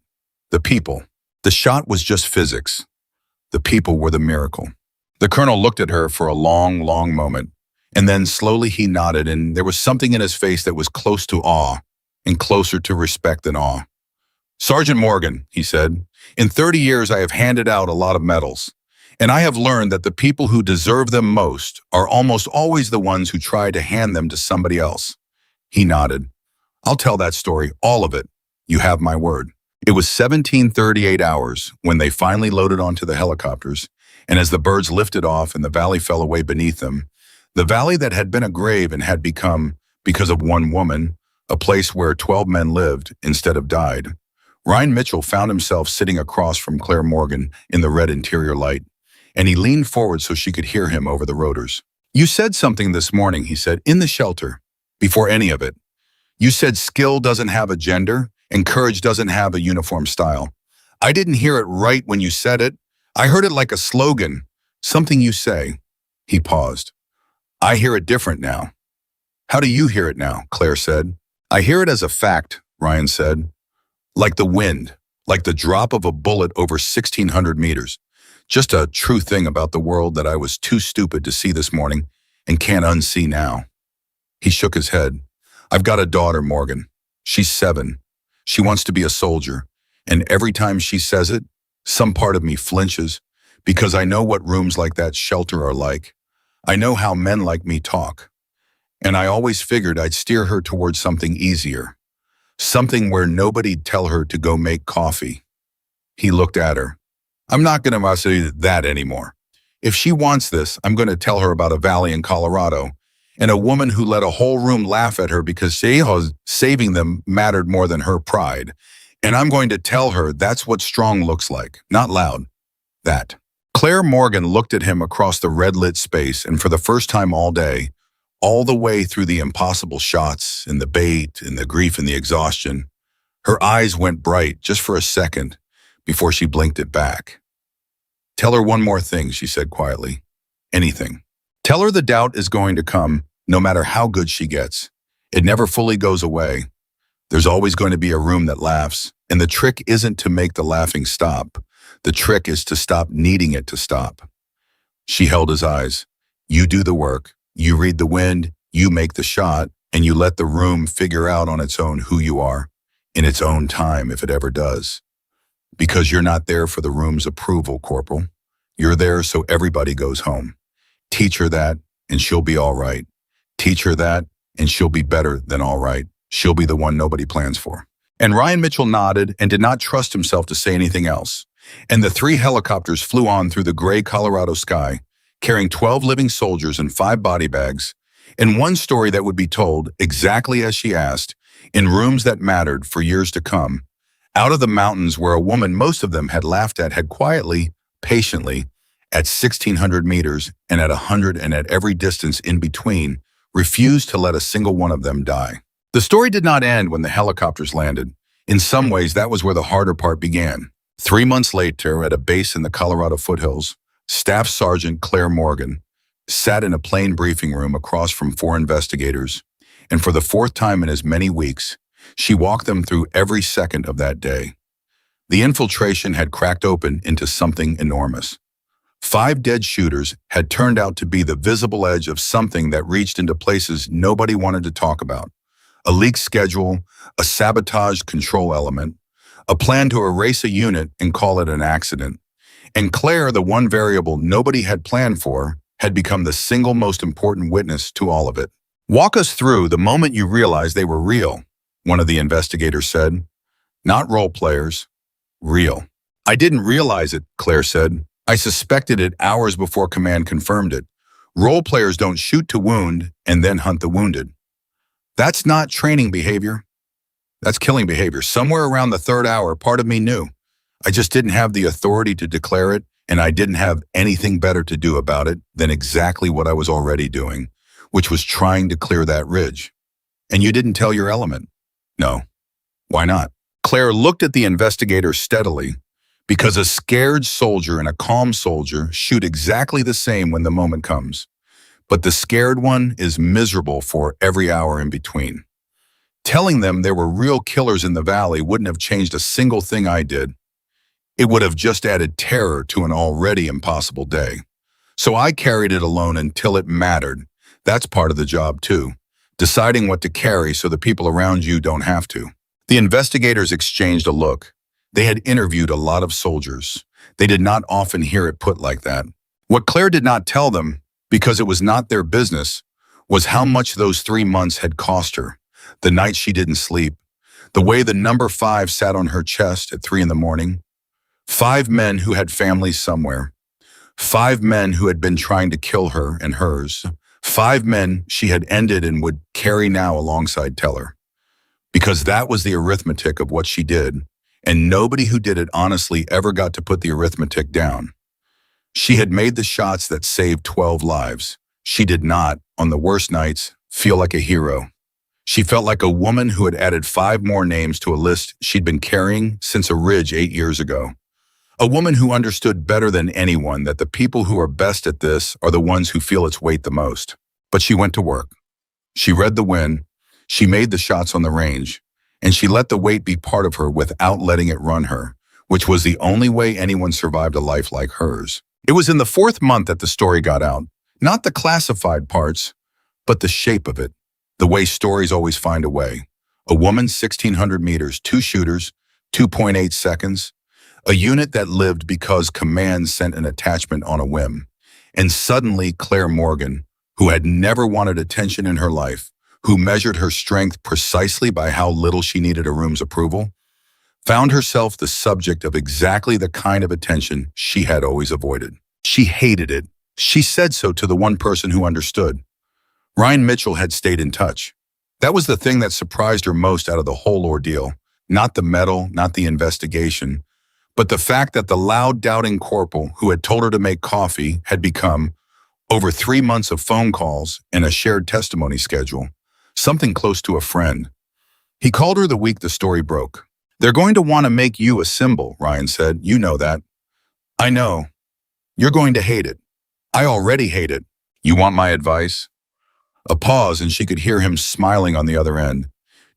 the people. The shot was just physics. The people were the miracle. The colonel looked at her for a long, long moment, and then slowly he nodded, and there was something in his face that was close to awe and closer to respect than awe. Sergeant Morgan, he said, in 30 years I have handed out a lot of medals, and I have learned that the people who deserve them most are almost always the ones who try to hand them to somebody else. He nodded. I'll tell that story, all of it. You have my word. It was 1738 hours when they finally loaded onto the helicopters, and as the birds lifted off and the valley fell away beneath them, the valley that had been a grave and had become, because of one woman, a place where 12 men lived instead of died, Ryan Mitchell found himself sitting across from Claire Morgan in the red interior light, and he leaned forward so she could hear him over the rotors. You said something this morning, he said, in the shelter, before any of it. You said skill doesn't have a gender, and courage doesn't have a uniform style. I didn't hear it right when you said it. I heard it like a slogan, something you say. He paused. I hear it different now. How do you hear it now? Claire said. I hear it as a fact, Ryan said. Like the wind, like the drop of a bullet over 1,600 meters. Just a true thing about the world that I was too stupid to see this morning and can't unsee now. He shook his head. I've got a daughter, Morgan. She's 7. She wants to be a soldier, and every time she says it, some part of me flinches because I know what rooms like that shelter are like. I know how men like me talk, and I always figured I'd steer her towards something easier, something where nobody'd tell her to go make coffee. He looked at her. I'm not going to say that anymore. If she wants this, I'm going to tell her about a valley in Colorado and a woman who let a whole room laugh at her because saving them mattered more than her pride. And I'm going to tell her that's what strong looks like, not loud. That. Claire Morgan looked at him across the red-lit space, and for the first time all day, all the way through the impossible shots and the bait and the grief and the exhaustion, her eyes went bright just for a second before she blinked it back. Tell her one more thing, she said quietly. Anything. Tell her the doubt is going to come, no matter how good she gets. It never fully goes away. There's always going to be a room that laughs, and the trick isn't to make the laughing stop. The trick is to stop needing it to stop. She held his eyes. You do the work. You read the wind, you make the shot, and you let the room figure out on its own who you are, in its own time if it ever does. Because you're not there for the room's approval, Corporal. You're there so everybody goes home. Teach her that, and she'll be all right. Teach her that, and she'll be better than all right. She'll be the one nobody plans for. And Ryan Mitchell nodded and did not trust himself to say anything else. And the 3 helicopters flew on through the gray Colorado sky, carrying 12 living soldiers and 5 body bags, and one story that would be told, exactly as she asked, in rooms that mattered for years to come, out of the mountains where a woman most of them had laughed at had quietly, patiently, at 1,600 meters and at 100 and at every distance in between, refused to let a single one of them die. The story did not end when the helicopters landed. In some ways, that was where the harder part began. 3 months later, at a base in the Colorado foothills, Staff Sergeant Claire Morgan sat in a plain briefing room across from four investigators, and for the fourth time in as many weeks, she walked them through every second of that day. The infiltration had cracked open into something enormous. 5 dead shooters had turned out to be the visible edge of something that reached into places nobody wanted to talk about. A leaked schedule, a sabotaged control element, a plan to erase a unit and call it an accident. And Claire, the one variable nobody had planned for, had become the single most important witness to all of it. "Walk us through the moment you realized they were real," one of the investigators said. "Not role players, real." "I didn't realize it," Claire said. "I suspected it hours before command confirmed it. Role players don't shoot to wound and then hunt the wounded. That's not training behavior. That's killing behavior. Somewhere around the 3rd hour, part of me knew. I just didn't have the authority to declare it, and I didn't have anything better to do about it than exactly what I was already doing, which was trying to clear that ridge." "And you didn't tell your element?" "No." "Why not?" Claire looked at the investigator steadily, because a scared soldier and a calm soldier shoot exactly the same when the moment comes. But the scared one is miserable for every hour in between. Telling them there were real killers in the valley wouldn't have changed a single thing I did. It would have just added terror to an already impossible day. So I carried it alone until it mattered. That's part of the job too, deciding what to carry so the people around you don't have to. The investigators exchanged a look. They had interviewed a lot of soldiers. They did not often hear it put like that. What Claire did not tell them, because it was not their business, was how much those 3 months had cost her. The night she didn't sleep, the way the number 5 sat on her chest at 3 in the morning. 5 men who had families somewhere. 5 men who had been trying to kill her and hers. 5 men she had ended and would carry now alongside Teller. Because that was the arithmetic of what she did, and nobody who did it honestly ever got to put the arithmetic down. She had made the shots that saved 12 lives. She did not, on the worst nights, feel like a hero. She felt like a woman who had added 5 more names to a list she'd been carrying since a ridge 8 years ago. A woman who understood better than anyone that the people who are best at this are the ones who feel its weight the most. But she went to work. She read the wind. She made the shots on the range. And she let the weight be part of her without letting it run her, which was the only way anyone survived a life like hers. It was in the 4th month that the story got out. Not the classified parts, but the shape of it. The way stories always find a way. A woman, 1,600 meters, 2 shooters, 2.8 seconds. A unit that lived because command sent an attachment on a whim. And suddenly Claire Morgan, who had never wanted attention in her life, who measured her strength precisely by how little she needed a room's approval, found herself the subject of exactly the kind of attention she had always avoided. She hated it. She said so to the one person who understood. Ryan Mitchell had stayed in touch. That was the thing that surprised her most out of the whole ordeal. Not the medal, not the investigation, but the fact that the loud, doubting corporal who had told her to make coffee had become, over 3 months of phone calls and a shared testimony schedule, something close to a friend. He called her the week the story broke. "They're going to want to make you a symbol," Ryan said. "You know that." "I know. You're going to hate it." "I already hate it." "You want my advice?" A pause, and she could hear him smiling on the other end.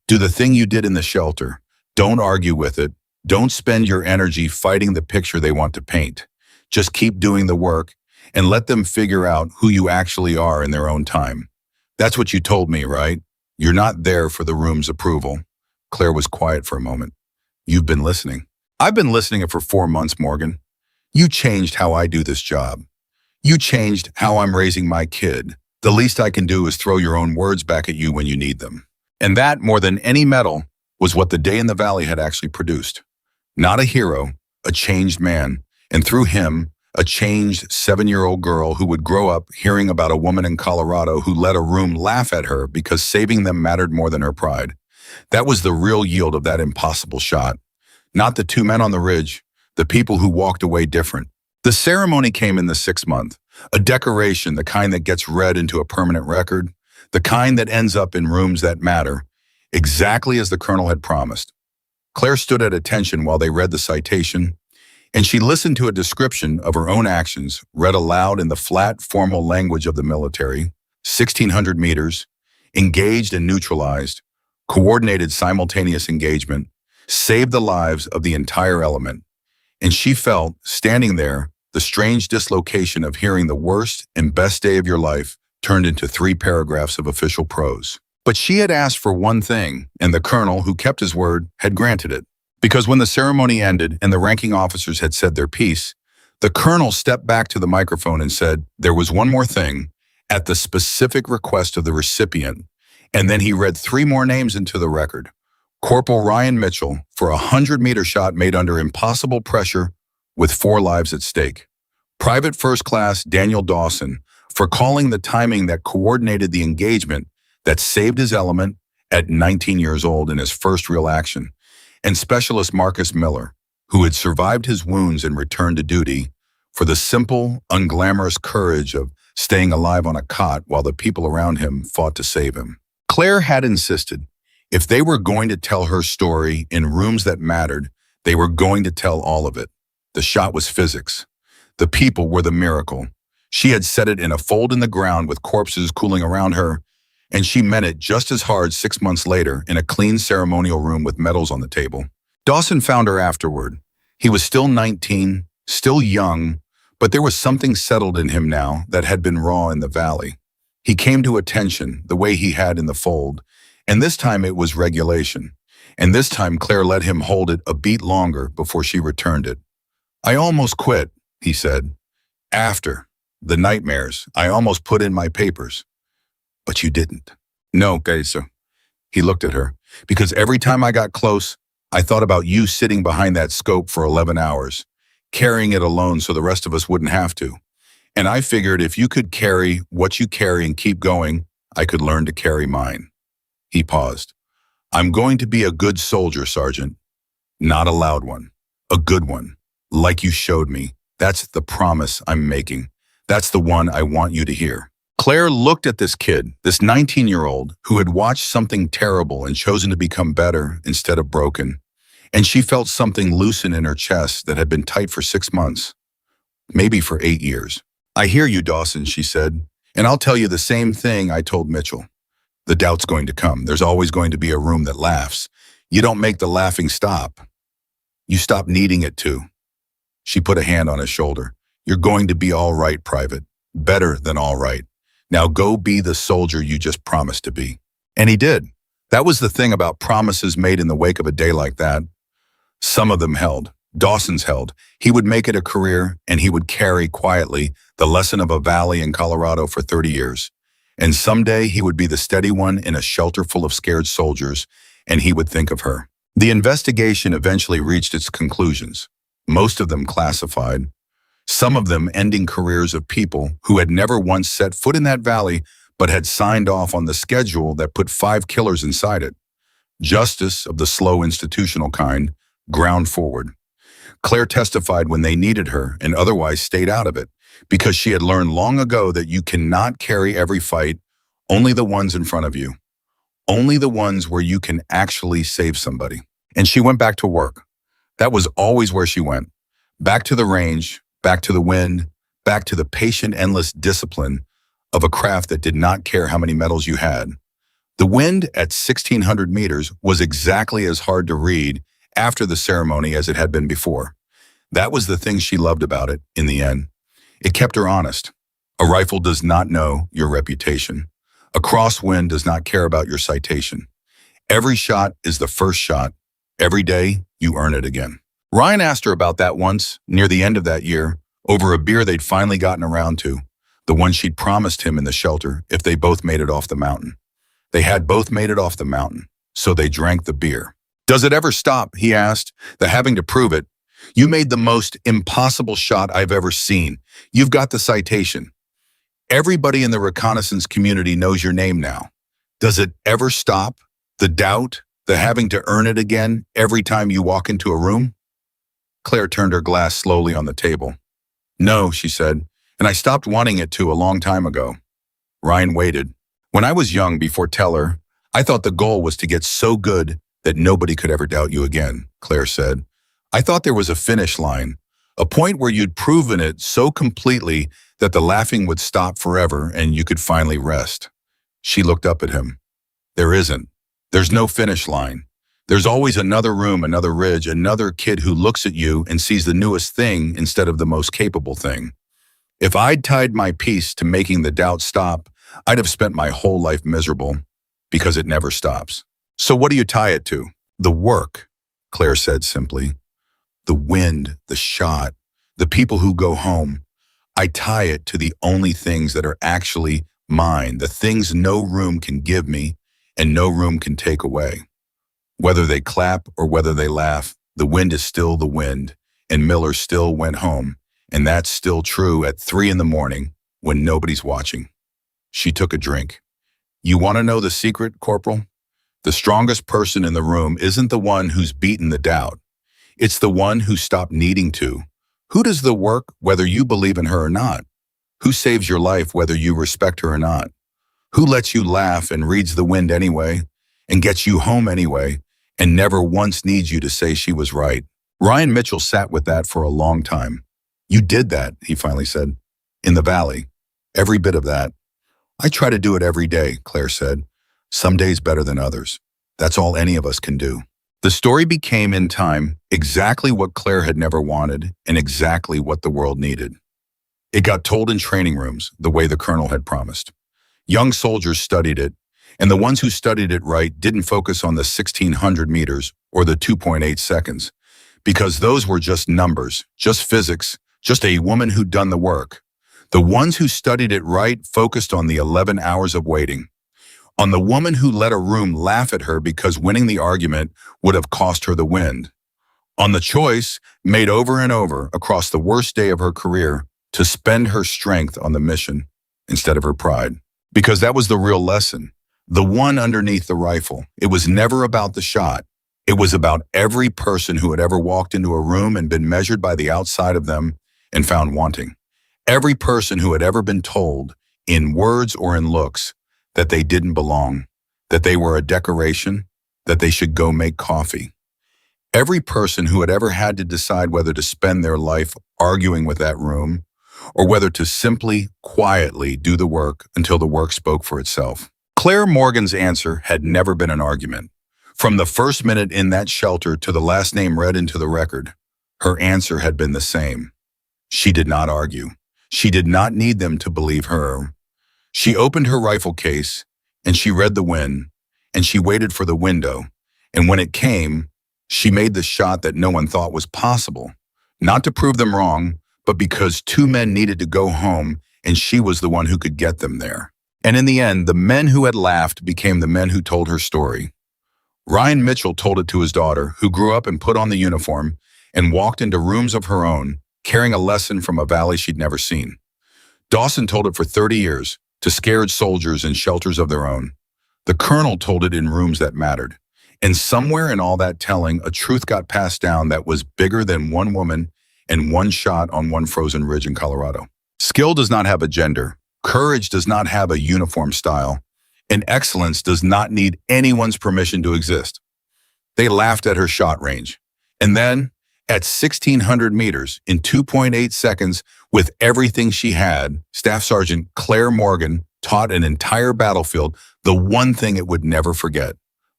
"Do the thing you did in the shelter. Don't argue with it. Don't spend your energy fighting the picture they want to paint. Just keep doing the work and let them figure out who you actually are in their own time. That's what you told me, right? You're not there for the room's approval." Claire was quiet for a moment. "You've been listening." "I've been listening for 4 months, Morgan. You changed how I do this job. You changed how I'm raising my kid. The least I can do is throw your own words back at you when you need them." And that, more than any medal, was what the day in the valley had actually produced. Not a hero, a changed man, and through him, a changed 7-year-old girl who would grow up hearing about a woman in Colorado who let a room laugh at her because saving them mattered more than her pride. That was the real yield of that impossible shot. Not the 2 men on the ridge, the people who walked away different. The ceremony came in the 6th month, a decoration, the kind that gets read into a permanent record, the kind that ends up in rooms that matter, exactly as the colonel had promised. Claire stood at attention while they read the citation, And she listened to a description of her own actions, read aloud in the flat, formal language of the military, 1,600 meters, engaged and neutralized, coordinated simultaneous engagement, saved the lives of the entire element. And she felt, standing there, the strange dislocation of hearing the worst and best day of your life turned into 3 paragraphs of official prose. But she had asked for one thing, and the colonel, who kept his word, had granted it. Because when the ceremony ended and the ranking officers had said their piece, the colonel stepped back to the microphone and said, there was one more thing, at the specific request of the recipient, and then he read 3 more names into the record. Corporal Ryan Mitchell for a 100-meter shot made under impossible pressure with 4 lives at stake. Private First Class Daniel Dawson for calling the timing that coordinated the engagement that saved his element at 19 years old in his first real action. And Specialist Marcus Miller, who had survived his wounds and returned to duty, for the simple, unglamorous courage of staying alive on a cot while the people around him fought to save him. Claire had insisted, if they were going to tell her story in rooms that mattered, they were going to tell all of it. The shot was physics. The people were the miracle. She had set it in a fold in the ground with corpses cooling around her, and she meant it just as hard 6 months later in a clean ceremonial room with medals on the table. Dawson found her afterward. He was still 19, still young, but there was something settled in him now that had been raw in the valley. He came to attention the way he had in the fold, and this time it was regulation. And this time Claire let him hold it a beat longer before she returned it. I almost quit, he said. After the nightmares, I almost put in my papers. But you didn't. No, Kaiser. He looked at her. Because every time I got close, I thought about you sitting behind that scope for 11 hours, carrying it alone so the rest of us wouldn't have to. And I figured if you could carry what you carry and keep going, I could learn to carry mine. He paused. I'm going to be a good soldier, Sergeant. Not a loud one. A good one. Like you showed me. That's the promise I'm making. That's the one I want you to hear. Claire looked at this kid, this 19-year-old, who had watched something terrible and chosen to become better instead of broken. And she felt something loosen in her chest that had been tight for 6 months. Maybe for 8 years. I hear you, Dawson, she said. And I'll tell you the same thing I told Mitchell. The doubt's going to come. There's always going to be a room that laughs. You don't make the laughing stop. You stop needing it to. She put a hand on his shoulder. You're going to be all right, Private. Better than all right. Now go be the soldier you just promised to be. And he did. That was the thing about promises made in the wake of a day like that. Some of them held. Dawson's held. He would make it a career, and he would carry quietly the lesson of a valley in Colorado for 30 years. And someday he would be the steady one in a shelter full of scared soldiers, and he would think of her. The investigation eventually reached its conclusions, most of them classified, some of them ending careers of people who had never once set foot in that valley but had signed off on the schedule that put 5 killers inside it. Justice of the slow institutional kind, ground forward. Claire testified when they needed her and otherwise stayed out of it, because she had learned long ago that you cannot carry every fight, only the ones in front of you. Only the ones where you can actually save somebody. And she went back to work. That was always where she went. Back to the range, back to the wind, back to the patient, endless discipline of a craft that did not care how many medals you had. The wind at 1,600 meters was exactly as hard to read after the ceremony as it had been before. That was the thing she loved about it, in the end. It kept her honest. A rifle does not know your reputation. A crosswind does not care about your citation. Every shot is the first shot. Every day, you earn it again. Ryan asked her about that once, near the end of that year, over a beer they'd finally gotten around to, the one she'd promised him in the shelter if they both made it off the mountain. They had both made it off the mountain, so they drank the beer. Does it ever stop, he asked, the having to prove it? You made the most impossible shot I've ever seen. You've got the citation. Everybody in the reconnaissance community knows your name now. Does it ever stop? The doubt, the having to earn it again every time you walk into a room? Claire turned her glass slowly on the table. No, she said, and I stopped wanting it to a long time ago. Ryan waited. When I was young before Teller, I thought the goal was to get so good that nobody could ever doubt you again, Claire said. I thought there was a finish line, A point where you'd proven it so completely that the laughing would stop forever and you could finally rest. She looked up at him. There isn't. There's no finish line. There's always another room, another ridge, another kid who looks at you and sees the newest thing instead of the most capable thing. If I'd tied my piece to making the doubt stop, I'd have spent my whole life miserable, because it never stops. So what do you tie it to? The work, Claire said simply. The wind, the shot, the people who go home. I tie it to the only things that are actually mine, the things no room can give me and no room can take away. Whether they clap or whether they laugh, the wind is still the wind, and Miller still went home, and that's still true at 3 a.m. when nobody's watching. She took a drink. You want to know the secret, Corporal? The strongest person in the room isn't the one who's beaten the doubt. It's the one who stopped needing to. Who does the work, whether you believe in her or not? Who saves your life, whether you respect her or not? Who lets you laugh and reads the wind anyway, and gets you home anyway, and never once needs you to say she was right? Ryan Mitchell sat with that for a long time. You did that, he finally said. In the valley. Every bit of that. I try to do it every day, Claire said. Some days better than others. That's all any of us can do. The story became, in time, exactly what Claire had never wanted and exactly what the world needed. It got told in training rooms, the way the colonel had promised. Young soldiers studied it, and the ones who studied it right didn't focus on the 1,600 meters or the 2.8 seconds, because those were just numbers, just physics, just a woman who'd done the work. The ones who studied it right focused on the 11 hours of waiting, on the woman who let a room laugh at her because winning the argument would have cost her the wind, on the choice made over and over across the worst day of her career to spend her strength on the mission instead of her pride. Because that was the real lesson, the one underneath the rifle. It was never about the shot. It was about every person who had ever walked into a room and been measured by the outside of them and found wanting. Every person who had ever been told, in words or in looks, that they didn't belong, that they were a decoration, that they should go make coffee. Every person who had ever had to decide whether to spend their life arguing with that room or whether to simply, quietly do the work until the work spoke for itself. Claire Morgan's answer had never been an argument. From the first minute in that shelter to the last name read into the record, her answer had been the same. She did not argue. She did not need them to believe her. She opened her rifle case, and she read the wind, and she waited for the window, and when it came, she made the shot that no one thought was possible, not to prove them wrong, but because 2 men needed to go home, and she was the one who could get them there. And in the end, the men who had laughed became the men who told her story. Ryan Mitchell told it to his daughter, who grew up and put on the uniform and walked into rooms of her own, carrying a lesson from a valley she'd never seen. Dawson told it for 30 years, to scared soldiers in shelters of their own. The colonel told it in rooms that mattered. And somewhere in all that telling, a truth got passed down that was bigger than one woman and one shot on one frozen ridge in Colorado. Skill does not have a gender. Courage does not have a uniform style. And excellence does not need anyone's permission to exist. They laughed at her shot range. And then, at 1,600 meters in 2.8 seconds, with everything she had, Staff Sergeant Claire Morgan taught an entire battlefield the one thing it would never forget.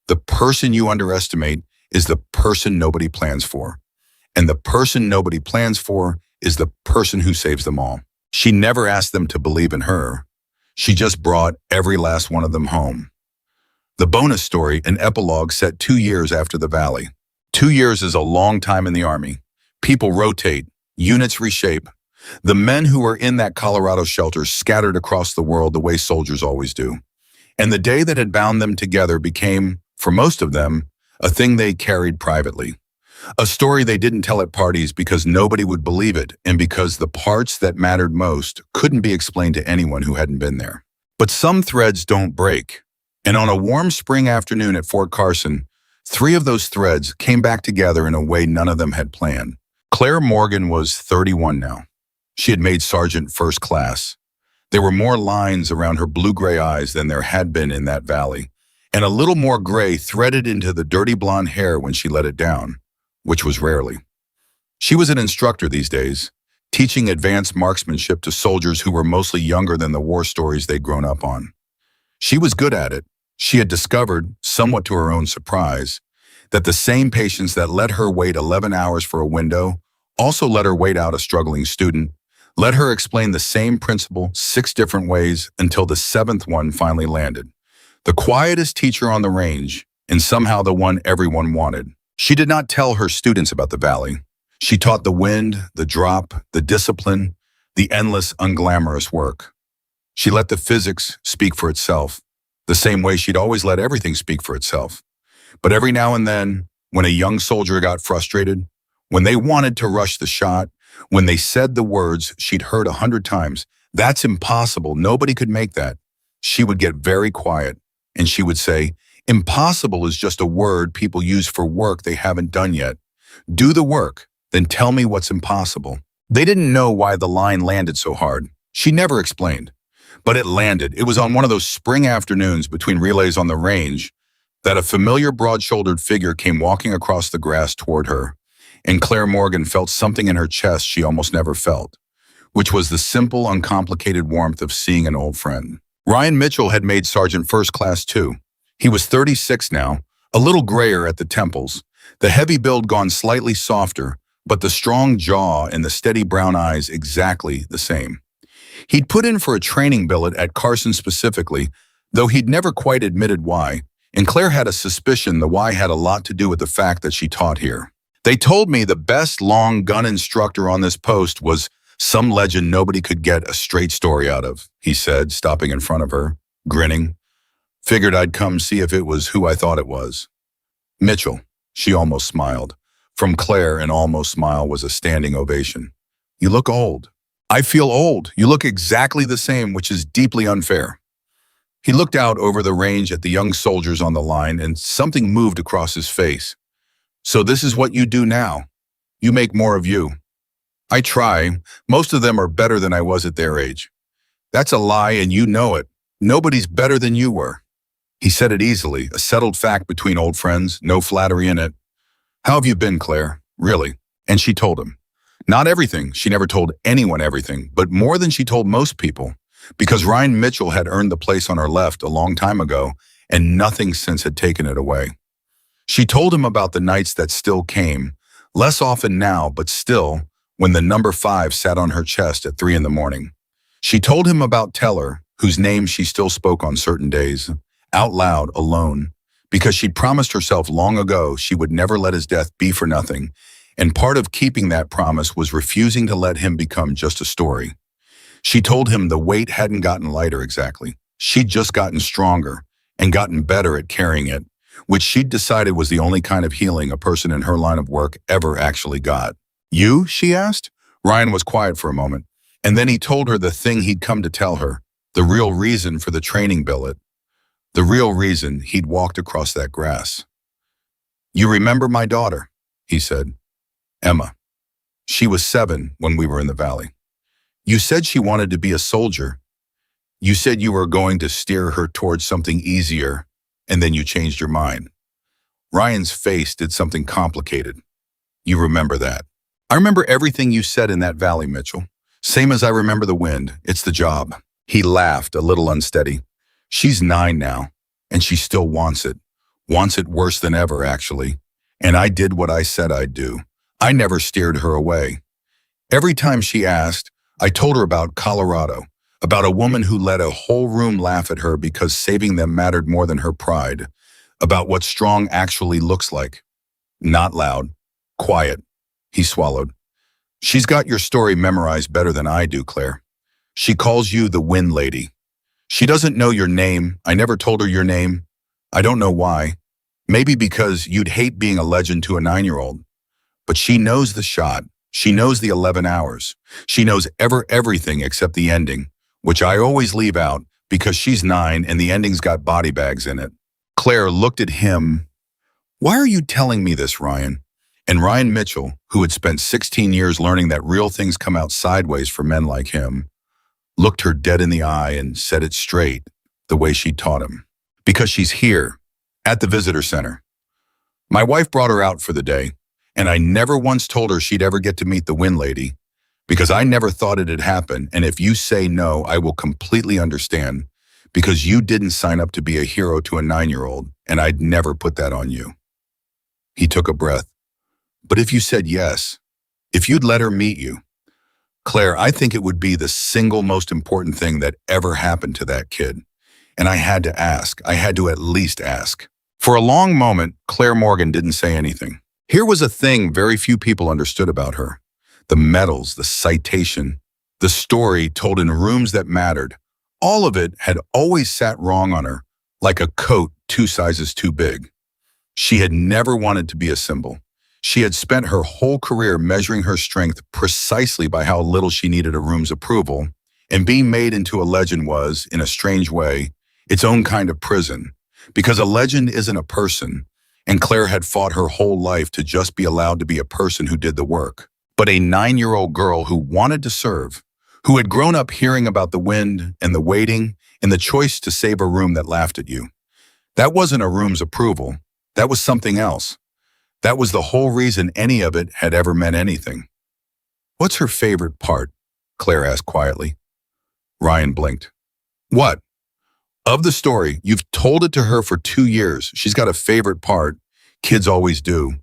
The person you underestimate is the person nobody plans for. And the person nobody plans for is the person who saves them all. She never asked them to believe in her. She just brought every last one of them home. The bonus story, an epilogue set 2 years after the Valley. 2 years is a long time in the Army. People rotate, units reshape. The men who were in that Colorado shelter scattered across the world the way soldiers always do. And the day that had bound them together became, for most of them, a thing they carried privately. A story they didn't tell at parties because nobody would believe it and because the parts that mattered most couldn't be explained to anyone who hadn't been there. But some threads don't break. And on a warm spring afternoon at Fort Carson, 3 of those threads came back together in a way none of them had planned. Claire Morgan was 31 now. She had made Sergeant First Class. There were more lines around her blue-gray eyes than there had been in that valley, and a little more gray threaded into the dirty blonde hair when she let it down, which was rarely. She was an instructor these days, teaching advanced marksmanship to soldiers who were mostly younger than the war stories they'd grown up on. She was good at it. She had discovered, somewhat to her own surprise, that the same patience that let her wait 11 hours for a window also let her wait out a struggling student, let her explain the same principle 6 different ways until the 7th one finally landed. The quietest teacher on the range, and somehow the one everyone wanted. She did not tell her students about the valley. She taught the wind, the drop, the discipline, the endless, unglamorous work. She let the physics speak for itself, the same way she'd always let everything speak for itself. But every now and then, when a young soldier got frustrated, when they wanted to rush the shot, when they said the words she'd heard 100 times, "That's impossible, nobody could make that," she would get very quiet, and she would say, "Impossible is just a word people use for work they haven't done yet. Do the work, then tell me what's impossible." They didn't know why the line landed so hard. She never explained. But it landed. It was on one of those spring afternoons between relays on the range that a familiar broad-shouldered figure came walking across the grass toward her, and Claire Morgan felt something in her chest she almost never felt, which was the simple, uncomplicated warmth of seeing an old friend. Ryan Mitchell had made Sergeant First Class too. He was 36 now, a little grayer at the temples, the heavy build gone slightly softer, but the strong jaw and the steady brown eyes exactly the same. He'd put in for a training billet at Carson specifically, though he'd never quite admitted why, and Claire had a suspicion the why had a lot to do with the fact that she taught here. "They told me the best long gun instructor on this post was some legend nobody could get a straight story out of," he said, stopping in front of her, grinning. "Figured I'd come see if it was who I thought it was." "Mitchell," she almost smiled. From Claire, an almost smile was a standing ovation. "You look old." "I feel old. You look exactly the same, which is deeply unfair." He looked out over the range at the young soldiers on the line, and something moved across his face. "So this is what you do now? You make more of you." "I try. Most of them are better than I was at their age." "That's a lie, and you know it. Nobody's better than you were." He said it easily, a settled fact between old friends, no flattery in it. "How have you been, Claire? Really?" And she told him. Not everything. She never told anyone everything, but more than she told most people, because Ryan Mitchell had earned the place on her left a long time ago, and nothing since had taken it away. She told him about the nights that still came, less often now, but still, when the number 5 sat on her chest at 3 in the morning. She told him about Teller, whose name she still spoke on certain days, out loud, alone, because she'd promised herself long ago she would never let his death be for nothing, and part of keeping that promise was refusing to let him become just a story. She told him the weight hadn't gotten lighter exactly. She'd just gotten stronger and gotten better at carrying it, which she'd decided was the only kind of healing a person in her line of work ever actually got. "You?" she asked. Ryan was quiet for a moment, and then he told her the thing he'd come to tell her, the real reason for the training billet, the real reason he'd walked across that grass. "You remember my daughter," he said. "Emma. She was 7 when we were in the valley. You said she wanted to be a soldier. You said you were going to steer her towards something easier, and then you changed your mind." Ryan's face did something complicated. "You remember that." "I remember everything you said in that valley, Mitchell. Same as I remember the wind. It's the job." He laughed, a little unsteady. "She's 9 now, and she still wants it. Wants it worse than ever, actually. And I did what I said I'd do. I never steered her away. Every time she asked, I told her about Colorado, about a woman who let a whole room laugh at her because saving them mattered more than her pride, about what strong actually looks like. Not loud, quiet." He swallowed. "She's got your story memorized better than I do, Claire. She calls you the Wind Lady. She doesn't know your name. I never told her your name. I don't know why. Maybe because you'd hate being a legend to a 9-year-old. But she knows the shot. She knows the 11 hours. She knows everything except the ending, which I always leave out because she's 9 and the ending's got body bags in it." Claire looked at him. "Why are you telling me this, Ryan?" And Ryan Mitchell, who had spent 16 years learning that real things come out sideways for men like him, looked her dead in the eye and said it straight, the way she taught him. "Because she's here, at the visitor center. My wife brought her out for the day, And I never once told her she'd ever get to meet the Wind Lady, because I never thought it'd happen, and if you say no, I will completely understand, because you didn't sign up to be a hero to a 9-year-old, and I'd never put that on you. He took a breath. But if you said yes, if you'd let her meet you, Claire, I think it would be the single most important thing that ever happened to that kid. And I had to ask. I had to at least ask. For a long moment, Claire Morgan didn't say anything. Here was a thing very few people understood about her. The medals, the citation, the story told in rooms that mattered. All of it had always sat wrong on her, like a coat 2 sizes too big. She had never wanted to be a symbol. She had spent her whole career measuring her strength precisely by how little she needed a room's approval, and being made into a legend was, in a strange way, its own kind of prison, because a legend isn't a person, and Claire had fought her whole life to just be allowed to be a person who did the work. But a 9-year-old girl who wanted to serve, who had grown up hearing about the wind and the waiting and the choice to save a room that laughed at you. That wasn't a room's approval. That was something else. That was the whole reason any of it had ever meant anything. What's her favorite part? Claire asked quietly. Ryan blinked. What? Of the story, you've told it to her for 2 years. She's got a favorite part. Kids always do.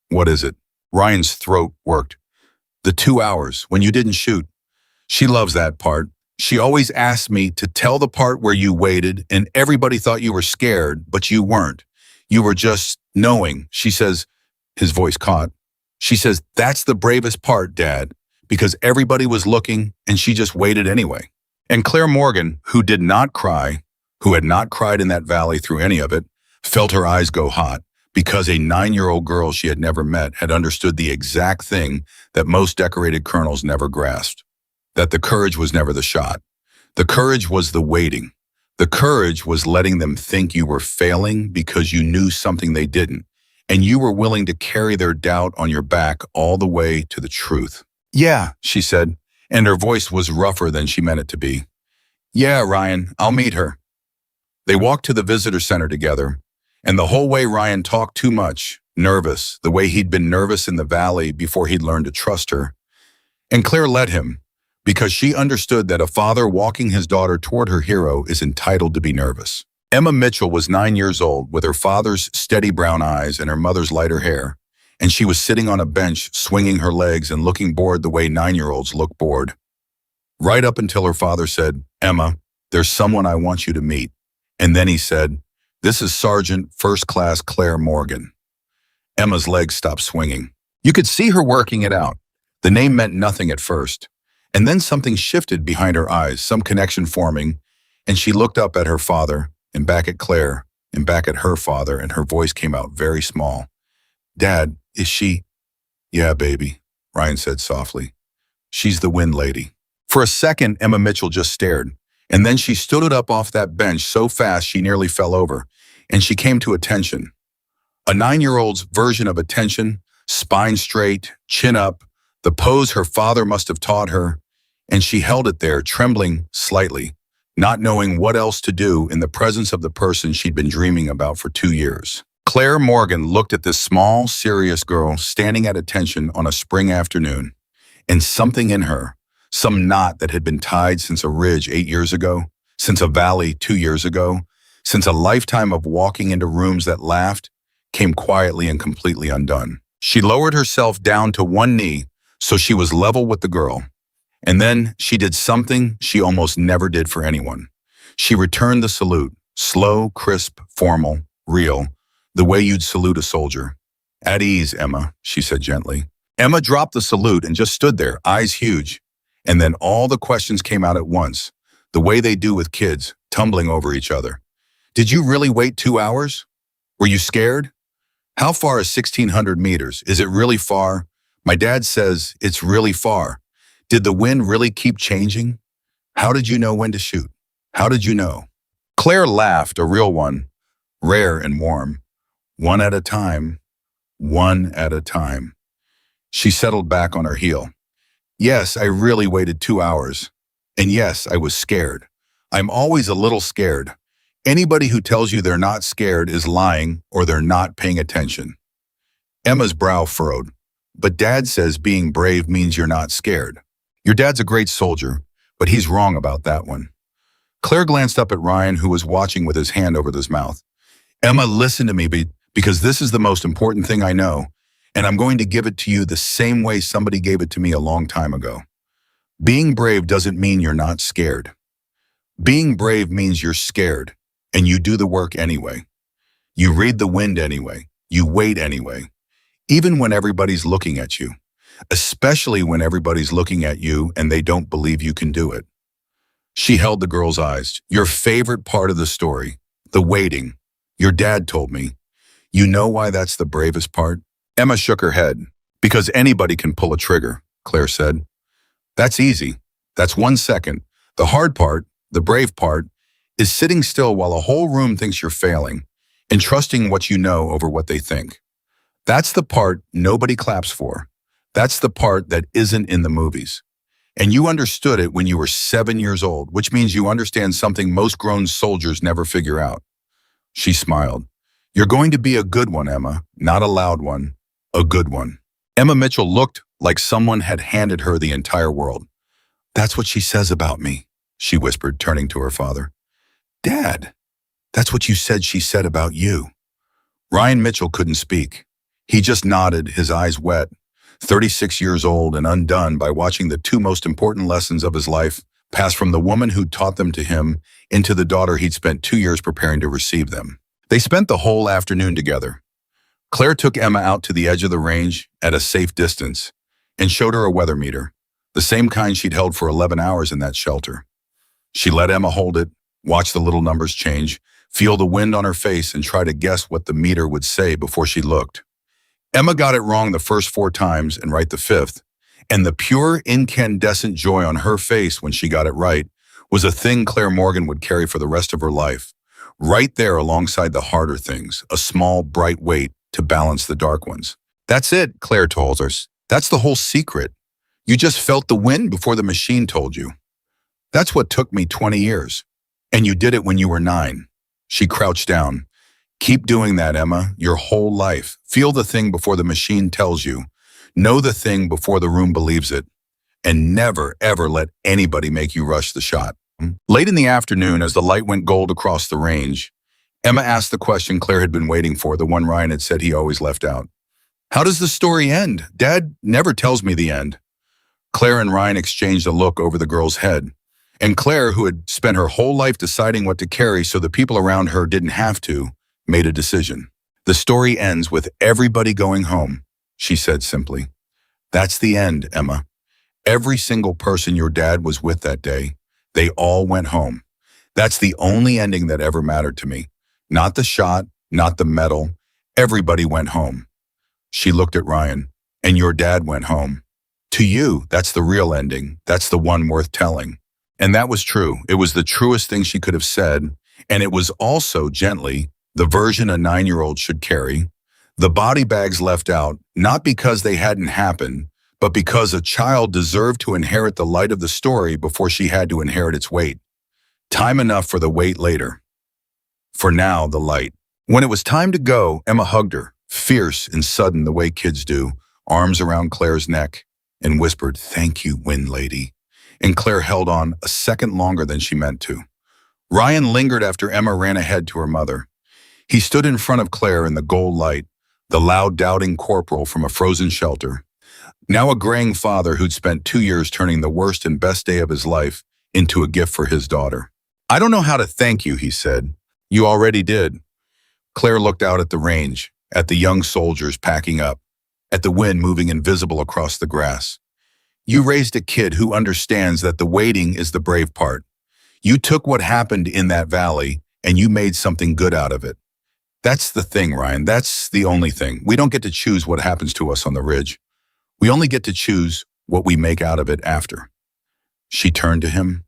What is it? Ryan's throat worked. The 2 hours, when you didn't shoot. She loves that part. She always asked me to tell the part where you waited and everybody thought you were scared, but you weren't. You were just knowing. She says, his voice caught. She says, that's the bravest part, Dad, because everybody was looking and she just waited anyway. And Claire Morgan, who did not cry, who had not cried in that valley through any of it, felt her eyes go hot, because a 9-year-old girl she had never met had understood the exact thing that most decorated colonels never grasped, that the courage was never the shot. The courage was the waiting. The courage was letting them think you were failing because you knew something they didn't, and you were willing to carry their doubt on your back all the way to the truth. Yeah, she said, and her voice was rougher than she meant it to be. Yeah, Ryan, I'll meet her. They walked to the visitor center together, and the whole way Ryan talked too much, nervous, the way he'd been nervous in the valley before he'd learned to trust her. And Claire let him, because she understood that a father walking his daughter toward her hero is entitled to be nervous. Emma Mitchell was 9 years old, with her father's steady brown eyes and her mother's lighter hair, and she was sitting on a bench swinging her legs and looking bored the way 9-year-olds look bored. Right up until her father said, Emma, there's someone I want you to meet. And then he said, this is Sergeant First Class Claire Morgan. Emma's legs stopped swinging. You could see her working it out. The name meant nothing at first. And then something shifted behind her eyes, some connection forming, and she looked up at her father, and back at Claire, and back at her father, and her voice came out very small. Dad, is she? Yeah, baby, Ryan said softly. She's the Wind Lady. For a second, Emma Mitchell just stared, and then she stood up off that bench so fast she nearly fell over, and she came to attention. A 9-year-old's version of attention, spine straight, chin up, the pose her father must have taught her, and she held it there, trembling slightly, not knowing what else to do in the presence of the person she'd been dreaming about for 2 years. Claire Morgan looked at this small, serious girl standing at attention on a spring afternoon, and something in her, some knot that had been tied since a ridge 8 years ago, since a valley 2 years ago, since a lifetime of walking into rooms that laughed, came quietly and completely undone. She lowered herself down to one knee so she was level with the girl. And then she did something she almost never did for anyone. She returned the salute, slow, crisp, formal, real, the way you'd salute a soldier. At ease, Emma, she said gently. Emma dropped the salute and just stood there, eyes huge. And then all the questions came out at once, the way they do with kids, tumbling over each other. Did you really wait 2 hours? Were you scared? How far is 1,600 meters? Is it really far? My dad says it's really far. Did the wind really keep changing? How did you know when to shoot? How did you know? Claire laughed, a real one, rare and warm. One at a time, one at a time. She settled back on her heel. Yes, I really waited 2 hours. And yes, I was scared. I'm always a little scared. Anybody who tells you they're not scared is lying or they're not paying attention. Emma's brow furrowed. But Dad says being brave means you're not scared. Your dad's a great soldier, but he's wrong about that one. Claire glanced up at Ryan, who was watching with his hand over his mouth. Emma, listen to me because this is the most important thing I know, and I'm going to give it to you the same way somebody gave it to me a long time ago. Being brave doesn't mean you're not scared. Being brave means you're scared, and you do the work anyway. You read the wind anyway. You wait anyway. Even when everybody's looking at you. Especially when everybody's looking at you and they don't believe you can do it. She held the girl's eyes. Your favorite part of the story, the waiting. Your dad told me. You know why that's the bravest part? Emma shook her head. Because anybody can pull a trigger, Claire said. That's easy. That's 1 second. The hard part, the brave part, is sitting still while a whole room thinks you're failing and trusting what you know over what they think. That's the part nobody claps for. That's the part that isn't in the movies. And you understood it when you were 7 years old, which means you understand something most grown soldiers never figure out. She smiled. You're going to be a good one, Emma, not a loud one, a good one. Emma Mitchell looked like someone had handed her the entire world. That's what she says about me, she whispered, turning to her father. Dad, that's what you said she said about you. Ryan Mitchell couldn't speak. He just nodded, his eyes wet, 36 years old and undone by watching the two most important lessons of his life pass from the woman who taught them to him into the daughter he'd spent 2 years preparing to receive them. They spent the whole afternoon together. Claire took Emma out to the edge of the range at a safe distance and showed her a weather meter, the same kind she'd held for 11 hours in that shelter. She let Emma hold it, watch the little numbers change, feel the wind on her face, and try to guess what the meter would say before she looked. Emma got it wrong the first 4 times and right the 5th, and the pure incandescent joy on her face when she got it right was a thing Claire Morgan would carry for the rest of her life, right there alongside the harder things, a small, bright weight to balance the dark ones. That's it, Claire told us. That's the whole secret. You just felt the wind before the machine told you. That's what took me 20 years. And you did it when you were 9. She crouched down. Keep doing that, Emma, your whole life. Feel the thing before the machine tells you. Know the thing before the room believes it. And never, ever let anybody make you rush the shot. Late in the afternoon, as the light went gold across the range, Emma asked the question Claire had been waiting for, the one Ryan had said he always left out. How does the story end? Dad never tells me the end. Claire and Ryan exchanged a look over the girl's head. And Claire, who had spent her whole life deciding what to carry so the people around her didn't have to, made a decision. The story ends with everybody going home, she said simply. That's the end, Emma. Every single person your dad was with that day, they all went home. That's the only ending that ever mattered to me. Not the shot, not the medal. Everybody went home. She looked at Ryan. And your dad went home. To you, that's the real ending. That's the one worth telling. And that was true. It was the truest thing she could have said. And it was also, gently, the version a 9-year-old should carry. The body bags left out, not because they hadn't happened, but because a child deserved to inherit the light of the story before she had to inherit its weight. Time enough for the weight later. For now, the light. When it was time to go, Emma hugged her, fierce and sudden the way kids do, arms around Claire's neck, and whispered, "Thank you, Wind Lady." And Claire held on a second longer than she meant to. Ryan lingered after Emma ran ahead to her mother. He stood in front of Claire in the gold light, the loud, doubting corporal from a frozen shelter. Now a graying father who'd spent 2 years turning the worst and best day of his life into a gift for his daughter. "I don't know how to thank you," he said. "You already did." Claire looked out at the range, at the young soldiers packing up, at the wind moving invisible across the grass. You raised a kid who understands that the waiting is the brave part. You took what happened in that valley and you made something good out of it. That's the thing, Ryan. That's the only thing. We don't get to choose what happens to us on the ridge. We only get to choose what we make out of it after. She turned to him.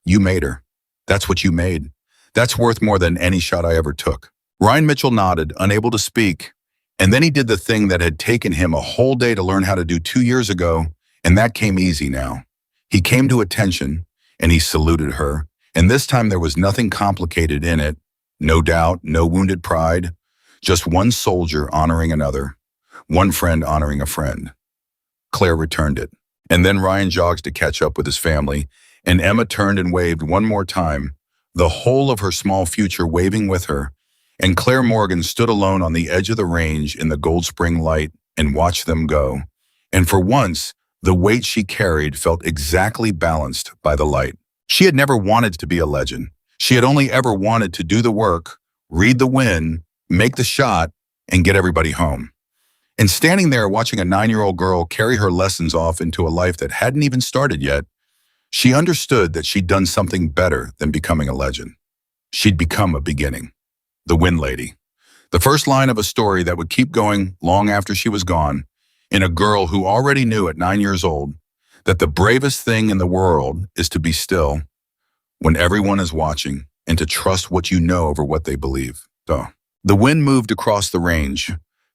You made her. That's what you made. That's worth more than any shot I ever took. Ryan Mitchell nodded, unable to speak, and then he did the thing that had taken him a whole day to learn how to do 2 years ago, and that came easy now. He came to attention, and he saluted her, and this time there was nothing complicated in it. No doubt, no wounded pride, just one soldier honoring another. one friend honoring a friend. Claire returned it. And then Ryan jogs to catch up with his family, and Emma turned and waved one more time, the whole of her small future waving with her, and Claire Morgan stood alone on the edge of the range in the Gold Spring light and watched them go. And for once, the weight she carried felt exactly balanced by the light. She had never wanted to be a legend. She had only ever wanted to do the work, read the win, make the shot, and get everybody home. And standing there watching a 9-year-old girl carry her lessons off into a life that hadn't even started yet, she understood that she'd done something better than becoming a legend. She'd become a beginning. The Win Lady. The first line of a story that would keep going long after she was gone, in a girl who already knew at 9 years old that the bravest thing in the world is to be still when everyone is watching and to trust what you know over what they believe. So, the wind moved across the range.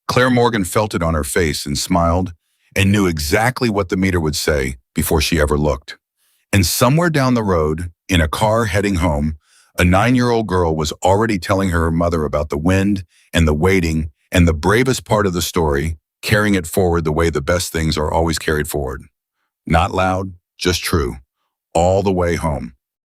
Claire Morgan felt it on her face and smiled and knew exactly what the meter would say before she ever looked. And somewhere down the road, in a car heading home, a 9-year-old girl was already telling her mother about the wind and the waiting and the bravest part of the story, carrying it forward the way the best things are always carried forward. Not loud, just true, all the way home.